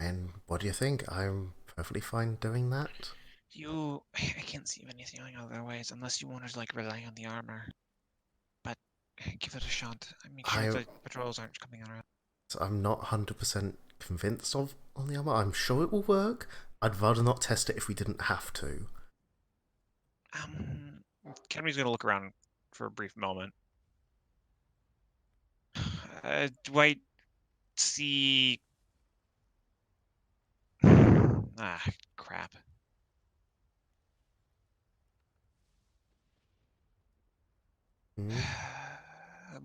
And what do you think? I'm perfectly fine doing that. I can't see anything otherwise, unless you want to like rely on the armor. But give it a shot. I make sure the patrols aren't coming around. I'm not 100% convinced on the armor. I'm sure it will work. I'd rather not test it if we didn't have to. Kenry's gonna look around for a brief moment. Do I see? Ah, crap.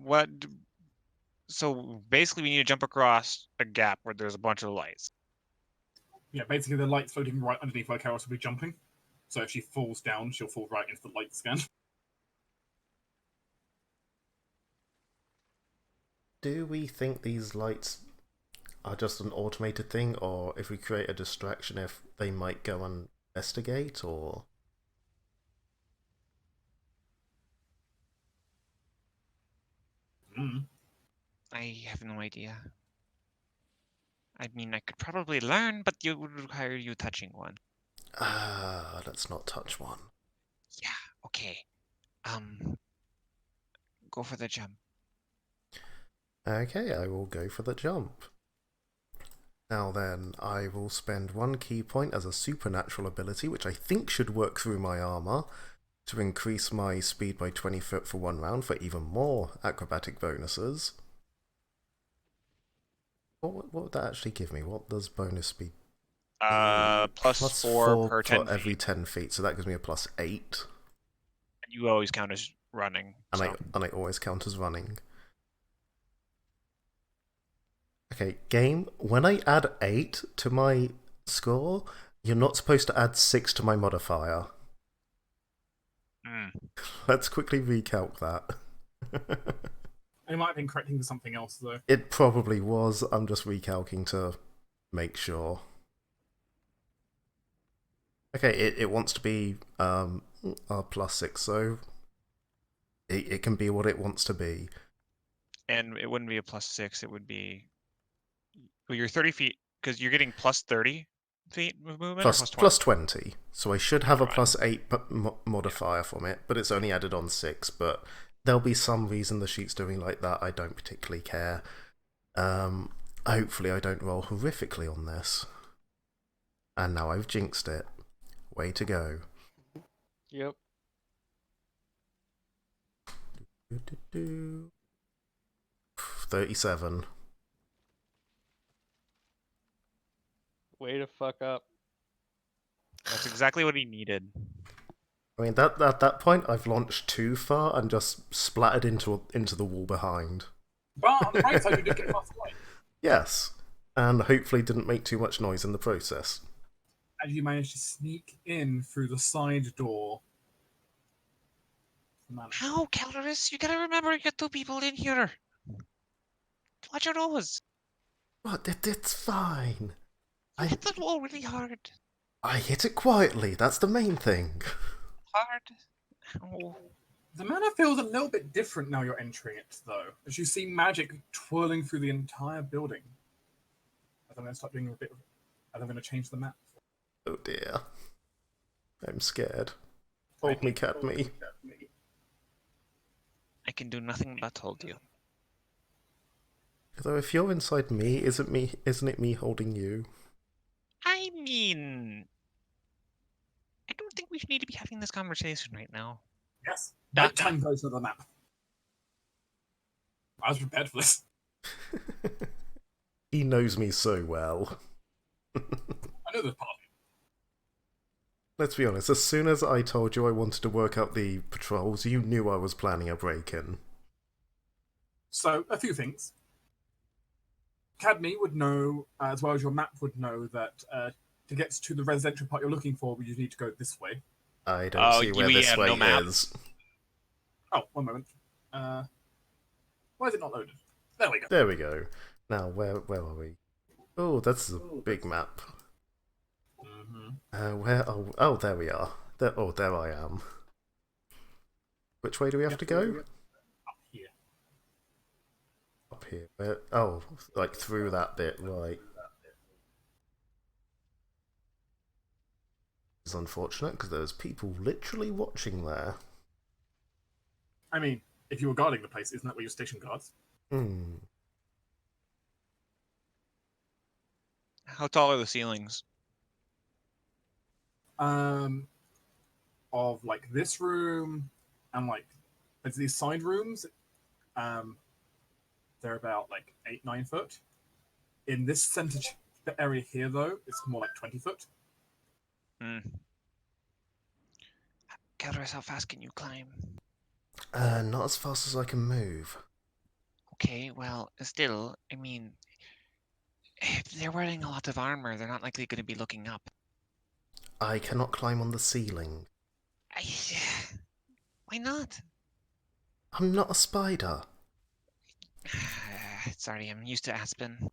What? So basically, we need to jump across a gap where there's a bunch of lights. Yeah, basically the light's floating right underneath where Karos will be jumping. So if she falls down, she'll fall right into the light scan. Do we think these lights are just an automated thing, or if we create a distraction, if they might go and investigate, or... I have no idea. I mean, I could probably learn, but it would require you touching one. Let's not touch one. Yeah, okay. Go for the jump. Okay, I will go for the jump. Now then, I will spend 1 key point as a supernatural ability, which I think should work through my armor, to increase my speed by 20 foot for 1 round for even more acrobatic bonuses. What would that actually give me? What does bonus speed? Plus 4 per 10 for every feet. 10 feet, so that gives me a plus 8. And you always count as running. And, So. I always count as running. Okay, game, when I add 8 to my score, you're not supposed to add 6 to my modifier. Let's quickly recalc that. It might have been correcting for something else, though. It probably was. I'm just recalcing to make sure. Okay, it wants to be plus 6, so it can be what it wants to be. And it wouldn't be a plus 6, it would be... Well, you're 30 feet, because you're getting plus 30 feet of movement, or plus 20? Plus 20. So I should have a Never plus 8 modifier from it, but it's only added on 6, but there'll be some reason the sheet's doing like that. I don't particularly care. Hopefully I don't roll horrifically on this. And now I've jinxed it. Way to go. Yep. 37. Way to fuck up. That's exactly what he needed. I mean, at that point, I've launched too far and just splattered into the wall behind. But on the right side, you did get past the light. Yes, and hopefully didn't make too much noise in the process. And you managed to sneak in through the side door. How, Caloris? You gotta remember you got 2 people in here. Watch your nose. What? It's fine. You hit the wall really hard. I hit it quietly. That's the main thing. Hard. Oh. The manor feels a little bit different now you're entering it, though, as you see magic twirling through the entire building. I'm going to start doing a bit. I'm going to change the map. Oh dear. I'm scared. Hold me, cat me. I can do nothing but hold you. Though if you're inside me, isn't it me holding you? I mean, I don't think we need to be having this conversation right now. Yes. Nighttime version of the map. I was prepared for this. He knows me so well. I know this part. Let's be honest, as soon as I told you I wanted to work out the patrols, you knew I was planning a break-in. So, a few things. Cadme would know, as well as your map would know, that to get to the residential part you're looking for, you need to go this way. I don't see where this way is. Oh, one moment. Why is it not loaded? There we go. There we go. Now, where are we? Oh, that's a big map. Where? Oh, there we are. There I am. Which way do we have to go? Up here. Up here. Where? Oh, like through that bit, right. It's unfortunate because there's people literally watching there. I mean, if you were guarding the place, isn't that where your station guards? Hmm. How tall are the ceilings? Of like this room and like there's these side rooms. They're about like 8-9 foot. In this center area here, though, it's more like 20 foot. Hmm. Calderas, how fast can you climb? Not as fast as I can move. Okay, well, still, I mean, if they're wearing a lot of armor, they're not likely going to be looking up. I cannot climb on the ceiling. Why not? I'm not a spider. Sorry, I'm used to Aspen.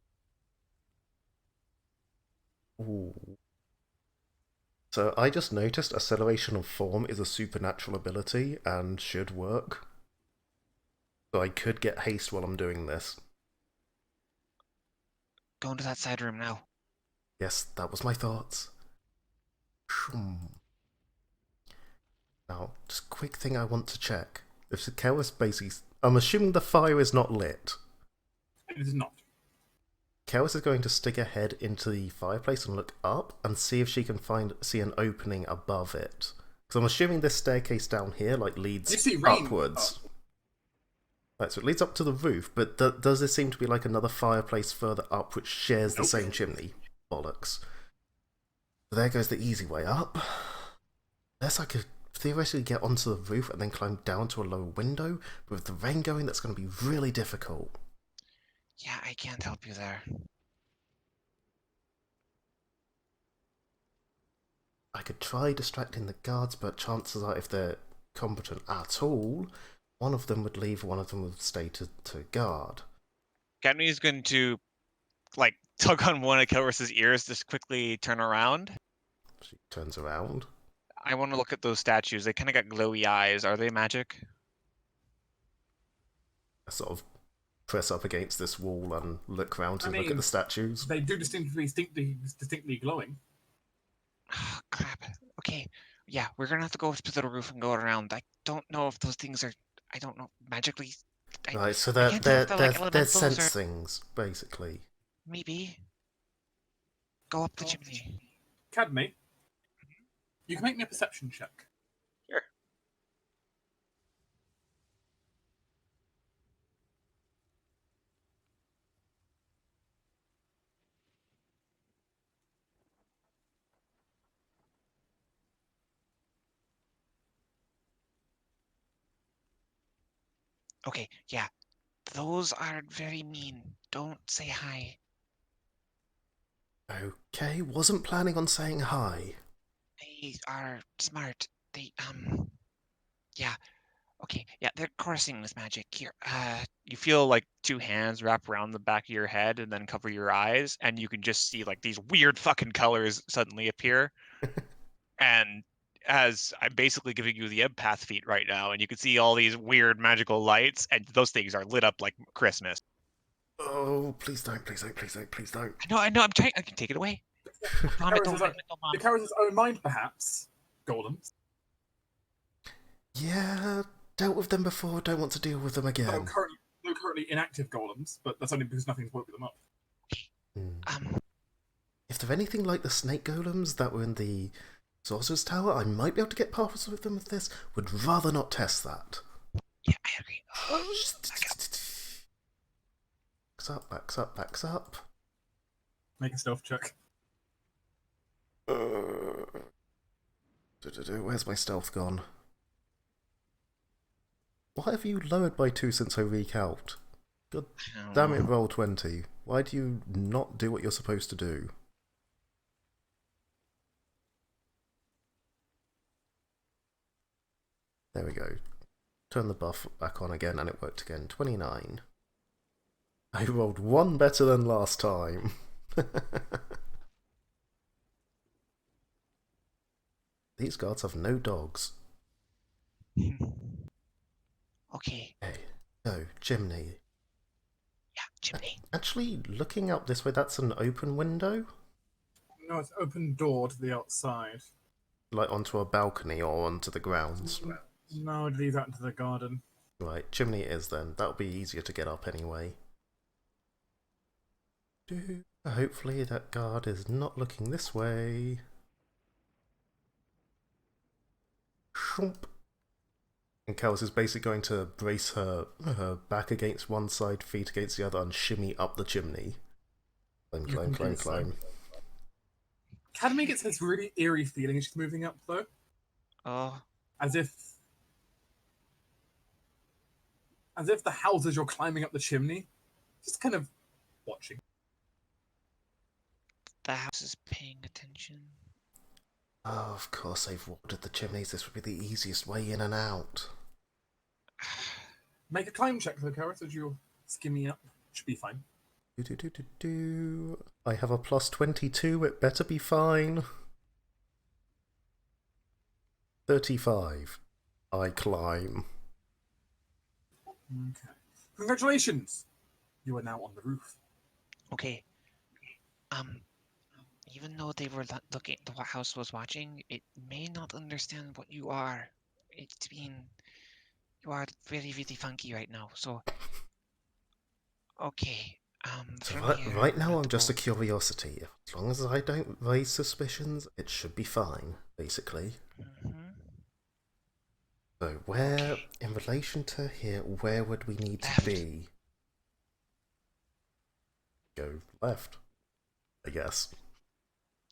Ooh. So I just noticed acceleration of form is a supernatural ability and should work. So I could get haste while I'm doing this. Go into that side room now. Yes, that was my thoughts. Now, just quick thing I want to check. If the Chaos basically... I'm assuming the fire is not lit. It is not. Chaos is going to stick her head into the fireplace and look up and see if she can see an opening above it. Because I'm assuming this staircase down here leads You see rain upwards. up. Right, so it leads up to the roof, but does there seem to be like another fireplace further up which shares the Nope. same chimney? Bollocks. So there goes the easy way up. Unless I could theoretically get onto the roof and then climb down to a lower window, but with the rain going, that's going to be really difficult. Yeah, I can't help you there. I could try distracting the guards, but chances are if they're competent at all, one of them would leave, one of them would stay to guard. Cadme is going to, like, tug on one of Kelris's ears, just quickly turn around. She turns around. I want to look at those statues. They kind of got glowy eyes. Are they magic? I sort of press up against this wall and look around to look at mean, the statues. They do distinctly glowing. Oh, crap. Okay. Yeah, we're gonna have to go up to the roof and go around. I don't know if those things are, I don't know, magically. Right, so I can't tell if they're like they're elementals sense or things, basically. maybe. Go up the chimney. Cadme, you can make me a perception check. Sure. Okay, yeah. Those are very mean. Don't say hi. Okay, wasn't planning on saying hi. They are smart. They, yeah. Okay, yeah, they're coursing with magic. Here, you feel like two hands wrap around the back of your head and then cover your eyes, and you can just see like these weird fucking colors suddenly appear. And as I'm basically giving you the empath feat right now, and you can see all these weird magical lights, and those things are lit up like Christmas. Oh, please don't, please don't, please don't, please don't. I know, I'm trying. I can take it away. Vomit, don't vomit, don't The vomit. Chaos' own mind, perhaps. Golems. Yeah, dealt with them before, don't want to deal with them again. No currently inactive golems, but that's only because nothing's woken them up. If they're anything like the snake golems that were in the Sorcerer's Tower, I might be able to get past with them with this. Would rather not test that. Yeah, I agree. Backs up, backs up, backs up. Make a stealth check. Where's my stealth gone? Why have you lowered by 2 since I recalced? God damn it, roll 20. Why do you not do what you're supposed to do? There we go. Turn the buff back on again and it worked again. 29. I rolled 1 better than last time. These guards have no dogs. Okay. Hey, no, chimney. Yeah, chimney. Actually, looking up this way, that's an open window? No, it's open door to the outside. like onto a balcony or onto the grounds? No, it leads out into the garden. Right, chimney it is then. That'll be easier to get up anyway. Hopefully that guard is not looking this way. Shomp. And Kels is basically going to brace her back against one side, feet against the other, and shimmy up the chimney. Climb, You climb, can climb, do so. climb. Academy gets this really eerie feeling as she's moving up, though, Oh, as if the houses you're climbing up the chimney, just kind of watching. the house is paying attention. Oh, of course they've watered the chimneys. This would be the easiest way in and out. Make a climb check though, Karis, as you're skimming up. Should be fine. I have a plus 22. It better be fine. 35. I climb. Okay. Congratulations! You are now on the roof. Okay. Even though they were looking, the house was watching, it may not understand what you are. It's been, you are very, really funky right now. So, okay. So From here, right now we're I'm gonna just a go- curiosity. As long as I don't raise suspicions, it should be fine, basically. Mhm. So where, Okay. in relation to here, where would we need to Left. be? Go left, I guess.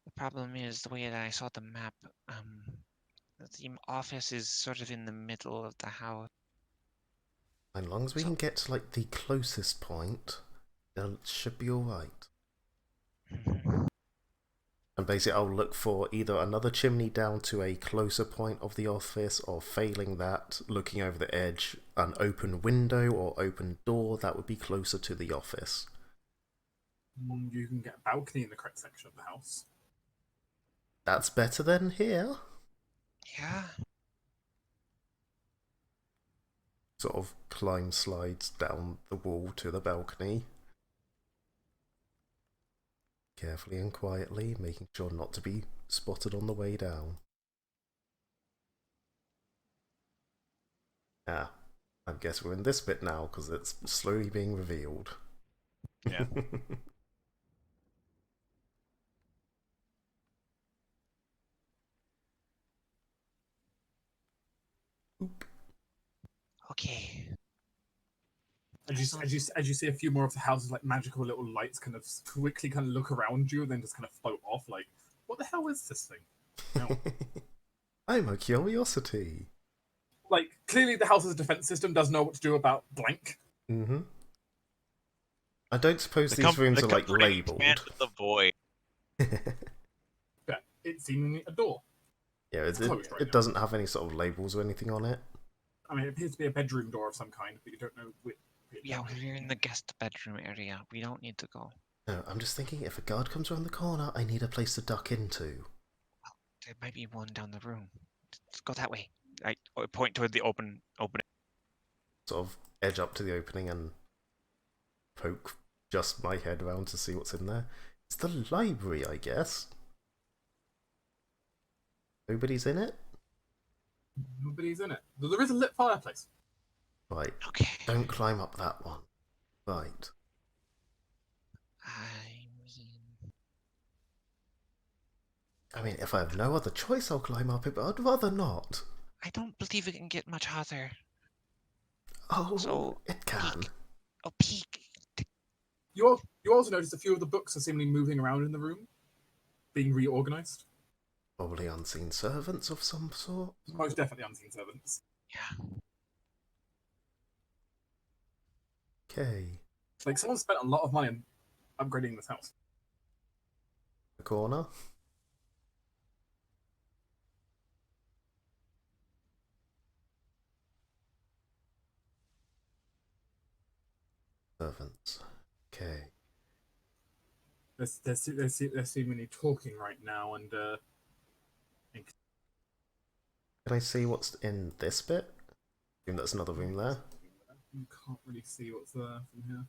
The problem is the way that I saw the map. The office is sort of in the middle of the house. As long as we So- can get to like the closest point, it should be alright. Mhm. And basically I'll look for either another chimney down to a closer point of the office, or failing that, looking over the edge, an open window or open door that would be closer to the office. You can get a balcony in the correct section of the house. That's better than here. Yeah. Sort of climb slides down the wall to the balcony. Carefully and quietly, making sure not to be spotted on the way down. Ah, I guess we're in this bit now because it's slowly being revealed. Yeah. Okay. As you see a few more of the houses, like magical little lights, kind of quickly kind of look around you, and then just kind of float off. Like, what the hell is this thing? No. I'm a curiosity. Like, clearly the house's defense system does know what to do about blank. Mm-hmm. I don't suppose The these com- rooms the are like comforting labelled. command of the void. But it's seemingly a door. Yeah, It's closed right it now. doesn't have any sort of labels or anything on it. I mean, it appears to be a bedroom door of some kind, but you don't know which. Yeah, we're in the guest bedroom area. We don't need to go. No, I'm just thinking if a guard comes around the corner, I need a place to duck into. There might be one down the room. Let's go that way. I point toward the opening. Sort of edge up to the opening and poke just my head around to see what's in there. It's the library, I guess. Nobody's in it? Nobody's in it. Though there is a lit fireplace. Right, Okay. don't climb up that one. Right. I mean, if I have no other choice, I'll climb up it, but I'd rather not. I don't believe it can get much hotter. Oh, So, it can. Oh, peek. You also notice a few of the books are seemingly moving around in the room, being reorganized. Probably unseen servants of some sort. Most definitely unseen servants. Yeah. Okay. Like, someone spent a lot of money on upgrading this house. The corner. Servants. Okay. They're seemingly talking right now, and Can I see what's in this bit? I assume that's another room there. you can't really see what's there from here.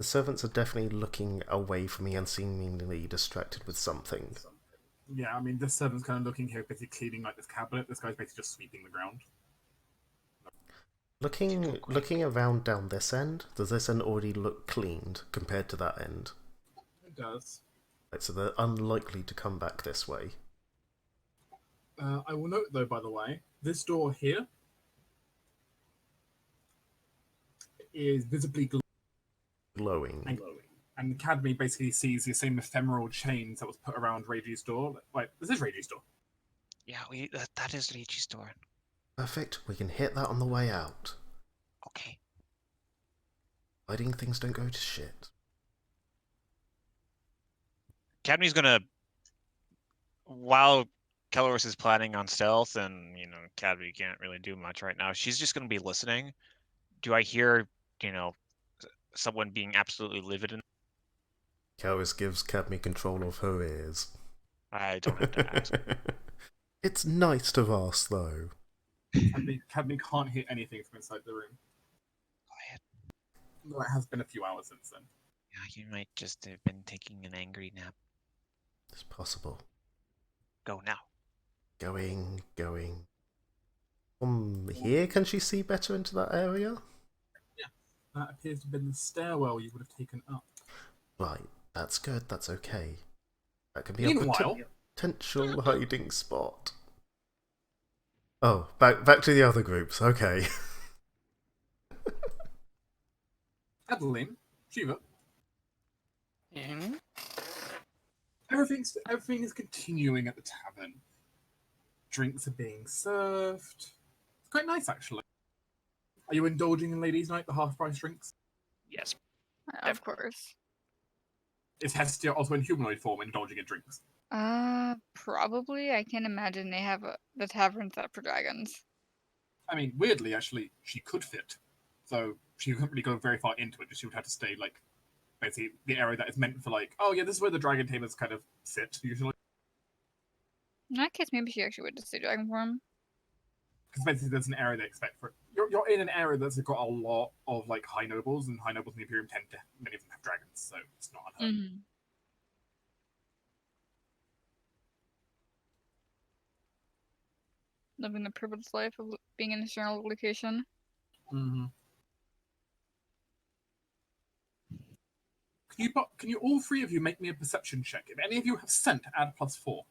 The servants are definitely looking away from me and seemingly distracted with something. Yeah, I mean, this servant's kind of looking here, basically cleaning like this cabinet. This guy's basically just sweeping the ground. Looking around down this end, does this end already look cleaned compared to that end? It does. Right, so they're unlikely to come back this way. I will note, though, by the way, this door here is visibly Glowing. glowing. And Cadme basically sees the same ephemeral chains that was put around Reiji's door. Like, this is Reiji's door. Yeah, that is Reiji's door. Perfect, we can hit that on the way out. Okay. Hiding things don't go to shit. Cadme's gonna, while Kelleris is planning on stealth, and Cadme can't really do much right now. She's just gonna be listening. Do I hear, someone being absolutely livid? Karis gives Cadme control of her ears. I don't have to ask. It's nice to ask, though. Cadme can't hear anything from inside the room. Quiet. Well, it has been a few hours since then. Yeah, you might just have been taking an angry nap. It's possible. Go now. Going. From here, can she see better into that area? Yeah, that appears to have been the stairwell you would have taken up. Right, that's good, that's okay. That could be Meanwhile, a potential hiding spot. Oh, back to the other groups, okay. Adeline, Shiva, Mhm. everything is continuing at the tavern. Drinks are being served. It's quite nice, actually. Are you indulging in ladies' night, the half-price drinks? Yes. Of course. Is Hestia also in humanoid form indulging in drinks? Probably. I can't imagine they have the tavern set up for dragons. I mean, weirdly, actually, she could fit. So she couldn't really go very far into it, just she would have to stay, like, basically the area that is meant for, like, oh yeah, this is where the dragon tamers kind of sit, usually. In that case, maybe she actually would just stay dragon form. Because basically there's an area they expect for it. You're in an area that's got a lot of, like, high nobles, and high nobles in the Imperium tend to, many of them have dragons, so it's not unheard of. Mm-hmm. Living the privileged life of being in a general location. Mm-hmm. Can you all three of you make me a perception check? If any of you have scent, add +4.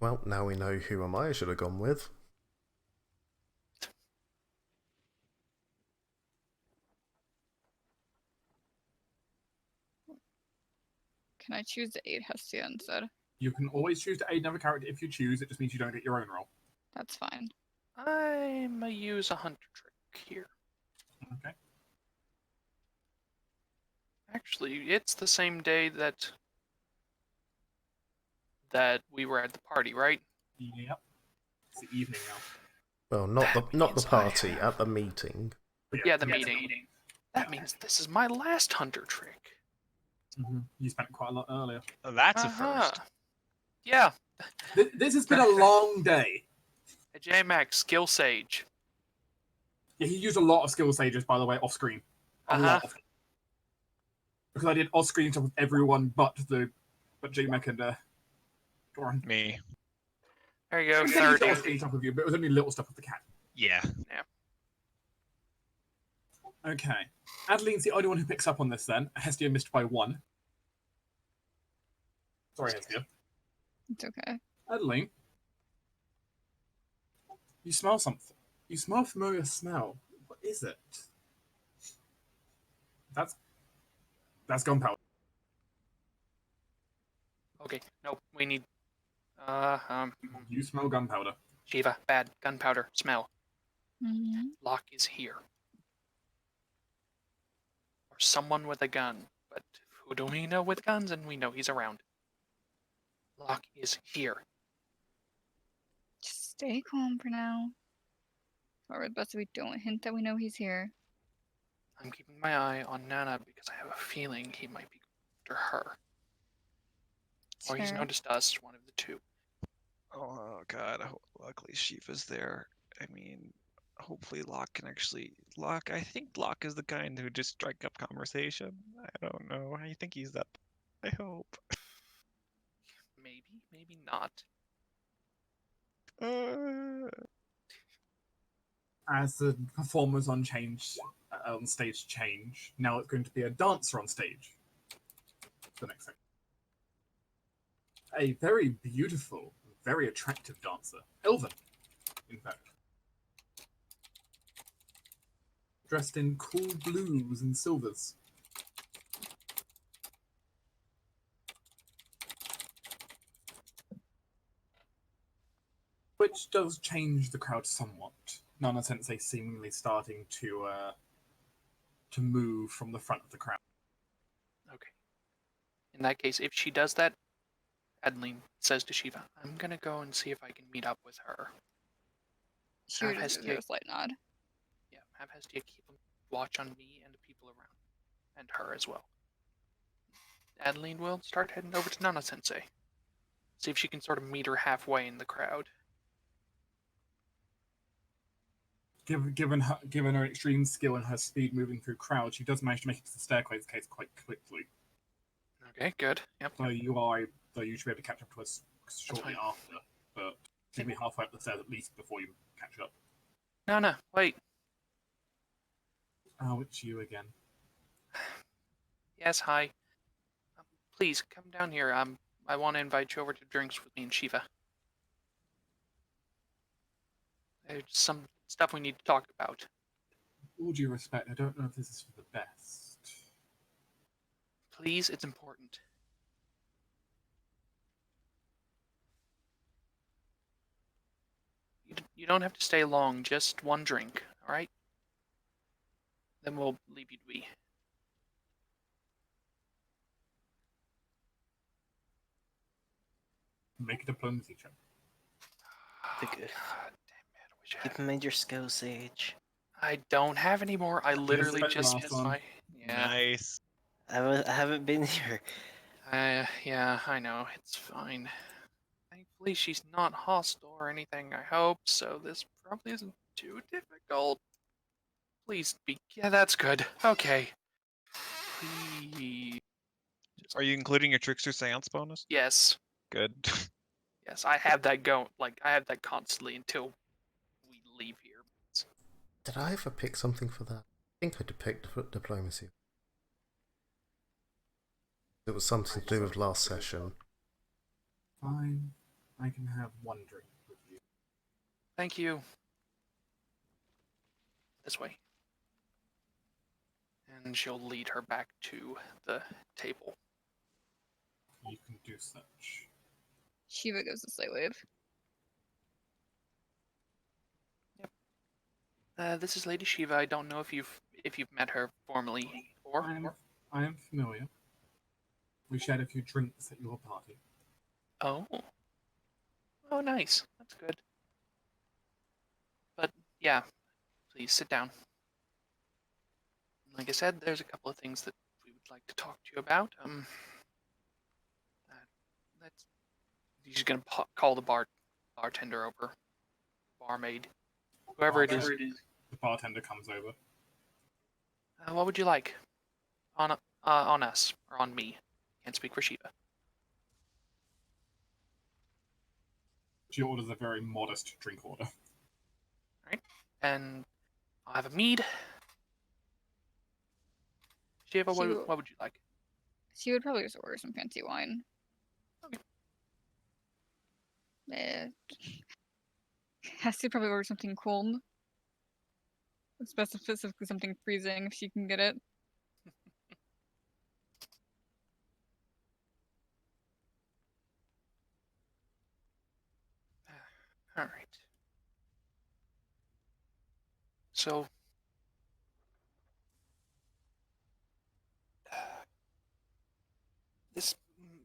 Well, now we know who Amaya should have gone with. Can I choose to aid Hestia instead? You can always choose to aid another character if you choose. It just means you don't get your own roll. That's fine. I'm gonna use a hunter trick here. Okay. Actually, it's the same day that we were at the party, right? Yep. It's the evening now. Well, not That the means party, I have- at the meeting. But Yeah, the it's meeting. That means this is my last hunter trick. Mm-hmm. You spent quite a lot earlier. That's a Uh-huh. first. Yeah. This has been a long day. JMax, Skill Sage. Yeah, he used a lot of skill sages, by the way, off screen. A lot of them. Because I did off screen stuff with everyone but J-Mech and Doran. Me. There you go, I did off 30. screen stuff with you, but it was only little stuff with the cat. Yeah. Okay. Adeline's the only one who picks up on this then. Hestia missed by 1. Sorry, Hestia. It's okay. Adeline. You smell something. You smell a familiar smell. What is it? That's gunpowder. Okay, nope, we need... You smell gunpowder. Shiva, bad, gunpowder, smell. Mm-hmm. Locke is here. Or someone with a gun, but who do we know with guns, and we know he's around. Locke is here. Just stay calm for now. Or best if we don't hint that we know he's here. I'm keeping my eye on Nana because I have a feeling he might be after her. Or he's Sure. noticed us, one of the two. Oh god, luckily Shiva's there. I mean, hopefully Locke can actually. Locke, I think Locke is the kind who just strike up conversation. I don't know. I think he's that. I hope. Maybe, maybe not. As the performers on stage change, now it's going to be a dancer on stage. The next thing. A very beautiful, very attractive dancer. Elven, in fact. Dressed in cool blues and silvers. Which does change the crowd somewhat. Nana Sensei seemingly starting to move from the front of the crowd. Okay. In that case, if she does that, Adeline says to Shiva, I'm gonna go and see if I can meet up with her. She would Have just give her Hestia, a slight nod. yeah, have Hestia keep a watch on me and the people around, and her as well. Adeline will start heading over to Nana Sensei. See if she can sort of meet her halfway in the crowd. Given her extreme skill and her speed moving through crowds, she does manage to make it to the staircase quite quickly. Okay, good. Yep. So you should be able to catch up to us shortly fine. after, but you'll be halfway up the stairs at least before you catch up. No, wait. Oh, it's you again. Yes, hi. Please come down here. I want to invite you over to drinks with me and Shiva. There's some stuff we need to talk about. With all due respect, I don't know if this is for the best. Please, it's important. You don't have to stay long, just one drink, alright? Then we'll leave you to be. Make a diplomacy check. Think- God damn it, I wish I Keep had. in mind your skill, Sage. I don't have any more. I literally the just last used one. my. Yeah. Nice. I haven't been here. Yeah, I know. It's fine. Thankfully, she's not hostile or anything, I hope, so this probably isn't too difficult. Please be. Yeah, that's good. Okay. Please. Are you including your trickster seance bonus? Yes. Good. Yes, I have that going. Like, I have that constantly until we leave here. Did I ever pick something for that? I think I did pick diplomacy. It was something to do with last session. Fine. I can have one drink with you. Thank you. This way. And she'll lead her back to the table. You can do such. Shiva goes to slight wave. This is Lady Shiva. I don't know if you've met her formally before. I am familiar. We shared a few drinks at your party. Oh. Oh, nice. That's good. But yeah, please sit down. Like I said, there's a couple of things that we would like to talk to you about. Let's. He's gonna call the bartender over, barmaid, whoever it is. The bartender comes over. What would you like? On us or on me? Can't speak for Shiva. She orders a very modest drink order. Alright. And I'll have a mead. Shiva, what would you like? She would probably just order some fancy wine. Okay. Has to probably order something cold. Specifically something freezing if she can get it. Alright. So, this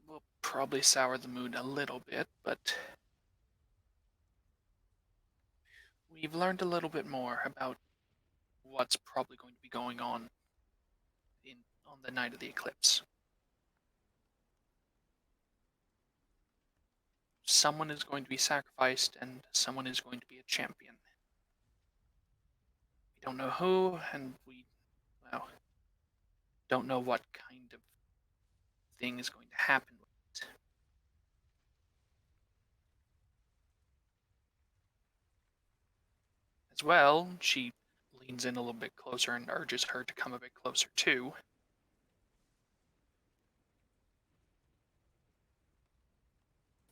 will probably sour the mood a little bit, but we've learned a little bit more about what's probably going to be going on on the night of the eclipse. Someone is going to be sacrificed and someone is going to be a champion. don't know who, and we, well, don't know what kind of thing is going to happen with it. As well, she leans in a little bit closer and urges her to come a bit closer too.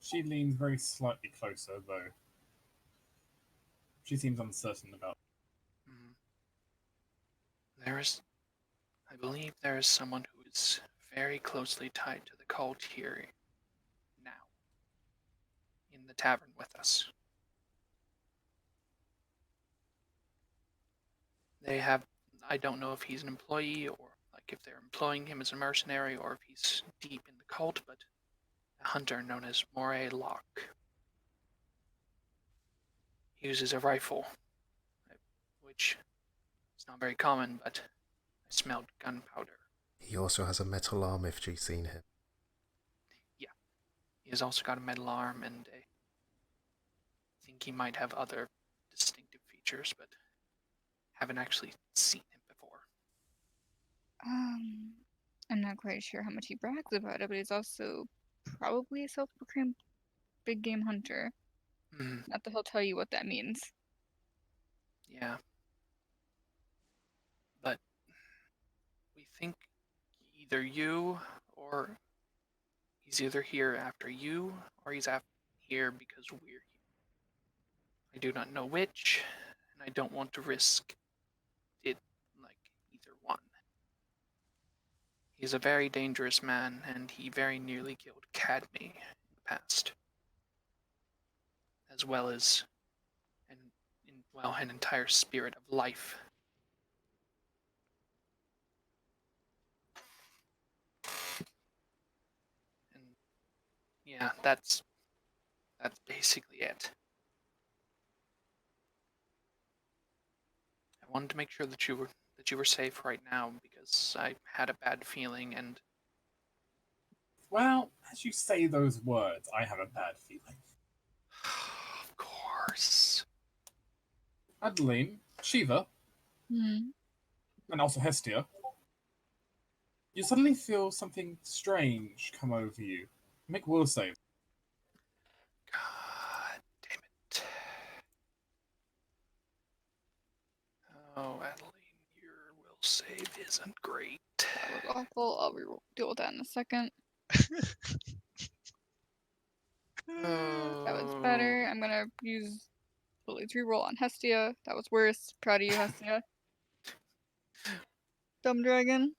She leans very slightly closer, though. She seems uncertain about. I believe there is someone who is very closely tied to the cult here now, in the tavern with us. I don't know if he's an employee or like if they're employing him as a mercenary or if he's deep in the cult, but a hunter known as Moray Locke. He uses a rifle, which is not very common, but I smelled gunpowder. He also has a metal arm if you've seen him. Yeah, he has also got a metal arm, and I think he might have other distinctive features, but haven't actually seen him before. I'm not quite sure how much he brags about it, but he's also probably a self-proclaimed big game hunter. Not that he'll tell you what that means. Yeah. But we think either you or he's either here after you or he's here because we're here. I do not know which, and I don't want to risk it like either one. He's a very dangerous man, and he very nearly killed Cadme in the past, as well as an entire spirit of life. And yeah, that's basically it. I wanted to make sure that you were safe right now because I had a bad feeling, and Well, as you say those words, I have a bad feeling. of course. Adeline, Shiva, and also Hestia, you suddenly feel something strange come over you. Make will save. God damn it. Oh, Adeline, your will save isn't great. That was awful. I'll deal with that in a second. That was better. I'm gonna use Bully's reroll on Hestia. That was worse. Proud of you, Hestia. Dumb dragon.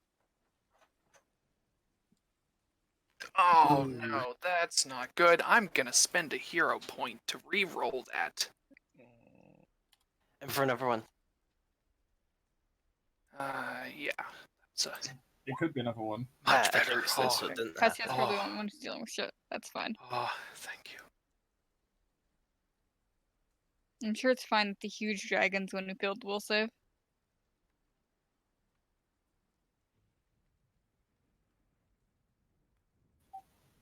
Oh no, that's not good. I'm gonna spend a hero point to re-roll that. And for everyone. Yeah. So It could be another one. much I better. jinxed this, so it didn't Hestia's happen. probably the only one who's dealing with shit. That's fine. Oh, thank you. I'm sure it's fine that the huge dragon's one who killed will save.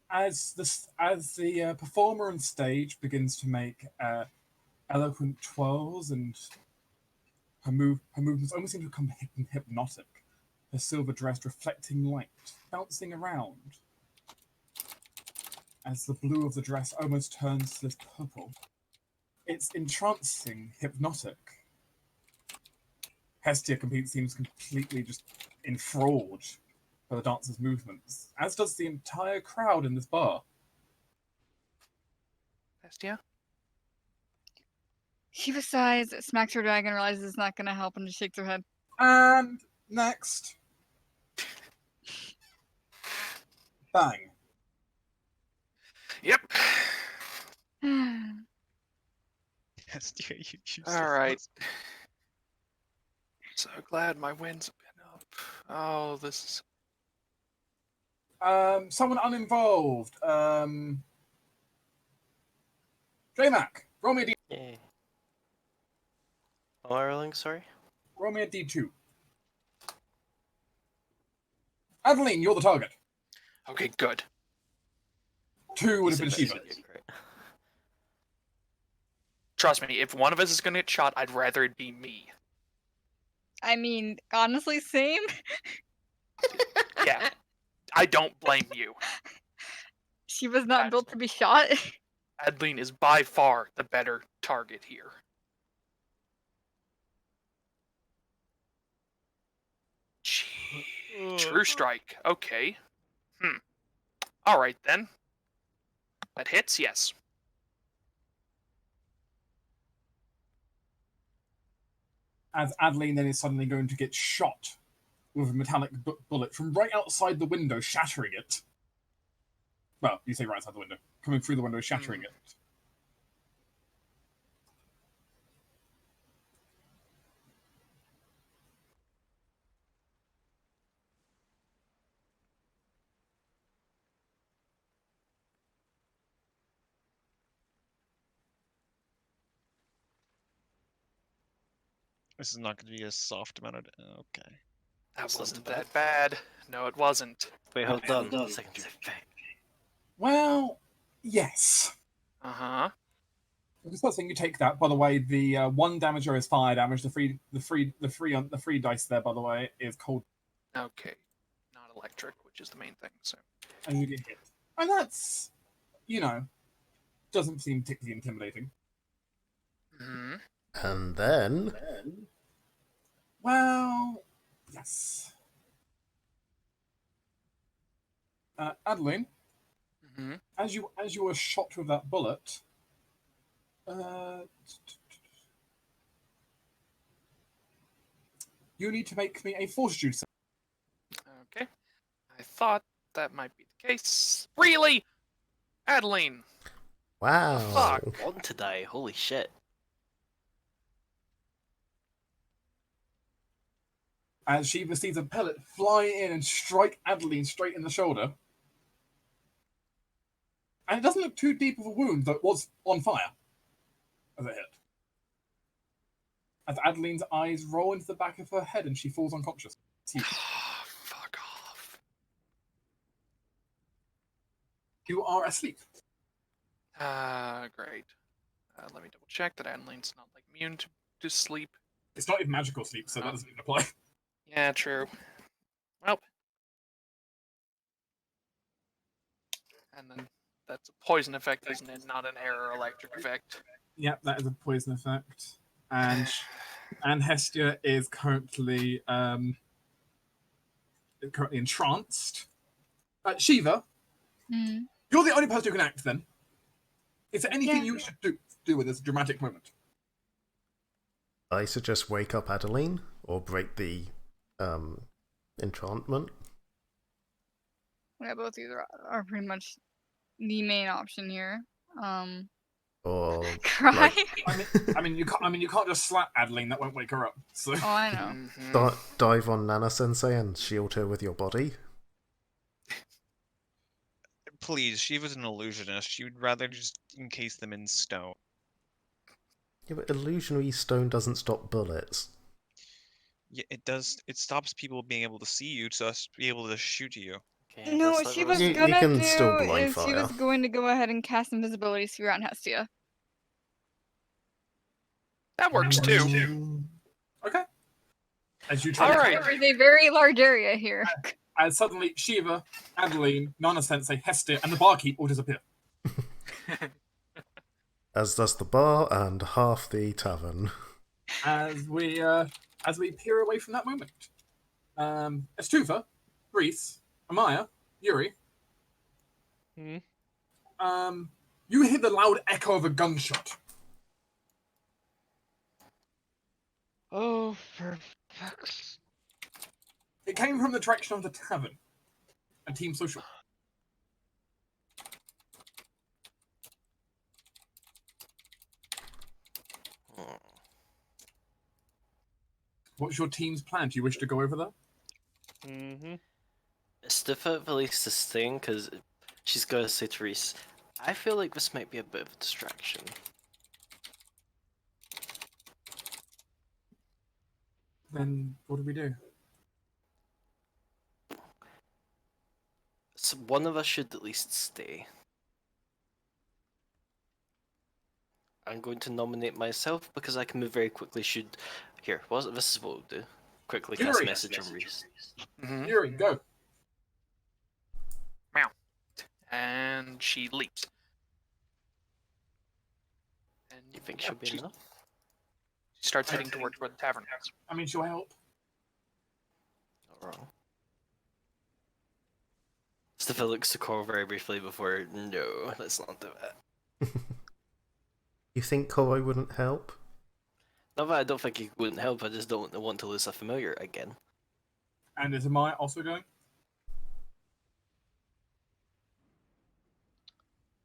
As the performer on stage begins to make eloquent twirls and her movements almost seem to become hypnotic. Her silver dress reflecting light, bouncing around. As the blue of the dress almost turns to this purple. It's entrancing, hypnotic. Hestia seems completely just enthralled by the dancer's movements, as does the entire crowd in this bar. Hestia? Shiva sighs, smacks her dragon, realizes it's not gonna help, and just shakes her head. And next. Bang. Yep. Hestia, you used All right. So glad my wins have been up. Oh, this is. Someone uninvolved. J-Mac, roll me a D. Yay. Am I rolling, sorry? Roll me a D2. Adeline, you're the target. Okay, good. 2 would have been Easy Shiva. bit, great. Trust me, if one of us is gonna get shot, I'd rather it be me. I mean, honestly, same. Yeah, I don't blame you. She was not built to be shot. Adeline is by far the better target here. True strike. Okay. All right then. That hits. Yes. As Adeline then is suddenly going to get shot with a metallic bullet from right outside the window, shattering it. Well, you say right outside the window. Coming through the window, shattering it. This is not going to be a soft amount of. Okay. That wasn't that bad. No, it wasn't. Wait, hold on. Second effect. Well, yes. Uh-huh. The first thing you take that, by the way, the 1 damager is fire damage. The free dice there, by the way, is cold. Okay. Not electric, which is the main thing. So. And you get hit, and that's, doesn't seem particularly intimidating. And then... Well, yes. Adeline, as you were shot with that bullet, you need to make me a fortitude save. Okay. I thought that might be the case. Really? Adeline. Wow. Fuck. Want to die, holy shit. As she receives a pellet fly in and strike Adeline straight in the shoulder. And it doesn't look too deep of a wound, though it was on fire as it hit. As Adeline's eyes roll into the back of her head and she falls unconscious. Fuck off. You are asleep. Great. Let me double check that Adeline's not like immune to sleep. It's not even magical sleep, so that doesn't even apply. Yeah, true. Well. And then that's a poison effect, isn't it? Not an air or electric effect. Yep, that is a poison effect. And Hestia is currently entranced. Shiva, you're the only person who can act then. Is there anything you should do with this dramatic moment? I suggest wake up Adeline, or break the enchantment. Yeah, both of these are pretty much the main option here. Or Cry. like, I mean, you can't just slap Adeline. That won't wake her up. So. Oh, I know. dive on Nana Sensei and shield her with your body. Please, she was an illusionist. She would rather just encase them in stone. Yeah, but illusionary stone doesn't stop bullets. Yeah, it does. It stops people being able to see you, to us be able to shoot you. Okay, No, let's what let she Rose- was You gonna can do still blind is she was fire. going to go ahead and cast invisibility sphere on Hestia. That works too. Okay. As you try All to right. There is a very large area here. as suddenly Shiva, Adeline, Nana Sensei, Hestia, and the barkeep all disappear. As does the bar and half the tavern. As we peer away from that moment. Estuva, Reese, Amaya, Yuri. You hear the loud echo of a gunshot. Oh, for fuck's... It came from the direction of the tavern. A team social. What's your team's plan? Do you wish to go over there? It's difficult to release this thing because she's going to say to Reese, I feel like this might be a bit of a distraction. Then what do we do? So one of us should at least stay. I'm going to nominate myself because I can move very quickly should... Here, this is what we'll do. quickly cast Yuri. message on Reese. Mhm. Yuri, go. And she leaps. And You think she'll be she enough? starts heading towards where the tavern is. I mean, she'll help. Not wrong. Stefan looks to Cor very briefly before, no, let's not do that. You think Koro wouldn't help? Not that I don't think he wouldn't help, I just don't want to lose a familiar again. And is Amaya also going?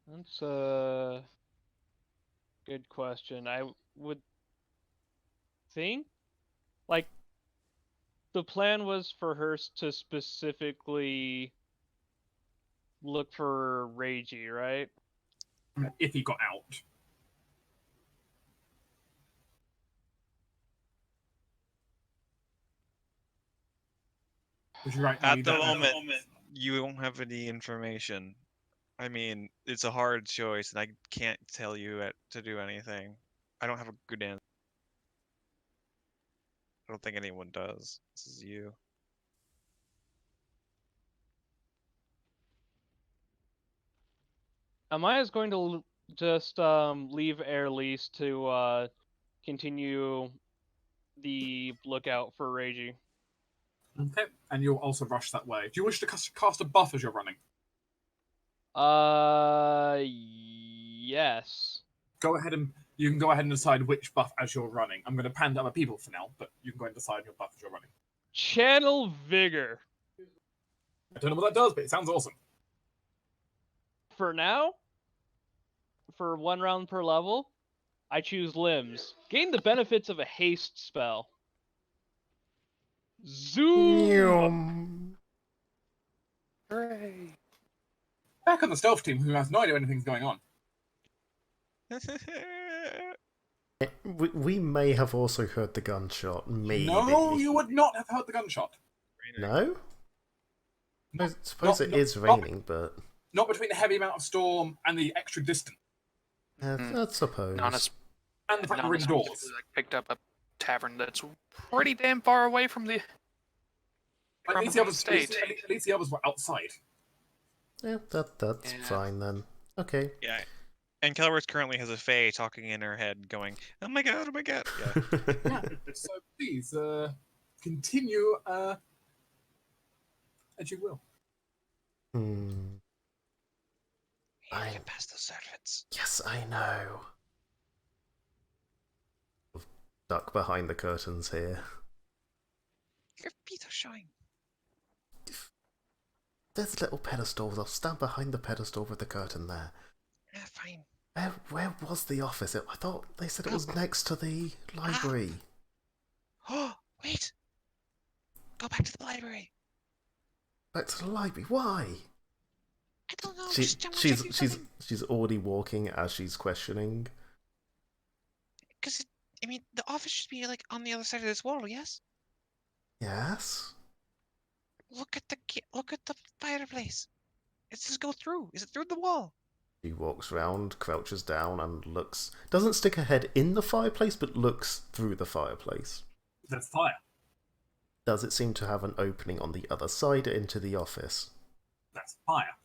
That's a good question. I would think, like, the plan was for her to specifically look for Reiji, right? If he got out. Which right now you At the don't know. moment, you don't have any information. I mean, it's a hard choice, and I can't tell you to do anything. I don't have a good answer. I don't think anyone does. This is you. Amaya's going to just leave Air Lease to continue the lookout for Reiji. Okay, and you'll also rush that way. Do you wish to cast a buff as you're running? Yes. Go ahead and you can go ahead and decide which buff as you're running. I'm going to pan to other people for now, but you can go and decide your buff as you're running. Channel Vigor. I don't know what that does, but it sounds awesome. For now, for 1 round per level, I choose Limbs. Gain the benefits of a haste spell. Zoom! Hooray! Back on the stealth team, who has no idea anything's going on. We may have also heard the gunshot, maybe. No, you would not have heard the gunshot. No? I Not- suppose not- it is not- raining, but... Not between the heavy amount of storm and the extra distance. I suppose. Not as And the fact not we're as indoors. like picked up a tavern that's pretty damn far away from the At least, crumbling estate. at least the others were outside. Yeah, that's Yeah. fine then. Okay. Yeah. And Kelworth currently has a Fae talking in her head, going, "Oh my god, oh my god." Yeah. Yeah. So please, continue as you will. I get past those servants. Yes, I know. Duck behind the curtains here. Your feet are showing. There's little pedestals. I'll stand behind the pedestal with the curtain there. Yeah, fine. Where was the office? I thought they said it was next to the library. Oh, wait. Go back to the library. Back to the library. Why? I don't know. She's already walking as she's questioning. Because I mean, the office should be like on the other side of this wall. Yes. Yes. Look at the fireplace. It says go through. Is it through the wall? She walks round, crouches down, and looks. Doesn't stick her head in the fireplace, but looks through the fireplace. There's fire. Does it seem to have an opening on the other side into the office? That's fire.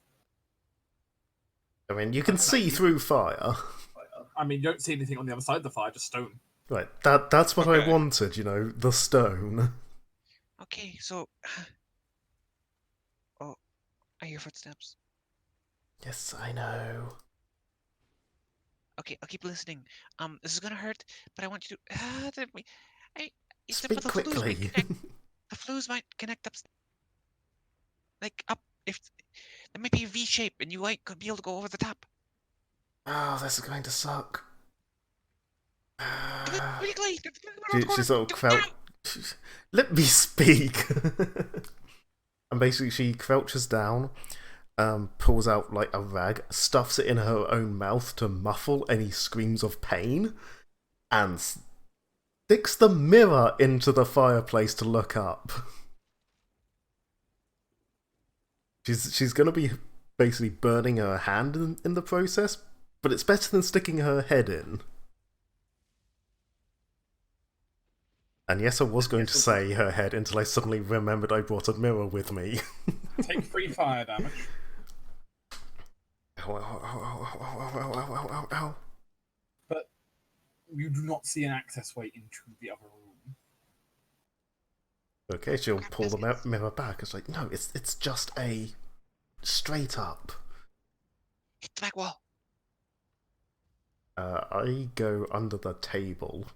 I mean, you can see through fire. I mean, you don't see anything on the other side of the fire, just stone. Right, that's what I Okay. wanted, the stone. Okay, so. Oh, I hear footsteps. Yes, I know. Okay, I'll keep listening. This is gonna hurt, but I want you to. Speak quickly. The flues might connect up. Like up, if there might be a V shape, and you might could be able to go over the top. Oh, this is going to suck. Do it quickly. She sort of crouch. Let me speak. And basically, she crouches down, pulls out like a rag, stuffs it in her own mouth to muffle any screams of pain, and sticks the mirror into the fireplace to look up. She's gonna be basically burning her hand in the process, but it's better than sticking her head in. And yes, I was going to say her head until I suddenly remembered I brought a mirror with me. Take 3 fire damage. Ow, ow, ow, ow, ow, ow, ow, ow, ow, ow. But you do not see an access way into the other room. Okay, she'll pull the mirror back. It's like, no, it's just a straight up. Hit the back wall. I go under the table,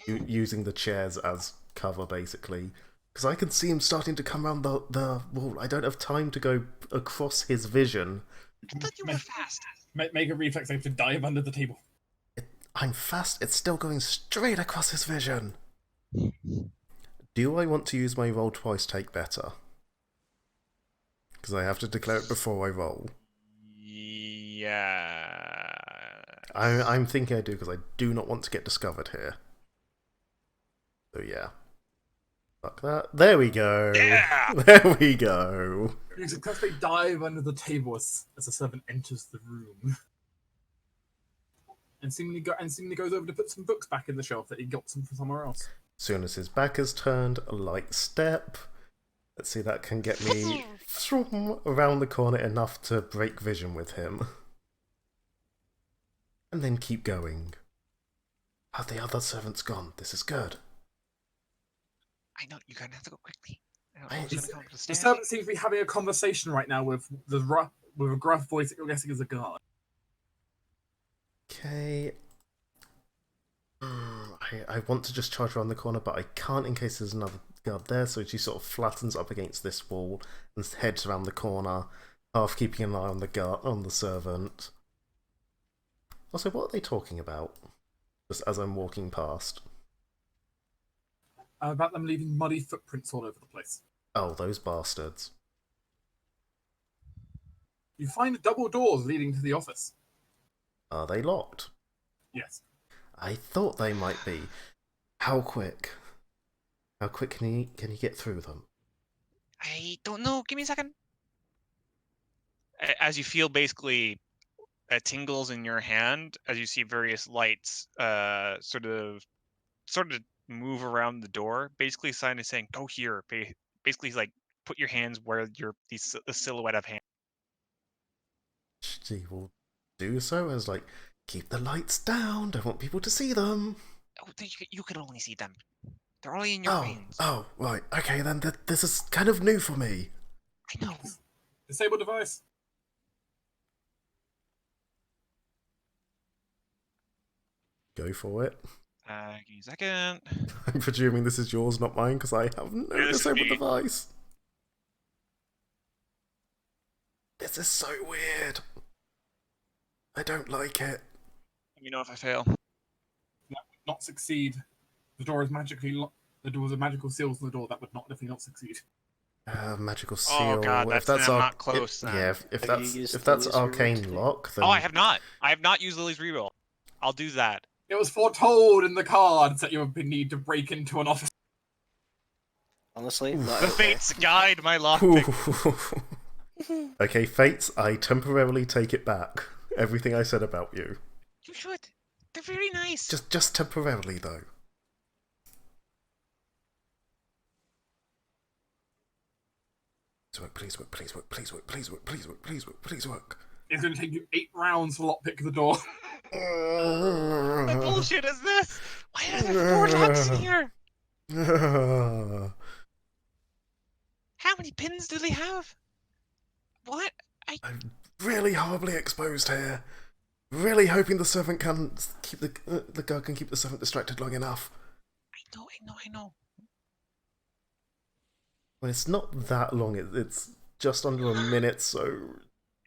using the chairs as cover, basically, because I can see him starting to come around the wall. I don't have time to go across his vision. I thought you were fast. Make a reflex save to dive under the table. I'm fast. It's still going straight across his vision. Do I want to use my roll twice take better? Because I have to declare it before I roll. Yeah. I'm thinking I do, because I do not want to get discovered here. So yeah. Fuck that. There we go. Yeah! There we go. You successfully dive under the table as the servant enters the room. And seemingly goes over to put some books back in the shelf that he got some from somewhere else. Soon as his back is turned, a light step. Let's see, that can get me around the corner enough to break vision with him. And then keep going. Oh, the other servant's gone. This is good. I know, you're gonna have to go quickly. The servant seems to be having a conversation right now with a gruff voice that you're guessing is a guard. Okay. I want to just charge around the corner, but I can't in case there's another guard there, so she sort of flattens up against this wall and heads around the corner, half keeping an eye on the servant. Also, what are they talking about? Just as I'm walking past. About them leaving muddy footprints all over the place. Oh, those bastards. You find double doors leading to the office. Are they locked? Yes. I thought they might be. How quick? How quick can you get through them? I don't know. Give me a second. As you feel basically tingles in your hand, as you see various lights sort of move around the door, basically sign is saying, go here. Basically, like, put your hands where the silhouette of hand. She will do so as like, keep the lights down, don't want people to see them. Oh, you can only see them. They're only in your veins. Oh, right. Okay, then this is kind of new for me. I know. Disable device. Go for it. Give me a second. I'm presuming this is yours, not mine, because I have no disabled device. This is so weird. I don't like it. Let me know if I fail. That would not succeed. The door is magically locked. The doors are magical seals on the door. That would definitely not succeed. Magical seal. Oh god, if that's I'm not close. Yeah, if that's arcane lock, then Oh, I have not. I have not used Lily's reroll. I'll do that. It was foretold in the cards that you would need to break into an office. Honestly, The fates guide my lockpick. Okay, fates, I temporarily take it back. Everything I said about you. You should. They're very nice. Just temporarily, though. Please work, please work, please work, please work, please work, please work, please work. It's going to take you 8 rounds to lockpick the door. What bullshit is this? Why are there 4 locks in here? How many pins do they have? What? I'm really horribly exposed here. Really hoping the servant can keep the guard can keep the servant distracted long enough. I know. Well, it's not that long. It's just under a minute, so.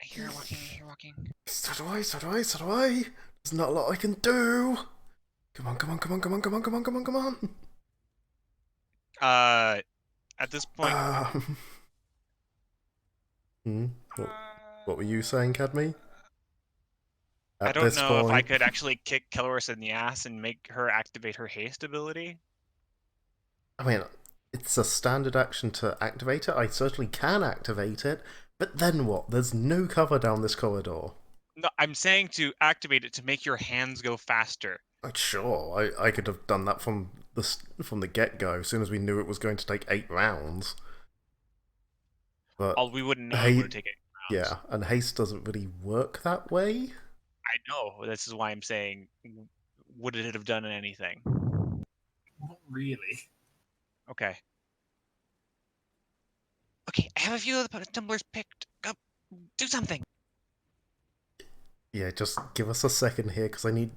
I hear her walking. So do I. There's not a lot I can do. Come on. At this point. What were you saying, Cadme? I don't know if I could actually kick Kelleris in the ass and make her activate her haste ability. I mean, it's a standard action to activate it. I certainly can activate it, but then what? There's no cover down this corridor. No, I'm saying to activate it to make your hands go faster. Sure, I could have done that from the get-go, as soon as we knew it was going to take 8 rounds. But Well, we wouldn't know it would take 8 rounds. yeah, and haste doesn't really work that way. I know. This is why I'm saying, would it have done anything? Not really. Okay. Okay, I have a few of the tumblers picked. Go, do something. Yeah, just give us a second here, because I need...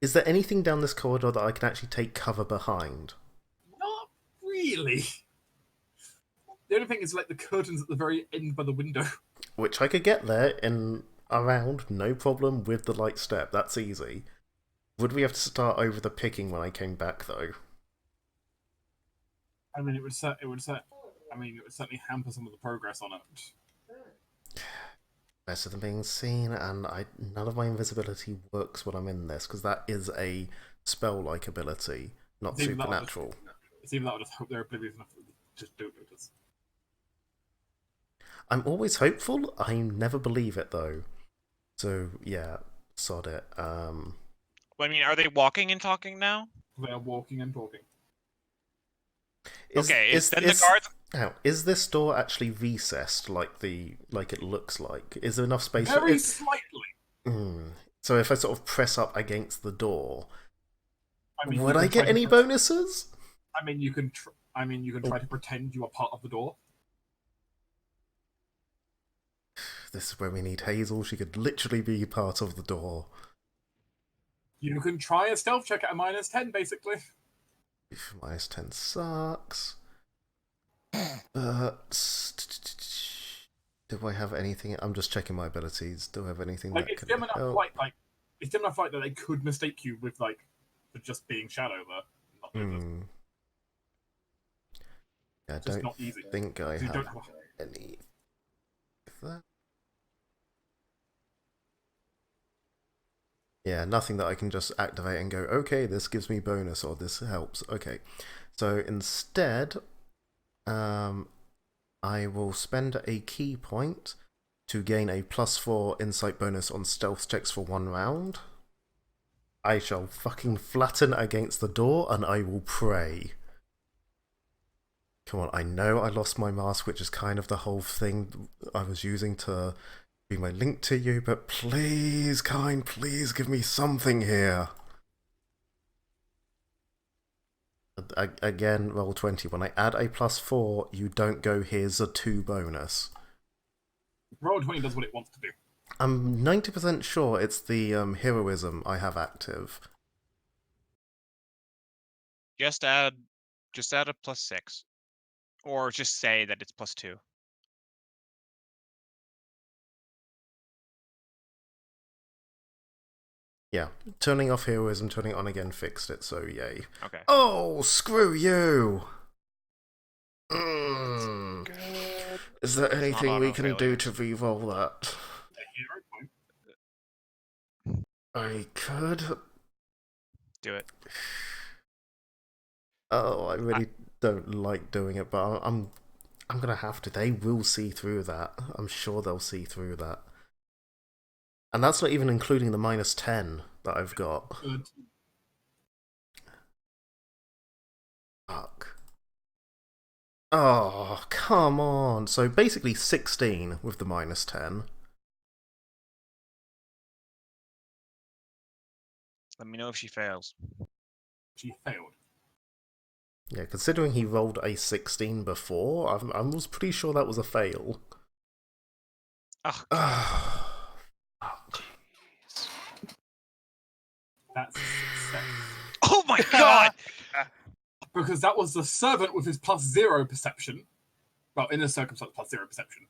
Is there anything down this corridor that I can actually take cover behind? Not really. The only thing is like the curtains at the very end by the window. Which I could get there in around, no problem, with the light step. That's easy. Would we have to start over the picking when I came back, though? I mean, it would certainly hamper some of the progress on it. Better than being seen, and none of my invisibility works when I'm in this, because that is a spell-like ability, not supernatural. It's even that I just hope they're oblivious enough to just don't notice. I'm always hopeful, I never believe it, though. So, yeah, sod it. I mean, are they walking and talking now? They are walking and talking. Is this door actually recessed like it looks like? Is there enough space? Very slightly. So if I sort of press up against the door, I mean, would I get any bonuses? I mean, you can. You can try to pretend you are part of the door. This is where we need Hazel. She could literally be part of the door. You can try a stealth check at a -10, basically. -10 sucks. But do I have anything? I'm just checking my abilities. Do I have anything that it's could dim enough help? It's dim enough light that they could mistake you with for just being Shadow there. Yeah, I don't think I have any. Yeah, nothing that I can just activate and go, okay, this gives me bonus or this helps. Okay, so instead, I will spend a key point to gain a +4 insight bonus on stealth checks for 1 round. I shall fucking flatten against the door and I will pray. Come on, I know I lost my mask, which is kind of the whole thing I was using to be my link to you, but please, please give me something here. Again, roll 20. When I add a +4, you don't go, here's a 2 bonus. Roll 20 does what it wants to do. I'm 90% sure it's the heroism I have active. Just add a +6. Or just say that it's +2. Yeah, turning off heroism, turning it on again fixed it, so yay. Okay. Oh, screw you! Is there anything we can do to re-roll that? I could. Do it. Oh, I really don't like doing it, but I'm gonna have to. They will see through that. I'm sure they'll see through that. And that's not even including the -10 that I've got. Good. Fuck. Oh, come on. So basically 16 with the -10. Let me know if she fails. She failed. Yeah, considering he rolled a 16 before, I was pretty sure that was a fail. Oh, That's success. oh my god! Because that was the servant with his +0 perception. Well, in this circumstance, +0 perception.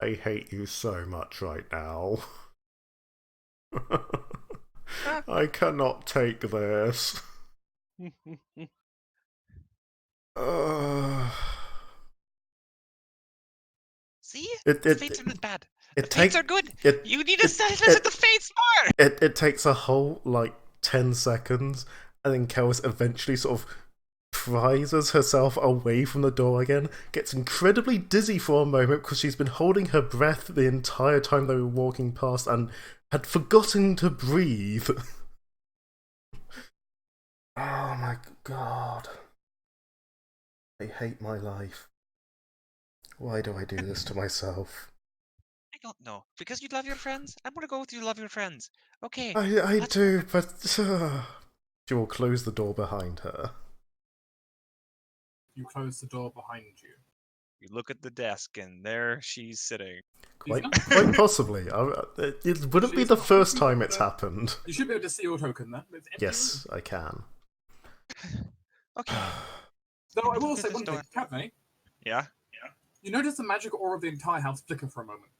I hate you so much right now. I cannot take this. See? The fates are not bad. The fates are good. You need to set the fates more! It takes a whole, 10 seconds, and then Kellis eventually sort of prizes herself away from the door again, gets incredibly dizzy for a moment because she's been holding her breath the entire time they were walking past and had forgotten to breathe. Oh my god. I hate my life. Why do I do this to myself? I don't know. Because you love your friends? I'm gonna go with you love your friends. Okay. I let's do, but... She will close the door behind her. You close the door behind you. You look at the desk, and there she's sitting. Quite possibly. It wouldn't be the first time it's happened. You should be able to see your token there. It's empty Yes, I can. Okay. Though I will Look at say this one thing, door. Cadme, Yeah? you notice the magic aura of the entire house flicker for a moment.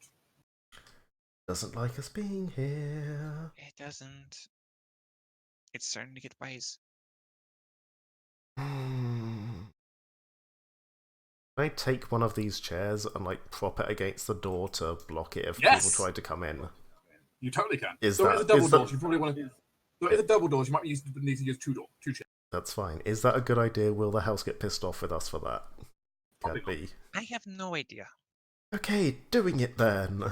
Doesn't like us being here. It doesn't. It's starting to get wise. Can I take one of these chairs and like prop it against the door to block it if Yes! people try to come in? You totally can. Is so that- it's a double is door. that- You probably want to. So it's a double door. You might need to use two chairs. That's fine. Is that a good idea? Will the house get pissed off with us for that? Probably Could be. I have no idea. Okay, doing it then.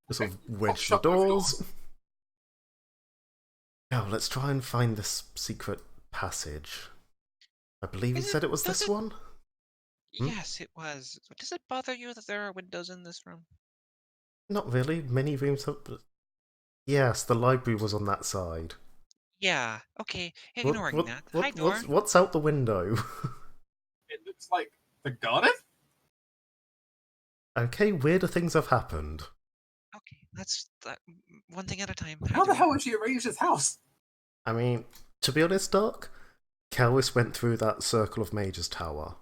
Just sort of wedge the shut both doors. Oh, let's try and find this secret passage. I believe he said it was this one? Hmm? Yes, it was. Does it bother you that there are windows in this room? Not really. Many rooms have... Yes, the library was on that side. Yeah, okay. Ignoring that. Hi, door. What's out the window? It looks like the garden. Okay, weirder things have happened. Okay, let's one thing at a time. How the hell would she arrange this house? I mean, to be honest, Doc, Calvis went through that Circle of Mages tower.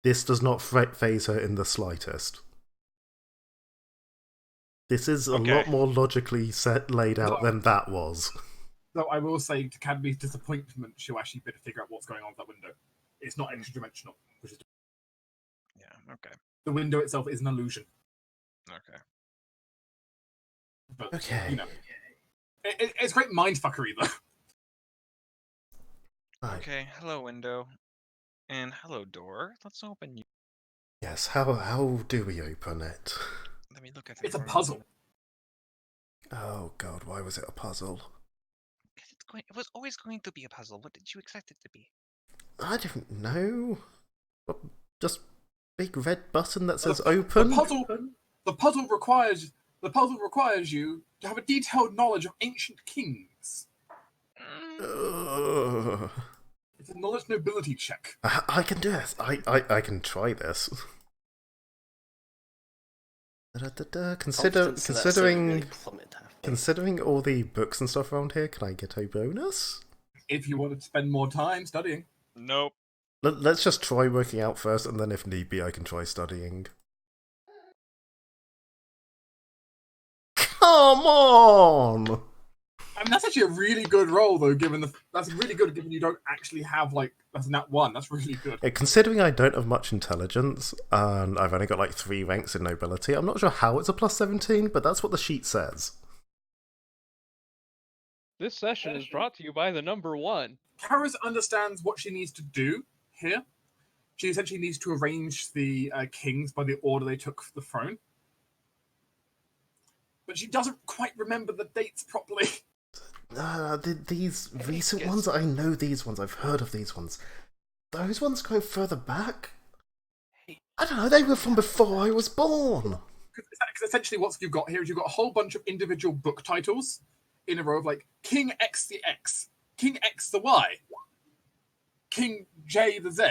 This does not phase her in the slightest. This is a lot more logically laid out than that was. Though I will say, to Cadme's disappointment, she'll actually be able to figure out what's going on with that window. It's not extra-dimensional, which is... Yeah, okay. The window itself is an illusion. Okay. But, Okay. you know, it's great mindfuckery, though. Right. Okay, hello, window. And hello, door. Let's open you. Yes, how do we open it? Let me look at the It's a door. puzzle. Oh god, why was it a puzzle? It was always going to be a puzzle. What did you expect it to be? I don't know. Just big red button that says open? The puzzle requires you to have a detailed knowledge of ancient kings. It's a knowledge nobility check. I can do this. I can try this. Considering all the books and stuff around here, can I get a bonus? If you want to spend more time studying. Nope. Let's just try working out first, and then if need be, I can try studying. Come on! I mean, that's actually a really good roll, though. That's really good, given you don't actually have that's nat 1. That's really good. Yeah, considering I don't have much intelligence and I've only got like 3 ranks in nobility, I'm not sure how it's a plus 17, but that's what the sheet says. This session is brought to you by the number 1. Karis understands what she needs to do here. She essentially needs to arrange the kings by the order they took the throne. But she doesn't quite remember the dates properly. These recent ones, I know these ones, I've heard of these ones. Those ones go further back? I don't know, they were from before I was born. Because essentially what you've got here is you've got a whole bunch of individual book titles in a row of King X the X, King X the Y, King J the Z.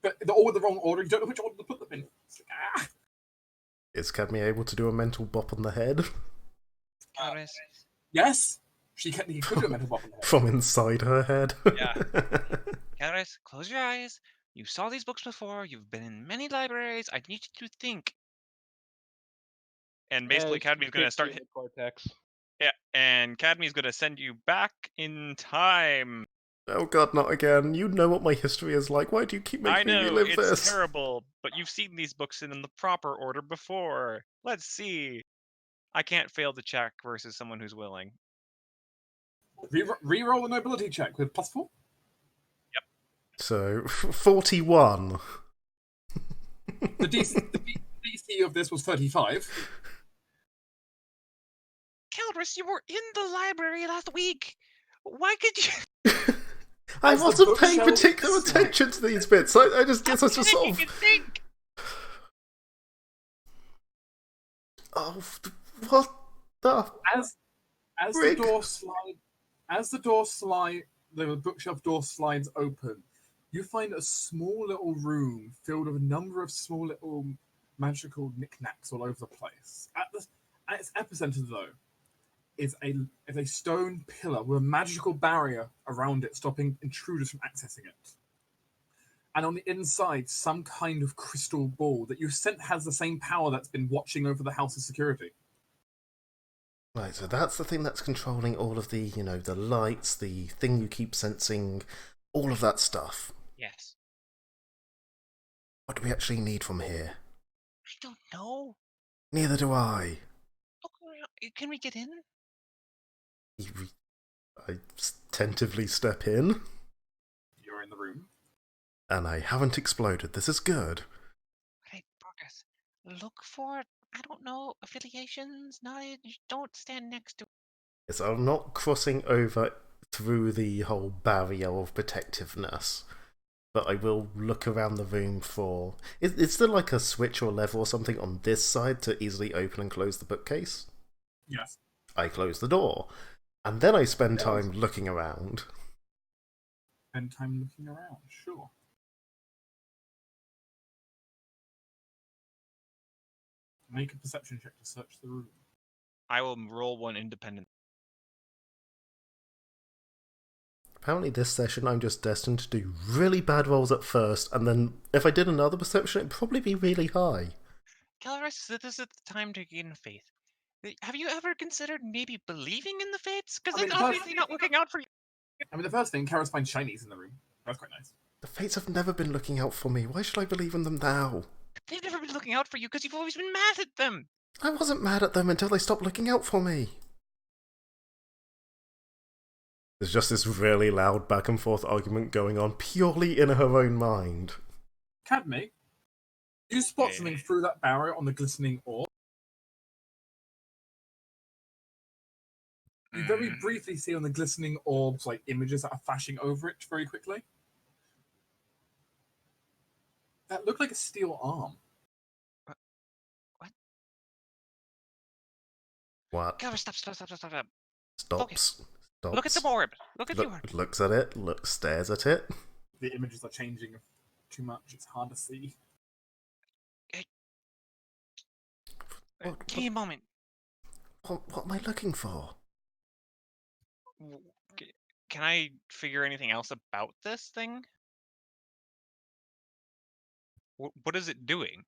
But they're all in the wrong order, you don't know which order to put them in. Is Cadme able to do a mental bop on the head? Yes, he could do a mental bop on the head. From inside her head? Yeah. Karis, close your eyes. You saw these books before. You've been in many libraries. I need you to think. And basically, Cadme's going to start... Cortex. Yeah, and Cadme's going to send you back in time. Oh god, not again. You know what my history is like. Why do you keep making me relive it's this? terrible, but you've seen these books in the proper order before. Let's see. I can't fail the check versus someone who's willing. Reroll the nobility check with +4. Yep. So, 41. The DC of this was 35. Caldrus, you were in the library last week. Why could you? I As the wasn't paying bookshelf particular slide- attention to these bits. I just guess I just sort You of. can think. Oh, what the? As the Frig. the bookshelf door slides open, you find a small little room filled with a number of small little magical knickknacks all over the place. At its epicenter, though, is a stone pillar with a magical barrier around it, stopping intruders from accessing it. And on the inside, some kind of crystal ball that you sense has the same power that's been watching over the house's security. Right, so that's the thing that's controlling all of the, the lights, the thing you keep sensing, all of that stuff. Yes. What do we actually need from here? I don't know. Neither do I. Look around. Can we get in? I tentatively step in, You're in the room. and I haven't exploded. This is good. Okay, Marcus. Look for, I don't know, affiliations, knowledge. Don't stand next to. Yes, I'm not crossing over through the whole barrier of protectiveness, but I will look around the room for... Is there like a switch or lever or something on this side to easily open and close the bookcase? Yes. I close the door, and then I spend Yes. time looking around. Spend time looking around, sure. Make a perception check to search the room. I will roll one independent. Apparently this session I'm just destined to do really bad rolls at first, and then if I did another perception it'd probably be really high. Caloris, this is the time to gain faith. Have you ever considered maybe believing in the fates? Because I mean, it's obviously not working out for you. I mean, the first thing, Karis finds shinies in the room. That's quite nice. The fates have never been looking out for me. Why should I believe in them now? They've never been looking out for you because you've always been mad at them. I wasn't mad at them until they stopped looking out for me. There's just this really loud back and forth argument going on purely in her own mind. Cadme, you spot Yeah. something through that barrier on the glistening orb. You very briefly see on the glistening orbs like images that are flashing over it very quickly. That looked like a steel arm. What? Caloris, stop. Stops. Look at the orb. Look at the orb. Looks at it, stares at it. The images are changing too much. It's hard to see. Give me a moment. What am I looking for? Can I figure anything else about this thing? What is it doing?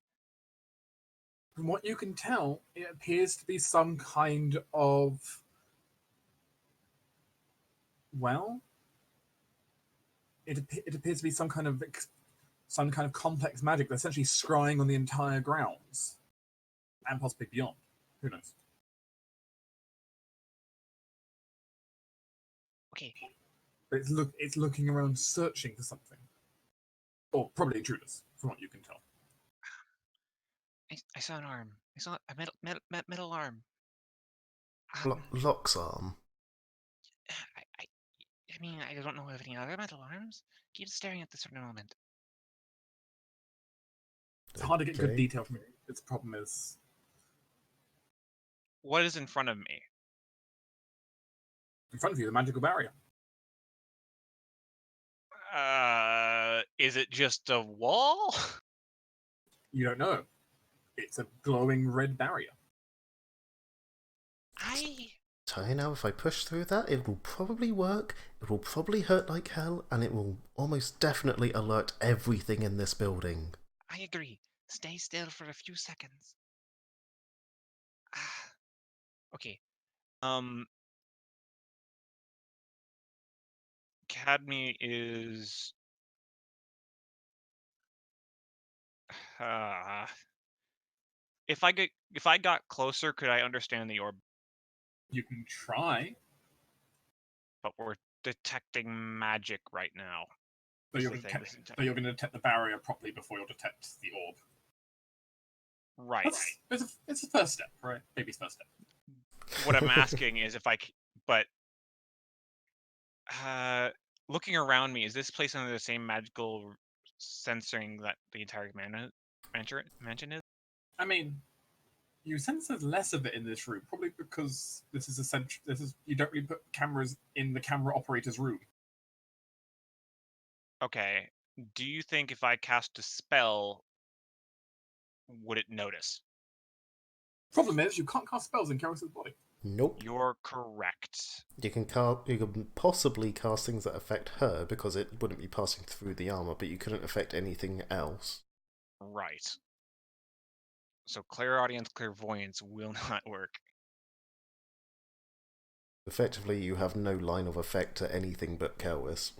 From what you can tell, it appears to be some kind of... Well... It appears to be some kind of complex magic that's essentially scrying on the entire grounds. And possibly beyond. Who knows? Okay. But it's looking around searching for something. Or probably intruders, from what you can tell. I saw an arm. I saw a metal arm. Locke's arm. I mean, I don't know of any other metal arms. Keep staring at this for a moment. It's hard to get good Okay. detail from it. Its problem is... What is in front of me? In front of you, the magical barrier. Is it just a wall? You don't know. It's a glowing red barrier. Tell you now, if I push through that, it will probably work, it will probably hurt like hell, and it will almost definitely alert everything in this building. I agree. Stay still for a few seconds. Okay. Cadme is... if I got closer, could I understand the orb? You can try, But we're detecting magic right now. but you're That's the going thing. to detect the barrier properly before you'll detect the orb. Right. It's a first step, right? Baby's first step. What I'm asking is if but Looking around me, is this place under the same magical censoring that the entire mansion is? I mean, you sense there's less of it in this room, probably because this is you don't really put cameras in the camera operator's room. Okay. Do you think if I cast a spell, would it notice? Problem is, you can't cast spells in Karis's body. Nope. You're correct. You can possibly cast things that affect her because it wouldn't be passing through the armor, but you couldn't affect anything else. Right. So clairaudience, clairvoyance will not work. Effectively, you have no line of effect to anything but Kelwis.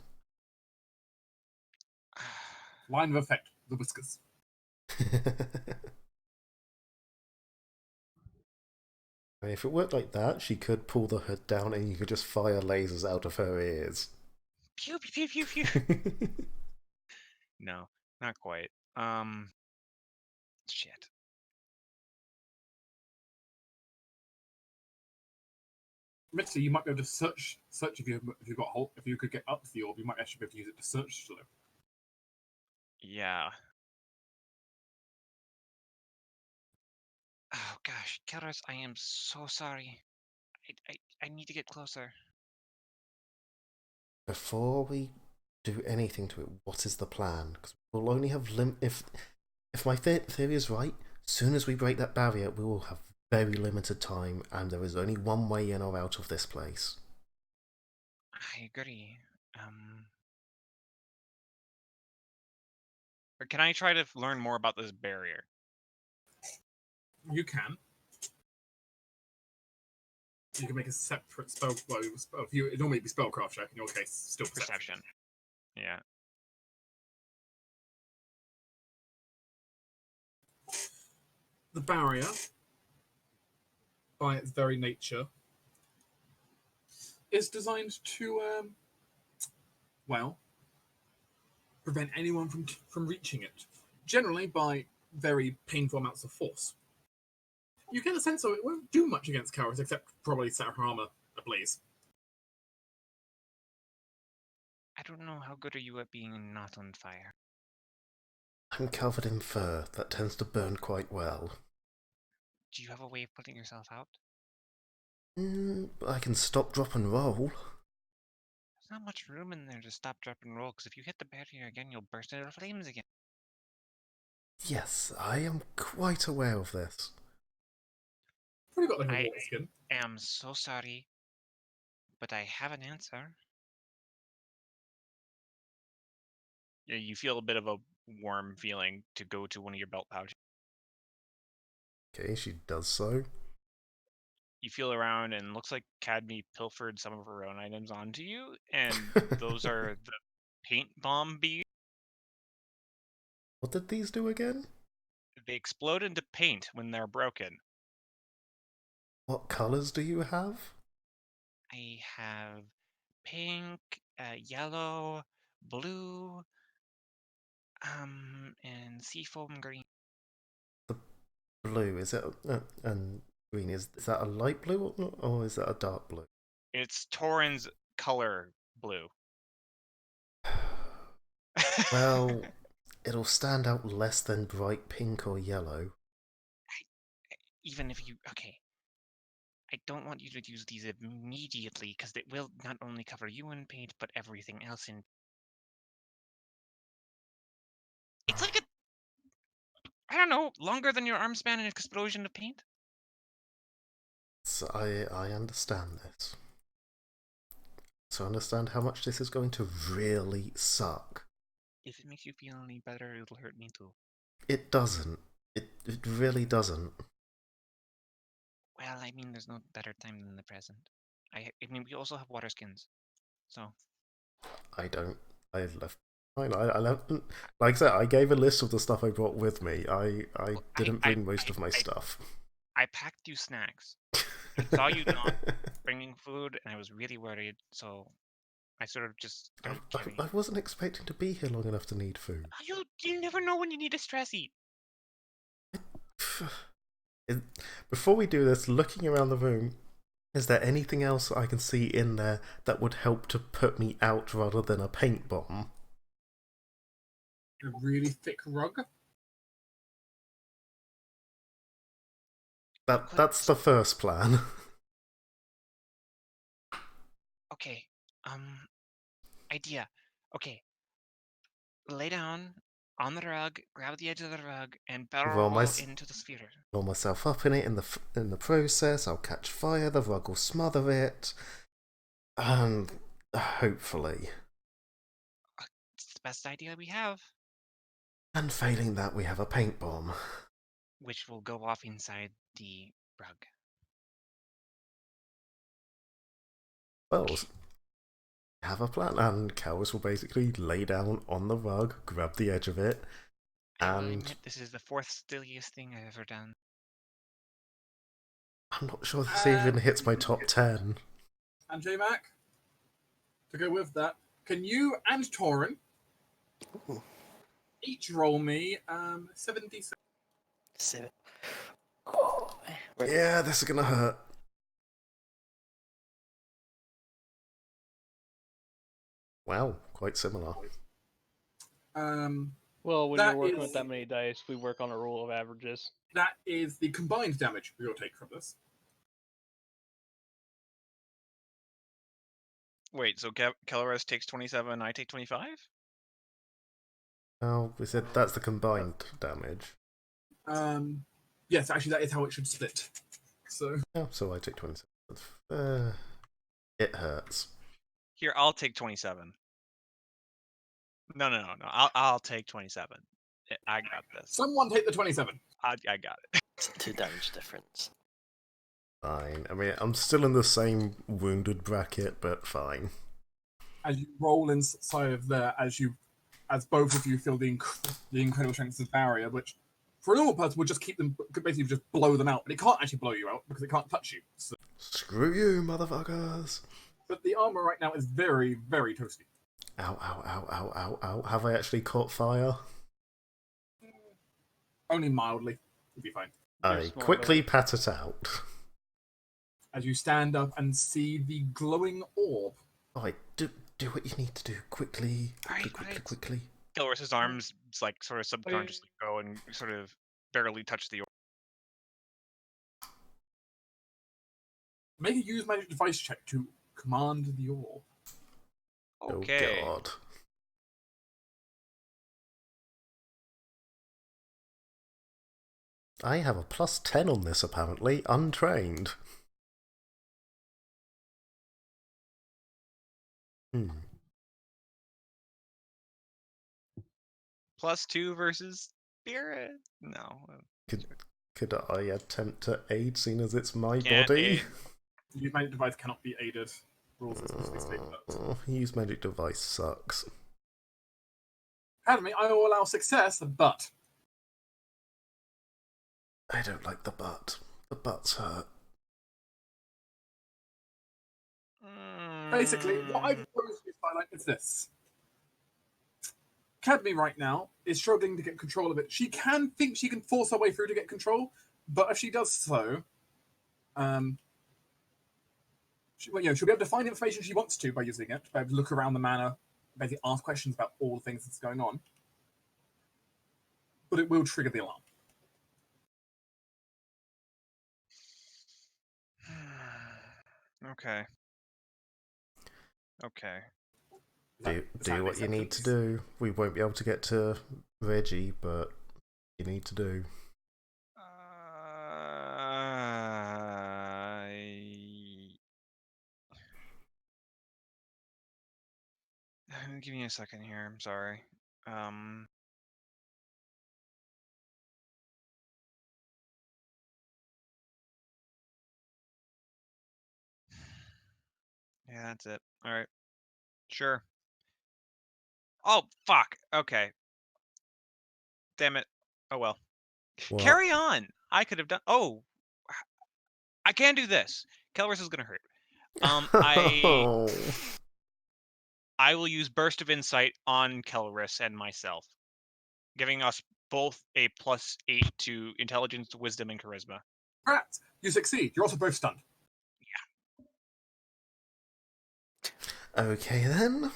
Line of effect: the whiskers. I mean, if it worked like that, she could pull the hood down and you could just fire lasers out of her ears. Pew pew pew pew pew. No, not quite. Shit. Admittedly, you might be able to search if you could get up to the orb, you might actually be able to use it to search through. Yeah. Oh gosh, Keras, I am so sorry. I need to get closer. Before we do anything to it, what is the plan? Because we'll only have if my theory is right, as soon as we break that barrier, we will have very limited time, and there is only one way in or out of this place. I agree. Or can I try to learn more about this barrier? You can. You can make a separate spell. Well, it normally be spellcraft check. In your case, still perception. Yeah. The barrier, by its very nature, is designed to, prevent anyone from reaching it. Generally, by very painful amounts of force. You get a sense of it won't do much against Karis, except probably set her armor ablaze. I don't know how good are you at being not on fire. I'm covered in fur. That tends to burn quite well. Do you have a way of putting yourself out? I can stop, drop, and roll. There's not much room in there to stop, drop, and roll, because if you hit the barrier again, you'll burst into flames again. Yes, I am quite aware of this. Probably got like a water skin. I am so sorry, but I have an answer. Yeah, you feel a bit of a warm feeling to go to one of your belt pouches. Okay, she does so. You feel around and looks like Cadme pilfered some of her own items onto you, and those are the paint bomb beads. What did these do again? They explode into paint when they're broken. What colours do you have? I have pink, yellow, blue, and seafoam green. The blue, is it? And green, is that a light blue or is that a dark blue? It's Torin's color blue. Well, it'll stand out less than bright pink or yellow. Even if you... Okay. I don't want you to use these immediately, because it will not only cover you in paint, but everything else in... It's like a... I don't know, longer than your arm span and explosion of paint? So I understand this. So I understand how much this is going to really suck. If it makes you feel any better, it'll hurt me too. It doesn't. It really doesn't. Well, I mean, there's no better time than the present. I mean, we also have water skins, so... I don't. I left. I left. Like I said, I gave a list of the stuff I brought with me. I didn't bring most of my stuff. I packed you snacks. I saw you not bringing food, and I was really worried, so I sort of just started carrying. I wasn't expecting to be here long enough to need food. You never know when you need a stress eat. Before we do this, looking around the room, Is there anything else I can see in there that would help to put me out rather than a paint bomb? A really thick rug. That's the first plan. Okay. Idea. Okay. Lay down on the rug, grab the edge of the rug, and barrel roll into the sphere. Roll myself up in it in the process. I'll catch fire. The rug will smother it, and hopefully. It's the best idea we have. And failing that, we have a paint bomb, which will go off inside the rug. Well, have a plan, and Calvis will basically lay down on the rug, grab the edge of it, I will and admit this is the fourth silliest thing I've ever done. I'm not sure this even hits my top 10. And J-Mac, to go with that, can you and Torin each roll me 76? 7. Oh, right. Yeah, this is gonna hurt. Wow, quite similar. Well, when you're working with that many dice, we work on a rule of averages. That is the combined damage you'll take from this. Wait, so Kelleres takes 27, I take 25? Oh, we said that's the combined damage. Yes, actually that is how it should split. So I take 27. It hurts. Here, I'll take 27. No. I'll take 27. I got this. Someone take the 27. I got it. It's 2 damage difference. Fine. I mean, I'm still in the same wounded bracket, but fine. As you roll inside of there, as both of you feel the incredible strength of the barrier, which for a normal person would just keep them, could basically just blow them out, but it can't actually blow you out because it can't touch you. So. Screw you, motherfuckers! But the armor right now is very, very toasty. Ow, ow, ow, ow, ow, ow. Have I actually caught fire? Only mildly. You'll be fine. I quickly pat it out. As you stand up and see the glowing orb. Alright, do what you need to do. Quickly. Quickly. Kelleres' arms like sort of subconsciously go and sort of barely touch the orb. Make a use magic device check to command the orb. Okay. Oh god. I have a +10 on this apparently, untrained. +2 versus spirit? No. Could I attempt to aid, seeing as it's my Can't body? aid. Use magic device cannot be aided. Rules explicitly state that. Use magic device sucks. Academy, I will allow success, but I don't like the butt. The butts hurt. basically, what I propose to highlight is this. Academy right now is struggling to get control of it. She can think she can force her way through to get control, but if she does so, she'll be able to find information she wants to by using it, by able to look around the manor, basically ask questions about all the things that's going on. But it will trigger the alarm. Okay. Do what you need to do. We won't be able to get to Reggie, but you need to do. Give me a second here. I'm sorry. Yeah, that's it. All right. Sure. Oh, fuck. Okay. Damn it. Oh, well. What? Carry on. I could have done... Oh. I can do this. Kelleres is going to hurt. I will use Burst of Insight on Kelleres and myself, giving us both a +8 to Intelligence, Wisdom, and Charisma. Perhaps you succeed. You're also both stunned. Okay then.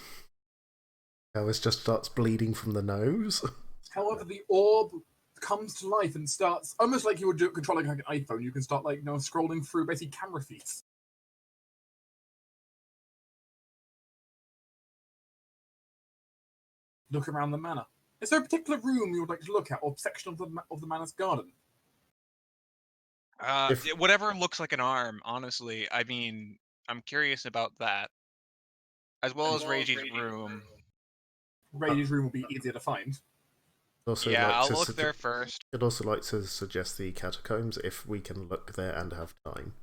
Alice just starts bleeding from the nose. However, the orb comes to life and starts almost like you would do it controlling like an iPhone. You can start scrolling through basically camera feeds. Look around the manor. Is there a particular room you would like to look at, or section of the manor's garden? Whatever looks like an arm, honestly. I mean, I'm curious about that. As well as Reggie's room. Reggie's room will be easier to find. I'll look there first. I'd also like to suggest the catacombs if we can look there and have time.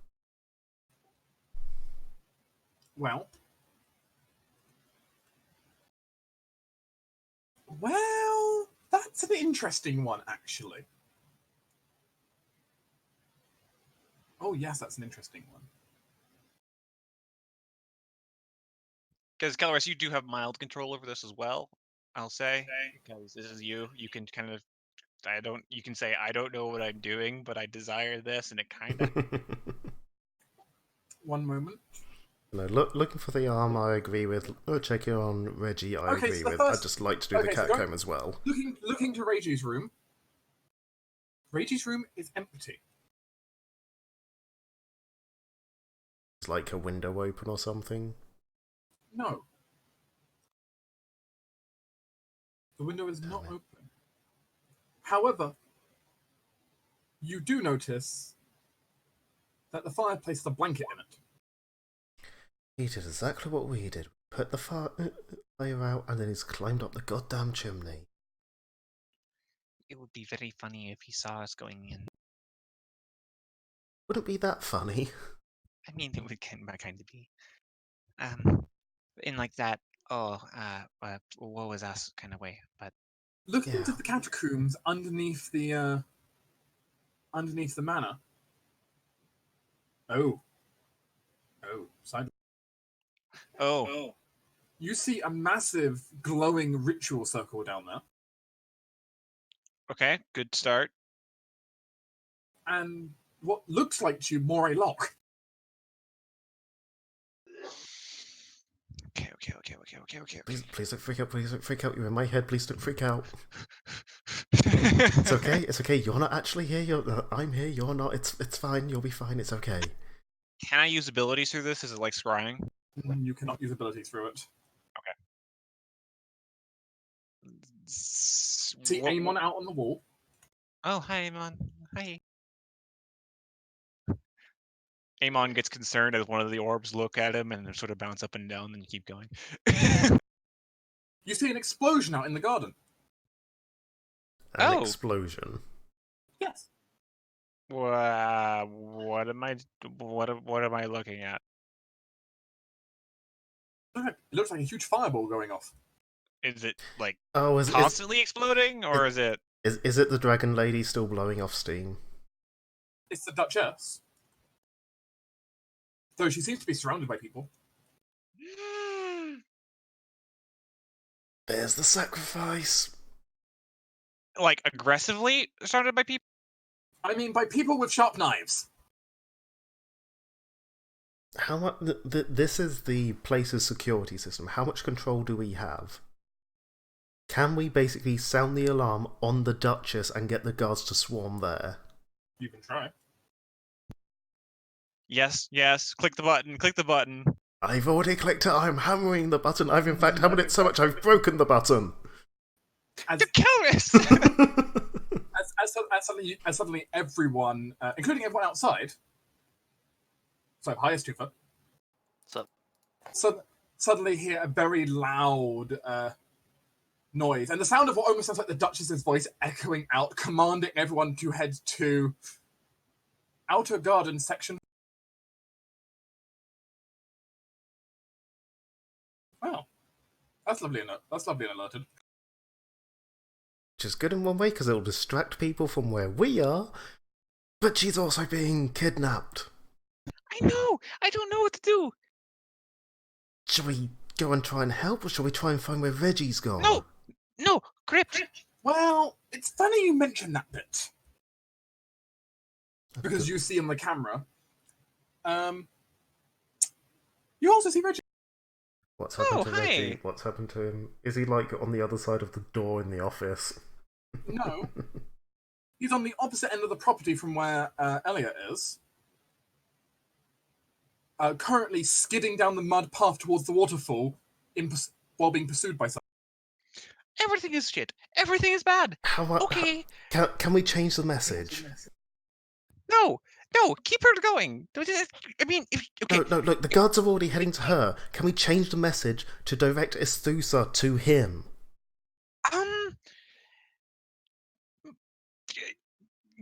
Well, that's an interesting one, actually. Oh, yes, that's an interesting one. Because, Kelleris, you do have mild control over this as well, I'll say. Because this is you. You can kind of... You can say, I don't know what I'm doing, but I desire this, and it kind of... One moment. No, looking for the arm, I agree with. Checking on Reggie, I agree with. I'd just like to do the catacomb as well. Looking to Reggie's room. Reggie's room is empty. It's like a window open or something? No. The window is not open. However, you do notice that the fireplace has a blanket in it. He did exactly what we did. Put the fire out and then he's climbed up the goddamn chimney. It would be very funny if he saw us going in. Wouldn't be that funny. I mean, it would kind of be. In like that, what was us kind of way, but... Looking into the catacombs underneath the manor. Side. Oh. You see a massive glowing ritual circle down there. Okay, good start. And what looks like to you more a lock. Okay. Please don't freak out, please don't freak out. You're in my head, please don't freak out. It's okay, you're not actually here, I'm here, you're not, it's fine, you'll be fine, it's okay. Can I use abilities through this? Is it like scrying? You cannot use abilities through it. Okay. See Amon out on the wall. Oh, hi, Amon. Hi. Amon gets concerned as one of the orbs look at him and sort of bounce up and down, and you keep going. You see an explosion out in the garden. An explosion? Yes. What am I looking at? It looks like a huge fireball going off. Is it like is constantly exploding, or is it? Is it the dragon lady still blowing off steam? It's the Duchess. Though she seems to be surrounded by people. There's the sacrifice. Like aggressively surrounded by people? I mean, by people with sharp knives. How much? This is the place's security system. How much control do we have? Can we basically sound the alarm on the Duchess and get the guards to swarm there? You can try. Yes. Click the button. I've already clicked it. I'm hammering the button. I've in fact hammered it so much I've broken the button. You're Kelleris! As suddenly everyone, including everyone outside, so highest Tufa, so suddenly hear a very loud noise, and the sound of what almost sounds like the Duchess's voice echoing out, commanding everyone to head to outer garden section. Wow, that's lovely and alerted. Which is good in one way because it'll distract people from where we are, but she's also being kidnapped. I know! I don't know what to do! Shall we go and try and help, or shall we try and find where Reggie's gone? No! Crypt! Well, it's funny you mention that bit. Because you see on the camera. You also see Reggie. What's happened Oh, to hi. Reggie? What's happened to him? Is he like on the other side of the door in the office? No. He's on the opposite end of the property from where Elliot is. Currently skidding down the mud path towards the waterfall while being pursued by someone. Everything is shit. Everything is bad. Okay. Can we change the message? No, keep her going. I mean, okay. No, look, the guards are already heading to her. Can we change the message to direct Esthusa to him?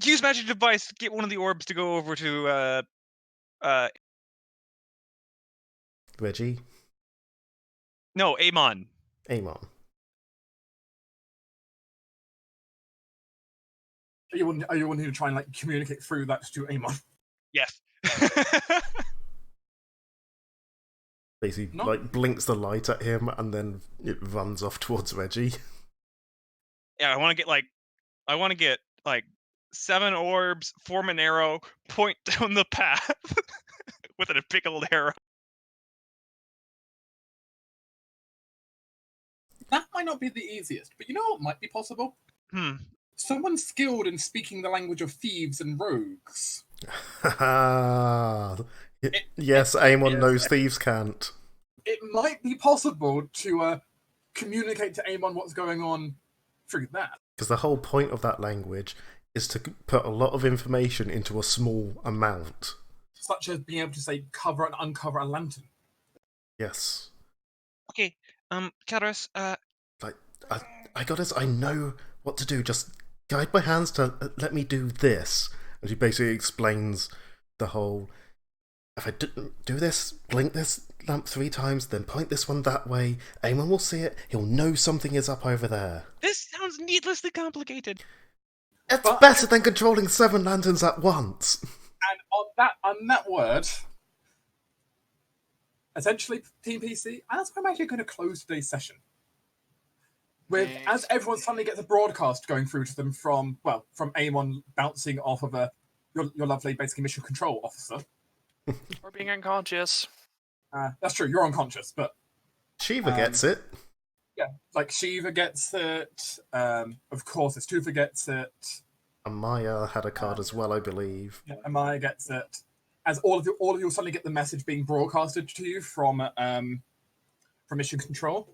Use magic device to get one of the orbs to go over to Reggie? No, Amon. Amon. Are you wanting to try and like communicate through that to Amon? Yes. Basically, No. like, blinks the light at him and then it runs off towards Reggie. Yeah, I want to get like 7 orbs, form an arrow, point down the path with a big old arrow. That might not be the easiest, but you know what might be possible? Someone skilled in speaking the language of thieves and rogues. Yes, Amon knows thieves can't. It might be possible to communicate to Amon what's going on through that. Because the whole point of that language is to put a lot of information into a small amount. Such as being able to say, cover and uncover a lantern. Yes. Okay, Karas, I got this, I know what to do, just guide my hands to let me do this. And she basically explains the whole, if I do this, blink this lamp 3 times, then point this one that way, Amon will see it, he'll know something is up over there. this sounds needlessly complicated. It's better than controlling 7 lanterns at once. And on that word, essentially, Team PC, and that's why I'm actually going to close today's session. As everyone suddenly gets a broadcast going through to them from Amon bouncing off of your lovely basically mission control officer. Or being unconscious. That's true, you're unconscious, but Shiva gets it. yeah, like Shiva gets it, of course Estufa gets it. Amaya had a card as well, I believe. Yeah, Amaya gets it. As all of you suddenly get the message being broadcasted to you from mission control.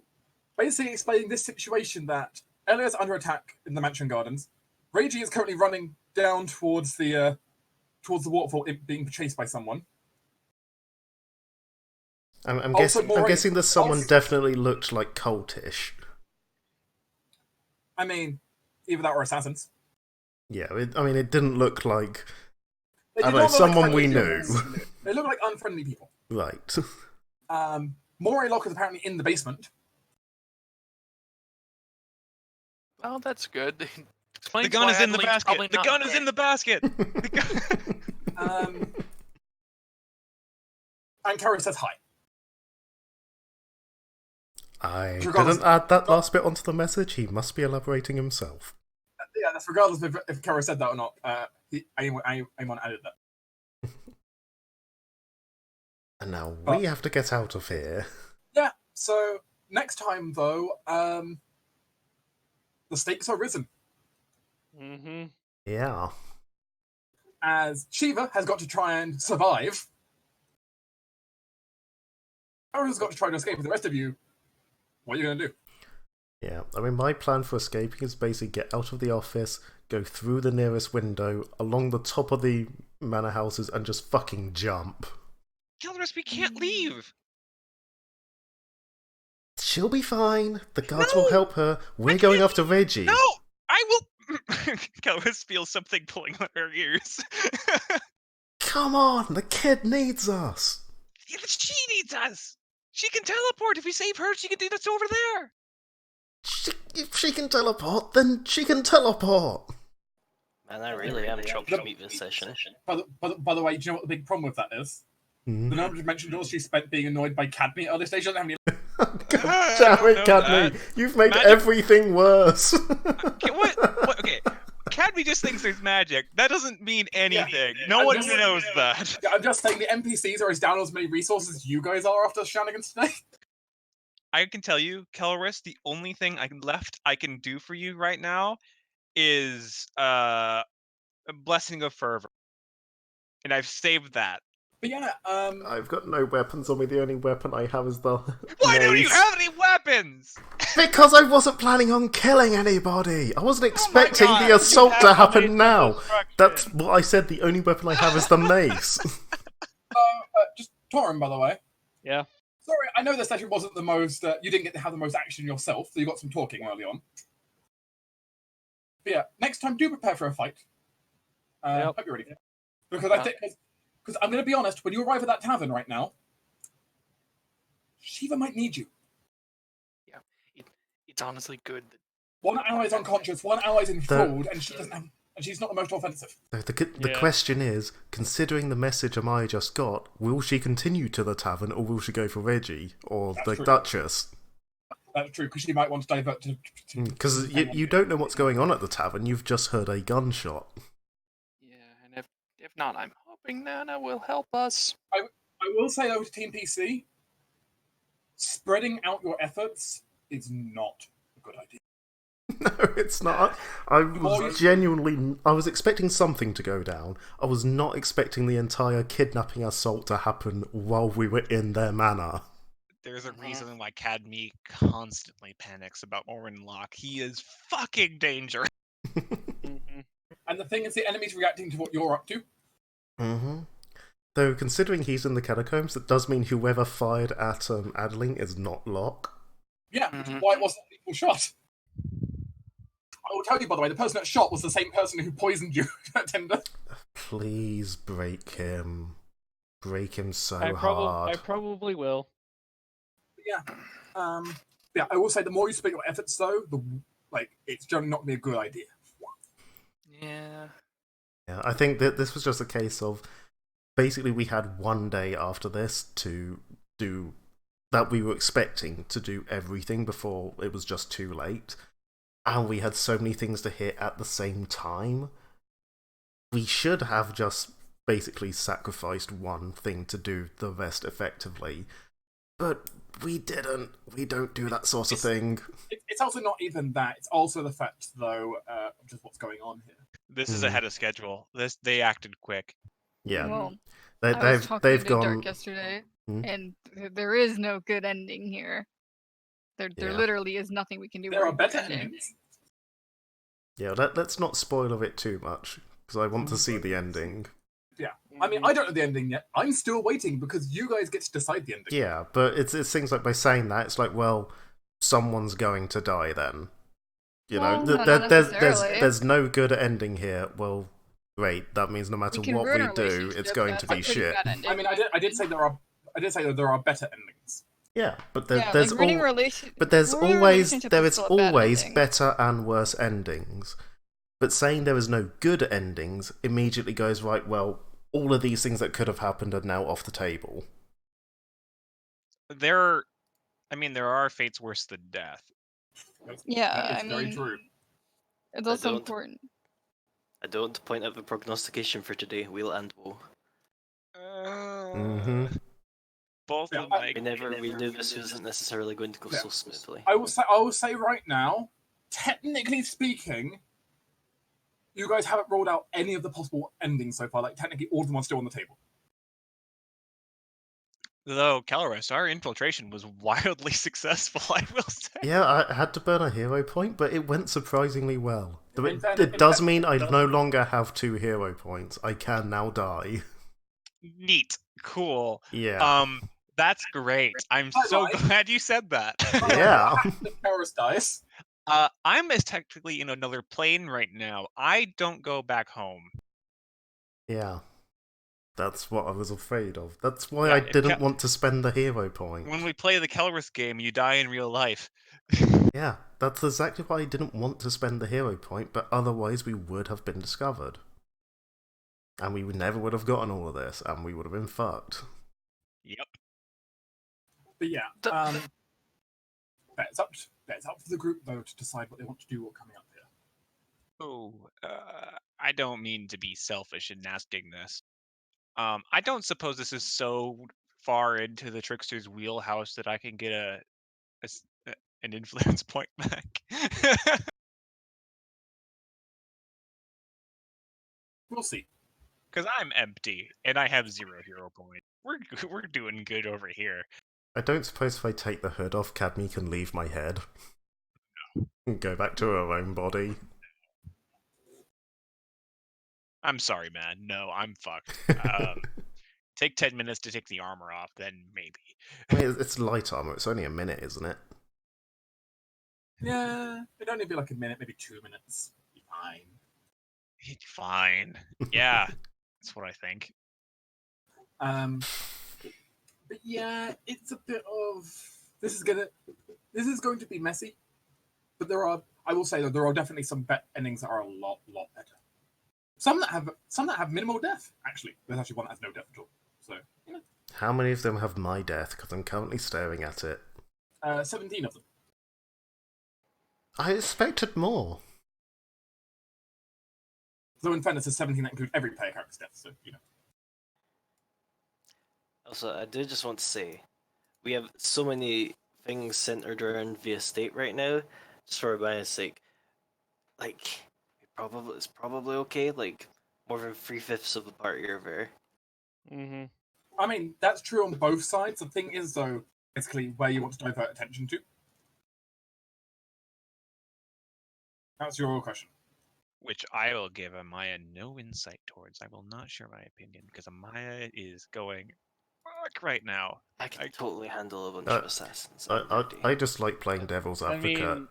Basically explaining this situation that Elliot's under attack in the Mansion Gardens. Reiji is currently running down towards the waterfall, being chased by someone. I'm guessing that someone definitely looked like cultish. I mean, either that or assassins. Yeah, it didn't look like They I did don't know, not look like someone we friendly knew. humans. They look like unfriendly people. Right. Moraylock is apparently in the basement. Well, that's good. The Explains gun why is in the Adeline's basket. probably The not gun is dead. in the basket. The gun... And Kara says hi. I Regardless- didn't add that last bit onto the message. He must be elaborating himself. Yeah, that's regardless of if Kara said that or not. Amon added that. And now we have to get out of here. Yeah, so next time, though, the stakes are risen. Mm-hmm. Yeah. As Shiva has got to try and survive. Kara's got to try to escape with the rest of you. What are you going to do? Yeah, I mean, my plan for escaping is basically get out of the office, go through the nearest window, along the top of the manor houses, and just fucking jump. Calderus, we can't leave. She'll be fine. The guards No! will help her. We're going after Reggie. No, I will. Calderus feels something pulling on her ears. Come on, the kid needs us. Yeah, but she needs us. She can teleport. If we save her, she can do this over there. If she can teleport, then she can teleport. Man, I really am chopped to meet this session. By the way, do you know what the big problem with that is? The number of mentioned dollars she spent being annoyed by Cadme at this stage doesn't have any. God damn it, Cadme! You've made everything worse. Okay, what? Okay, Cadme just thinks there's magic. That doesn't mean anything. No I'm one just- knows that. I'm just saying the NPCs are as down as many resources as you guys are after shenanigans today. I can tell you, Kelris, the only thing I can do for you right now is a blessing of fervor, and I've saved that. But yeah, I've got no weapons on me. The only weapon I have is the Why don't you mace. have any weapons? Because I wasn't planning on killing anybody. I wasn't expecting God, the you assault have to the happen mace of now. destruction. That's what I said. The only weapon I have is the mace. just Torin, by the way. Yeah. Sorry, I know this session wasn't the most. You didn't get to have the most action yourself, so you got some talking early on. But yeah, next time do prepare for a fight. Yep. Hope you're ready. Because I think, because I'm going to be honest, when you arrive at that tavern right now, Shiva might need you. Yeah, it's honestly good. One ally's unconscious, one ally's enthralled, and she doesn't have, and she's not the most offensive. The question is, considering the message Amaya just got, will she continue to the tavern, or will she go for Reggie or That's the true. Duchess? That's true, because she might want to divert to. Because you don't know what's going on at the tavern. You've just heard a gunshot. Yeah, and if not, I'm hoping Nana will help us. I will say though to Team PC, spreading out your efforts is not a good idea. No, it's not. I was expecting something to go down. I was not expecting the entire kidnapping assault to happen while we were in their manor. There's a reason why Cadme constantly panics about Orin Locke. He is fucking dangerous. And the thing is, the enemy's reacting to what you're up to. Mm-hmm. Though, considering he's in the catacombs, that does mean whoever fired at Adeline is not Locke. Yeah, which is why it wasn't an equal shot. I will tell you, by the way, the person that shot was the same person who poisoned you at Tinder. Please break him. Break him so I hard. probably will. Yeah. Yeah, I will say the more you split your efforts, though, it's generally not going to be a good idea. Yeah. Yeah, I think that this was just a case of basically we had one day after this to do that we were expecting to do everything before it was just too late. And we had so many things to hit at the same time. We should have just basically sacrificed one thing to do the rest effectively. But we didn't. We don't do that sort of thing. It's also not even that. It's also the fact, though, of just what's going on here. This is ahead of schedule. They acted quick. Yeah. Well, They've to gone. Dark yesterday, and there is no good ending here. There literally is nothing we can do. There are better endings. Yeah, let's not spoil it too much, because I want to see the ending. Yeah. I mean, I don't know the ending yet. I'm still waiting, because you guys get to decide the ending. Yeah, but it's things like by saying that, it's like, well, someone's going to die then. You know, there's no good ending here. Well, great, that means no matter what we do, it's going to be shit. I mean, I did say that there are better endings. Yeah, but there is always better and worse endings. But saying there is no good endings immediately goes, right, well, all of these things that could have happened are now off the table. There are fates worse than death. Yeah, it's very true. It's also important. I don't want to point out the prognostication for today. We'll end woe. Both of them. We knew this wasn't necessarily going to go so smoothly. I will say right now, technically speaking, you guys haven't rolled out any of the possible endings so far. Like, technically, all of them are still on the table. Though, Caloris, our infiltration was wildly successful, I will say. Yeah, I had to burn a hero point, but it went surprisingly well. It does mean I no longer have 2 hero points. I can now die. Neat. Cool. Yeah. That's great. I'm so glad you said that. Yeah. Caloris dies. I'm technically in another plane right now. I don't go back home. Yeah. That's what I was afraid of. That's why I didn't want to spend the hero point. When we play the Kelrith game, you die in real life. Yeah, that's exactly why I didn't want to spend the hero point, but otherwise we would have been discovered. And we never would have gotten all of this, and we would have been fucked. Yep. But yeah, it's up to the group, though, to decide what they want to do coming up here. Oh, I don't mean to be selfish in asking this. I don't suppose this is so far into the trickster's wheelhouse that I can get a an influence point back. We'll see. Because I'm empty and I have 0 hero points. We're doing good over here. I don't suppose if I take the hood off, Cadme can leave my head. And go back to her own body. I'm sorry, man. No, I'm fucked. Take 10 minutes to take the armor off, then maybe. I mean, it's light armor. It's only a minute, isn't it? Yeah, it'd only be like a minute, maybe 2 minutes. Be fine. Fine. Yeah, that's what I think. But yeah, it's a bit of this is going to be messy. But I will say that there are definitely some endings that are a lot better. Some that have minimal death. Actually, there's actually one that has no death at all. So How many of them have my death? Because I'm currently staring at it. 17 of them. I expected more. So in fairness, there's 17 that include every player character's death. So Also, I do just want to say, we have so many things centered around the estate right now. Just for my sake, like, it's probably okay. Like, more than 3/5 of the party are there. Mm-hmm. I mean, that's true on both sides. The thing is, though, basically where you want to divert attention to. That's your question. Which I will give Amaya no insight towards. I will not share my opinion because Amaya is going fuck right now. I can totally handle a bunch of assassins. I just like playing devil's advocate. I mean,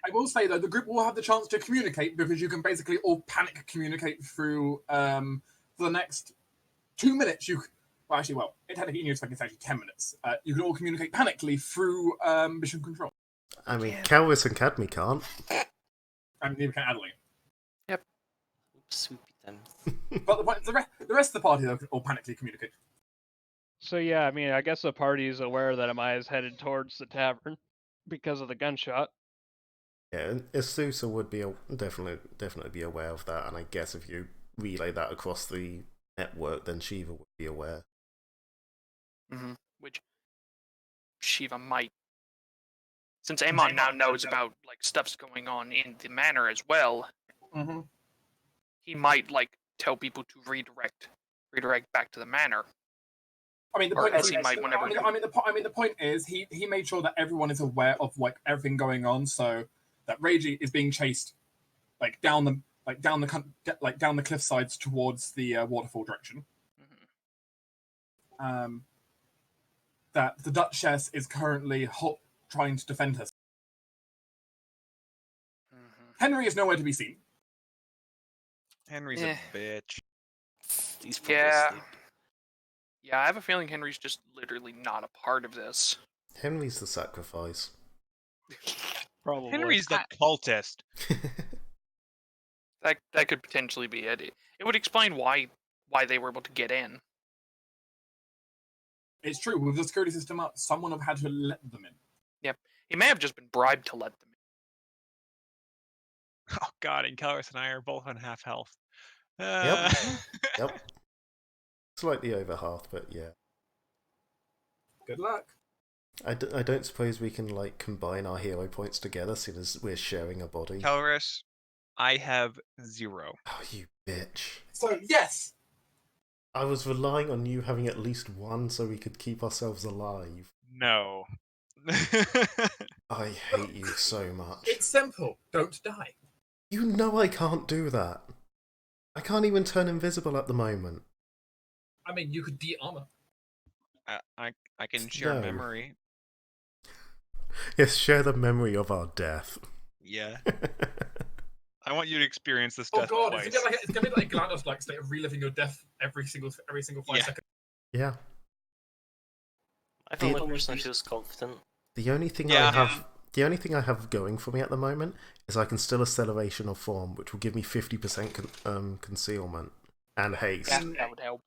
I will say, though, the group will have the chance to communicate because you can basically all panic communicate through for the next 2 minutes. Technically in your it's actually 10 minutes. You can all communicate panically through mission control. I mean, Calvis and Cadme can't. And neither can Adeline. Oops, swoopy them. But the rest of the party, though, can all panically communicate. so yeah, I mean, I guess the party is aware that Amaya is headed towards the tavern because of the gunshot. Yeah, and Isusa would be definitely be aware of that, and I guess if you relay that across the network, then Shiva would be aware. Mm-hmm. Which Shiva might, since Amon now knows about like stuff's going on in the manor as well. Mm-hmm. He might like tell people to redirect back to the manor. I mean, the Or point is, as he might whenever. the point is, he made sure that everyone is aware of like everything going on, so that Reiji is being chased, down the cliff sides towards the waterfall direction. Mm-hmm. That the Duchess is currently trying to defend herself. Mm-hmm. Henry is nowhere to be seen. Henry's a bitch. He's probably Yeah. asleep. Yeah, I have a feeling Henry's just literally not a part of this. Henry's the sacrifice. Probably. Henry's the cultist. That could potentially be it. It would explain why they were able to get in. It's true, with the security system up, someone have had to let them in. Yep. He may have just been bribed to let them in. Oh god, and Kelris and I are both on half health. Yep. Slightly over half, but yeah. Good luck. I don't suppose we can combine our hero points together, seeing as we're sharing a body. Kelris, I have 0. Oh, you bitch. So, yes! I was relying on you having at least one so we could keep ourselves alive. No. I hate you so much. It's simple. Don't die. You know I can't do that. I can't even turn invisible at the moment. I mean, you could de-armor. I can share No. memory. Yes, share the memory of our death. Yeah. I want you to experience this Oh death god, twice. it's gonna be like GLaDOS state of reliving your death every single 5 Yeah. seconds. Yeah. I feel like personally feels confident. The only thing I have going for me at the moment is I can still acceleration of form, which will give me 50% concealment and haste. That would help.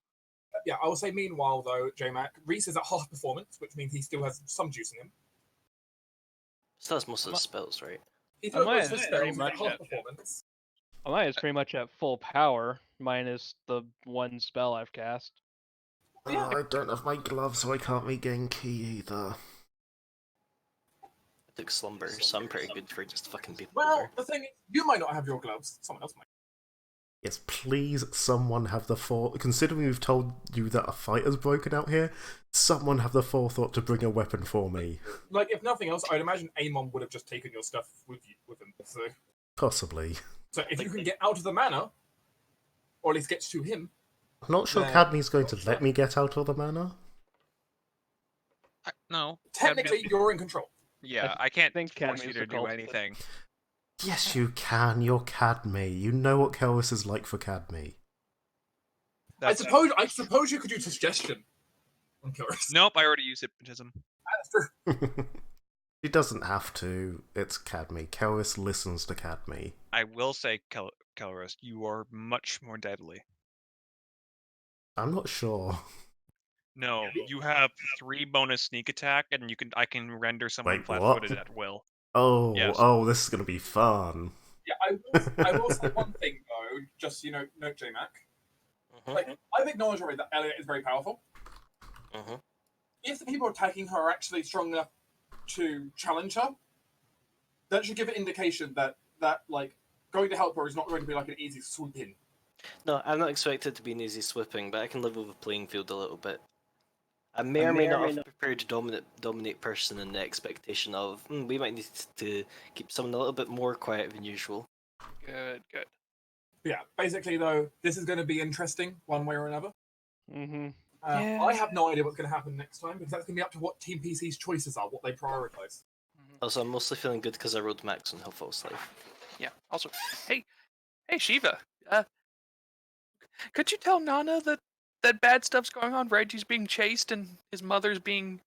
Yeah, I will say meanwhile though, J-Mac, Reese is at half performance, which means he still has some juice in him. Still has most of the spells, right? He still Amaya has is his pretty spells much at half at- performance. Amaya is pretty much at full power, minus the one spell I've cast. I don't have my gloves, so I can't regain key either. took slumber, so I'm pretty good for just fucking people Well, over. the thing is, you might not have your gloves. Someone else might. Yes, please, someone have the forethought. Considering we've told you that a fight has broken out here, someone have the forethought to bring a weapon for me. Like, if nothing else, I'd imagine Amon would have just taken your stuff with him. Possibly. So if you can get out of the manor, or at least get to him, I'm not sure then- Cadmy's going to let me get out of the manor. No. technically you're in control. Yeah, I can't think force Cadmy's you to the do culprit. anything. Yes, you can. You're Cadmy. You know what Kelris is like for Cadmy. I suppose you could use suggestion on Killers. Nope, I already used hypnotism. That's true. He doesn't have to. It's Cadmy. Kelris listens to Cadmy. I will say, Kelrist, you are much more deadly. I'm not sure. No, you have 3 bonus sneak attack, and I can render someone Wait, flat-footed what? at will. Oh, Yes. oh, this is gonna be fun. Yeah, I will say one thing though, just note JMac. Like I've acknowledged already that Elliot is very powerful. If the people attacking her are actually strong enough to challenge her, that should give an indication that like going to help her is not going to be like an easy swoop in. No, I'm not expected to be an easy sweeping, but I can live with a playing field a little bit. I may or may not have prepared to dominate person in the expectation of we might need to keep someone a little bit more quiet than usual. Good. But yeah, basically though, this is going to be interesting one way or another. Mm-hmm. Yeah. I have no idea what's going to happen next time because that's going to be up to what Team PC's choices are, what they prioritize. Also, I'm mostly feeling good because I rolled max on Hillfall's life. Yeah. Also, hey Shiva, could you tell Nana that bad stuff's going on? Reggie's being chased and his mother's being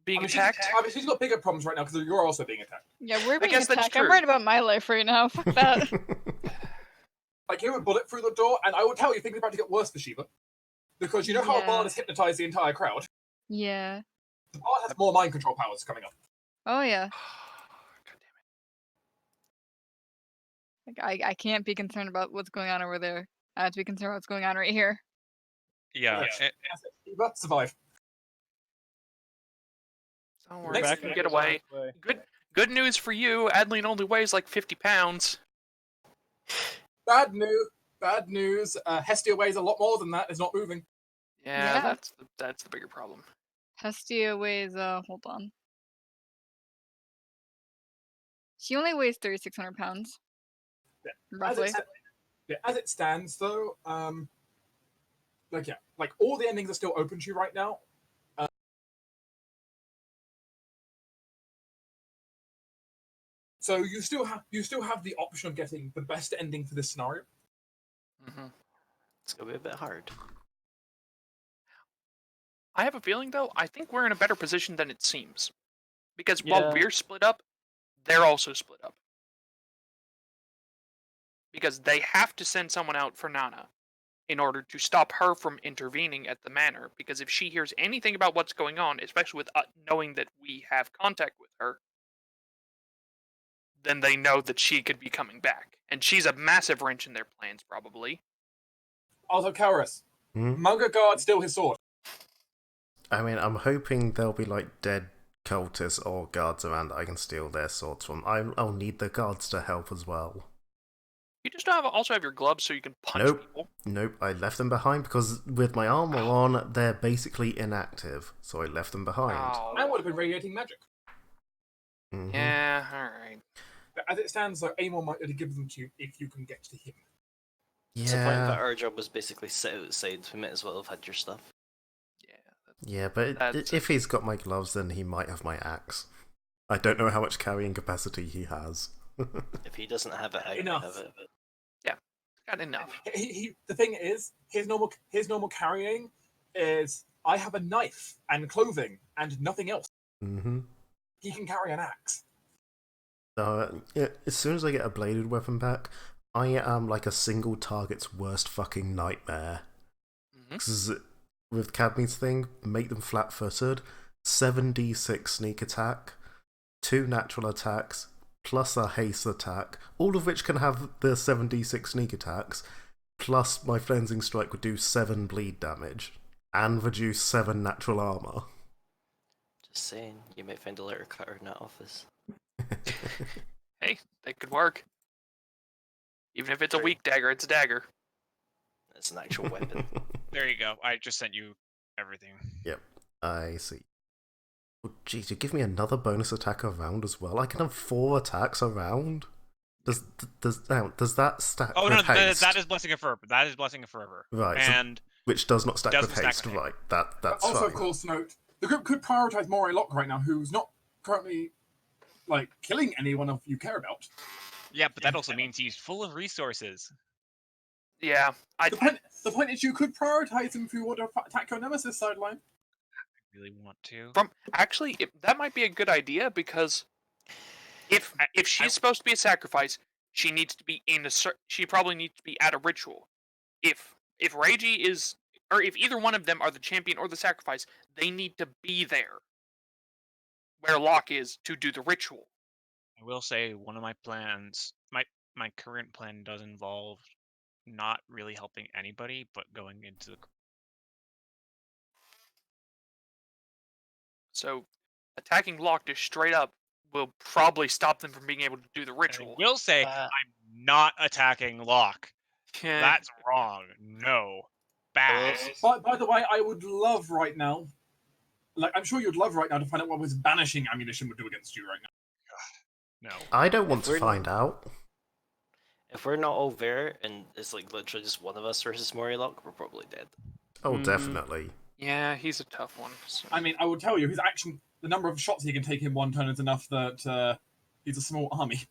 attacked. She's got bigger problems right now because you're also being attacked. Yeah, we're being guess that's attacked. I'm true. worried about my life right now. Fuck that. Like, you would bullet through the door, and I will tell you, things are about to get worse for Shiva. Because you know how a bard has hypnotized the entire crowd? Yeah. The bard has more mind control powers coming up. Oh yeah. God Like I can't be concerned about what's going on over there. I have to be concerned about what's going on right here. Yeah, Shiva, survive. Don't worry, Next you can get away. Good news for you. Adeline only weighs like 50 pounds. Bad news. Hestia weighs a lot more than that. It's not moving. Yeah, Yeah. that's the bigger problem. Hestia weighs hold on. She only weighs 3,600 pounds. Yeah. Roughly. As it stands, though, like all the endings are still open to you right now. So you still have the option of getting the best ending for this scenario. It's gonna be a bit hard. I have a feeling, though, I think we're in a better position than it seems. Because while we're split up, they're also split up. Because they have to send someone out for Nana in order to stop her from intervening at the manor. Because if she hears anything about what's going on, especially with knowing that we have contact with her, then they know that she could be coming back. And she's a massive wrench in their plans, probably. Also, Kaurus, Munga guard still his sword. I mean, I'm hoping there'll be like dead cultists or guards around that I can steal their swords from. I'll need the guards to help as well. You just also have your gloves so you can punch people. Nope, I left them behind because with my armor on, they're basically inactive, so I left them behind. Oh. I would have been radiating magic. Yeah, alright. But as it stands, like, Amon might have given them to you if you can get to him. It's the point that Yeah, our job was basically sit outside. We might as well have had your stuff. yeah, but if he's got my gloves, then he might have my axe. I don't know how much carrying capacity he has. If he doesn't have it, I Enough. have it. Yeah, got enough. The thing is, his normal carrying is, I have a knife and clothing and nothing else. He can carry an axe. So, as soon as I get a bladed weapon back, I am like a single target's worst fucking nightmare. Because with Cadmy's thing, make them flat-footed, 7d6 sneak attack, 2 natural attacks, plus a haste attack, all of which can have the 7d6 sneak attacks, plus my cleansing strike would do 7 bleed damage, and reduce 7 natural armor. Just saying, you might find a letter cutter in that office. Hey, that could work. Even if it's a True. weak dagger, it's a dagger. It's an actual weapon. There you go. I just sent you everything. Yep, I see. Oh, geez, you give me another bonus attack a round as well. I can have 4 attacks a round. Does that stack Oh with no, haste? that is blessing of forever. That is blessing of forever. Right, so- And which does not stack with doesn't stack haste. with Right, that's also, fine. of course, note the group could prioritize Moray Locke right now, who's not currently like killing anyone of you care about. yeah, but that also means he's full of resources. Yeah, The point is, you could prioritize him if you want to attack your nemesis sideline. I really want to. actually, that might be a good idea because if she's supposed to be a sacrifice, she needs to be she probably needs to be at a ritual. If Reiji is, or if either one of them are the champion or the sacrifice, they need to be there where Locke is to do the ritual. I will say one of my plans, my current plan does involve not really helping anybody, but going into the. So attacking Locke just straight up will probably stop them from being able to do the I ritual. will say I'm not attacking Locke. Yeah. That's wrong. No. Bad. By the way, I would love right now, like I'm sure you'd love right now to find out what his banishing ammunition would do against you right now. No. I don't want If to we're- find out. If we're not all there, and it's like literally just one of us versus Morilock, we're probably dead. Oh, Mhm. definitely. Yeah, he's a tough one. So. I mean, I will tell you, his action, the number of shots he can take in one turn is enough that he's a small army.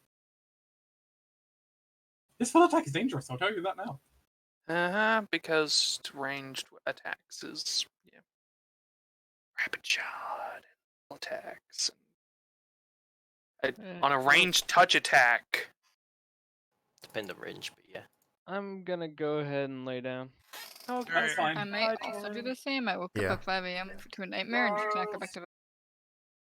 This full attack is dangerous, I'll tell you that now. Because ranged attacks is rapid shot, attacks. On a ranged touch attack. Depend on range, but yeah. I'm gonna go ahead and lay down. Oh, that's fine. I might also do the same. I woke Yeah. up at 5 a.m. to a nightmare and just cannot go back to bed.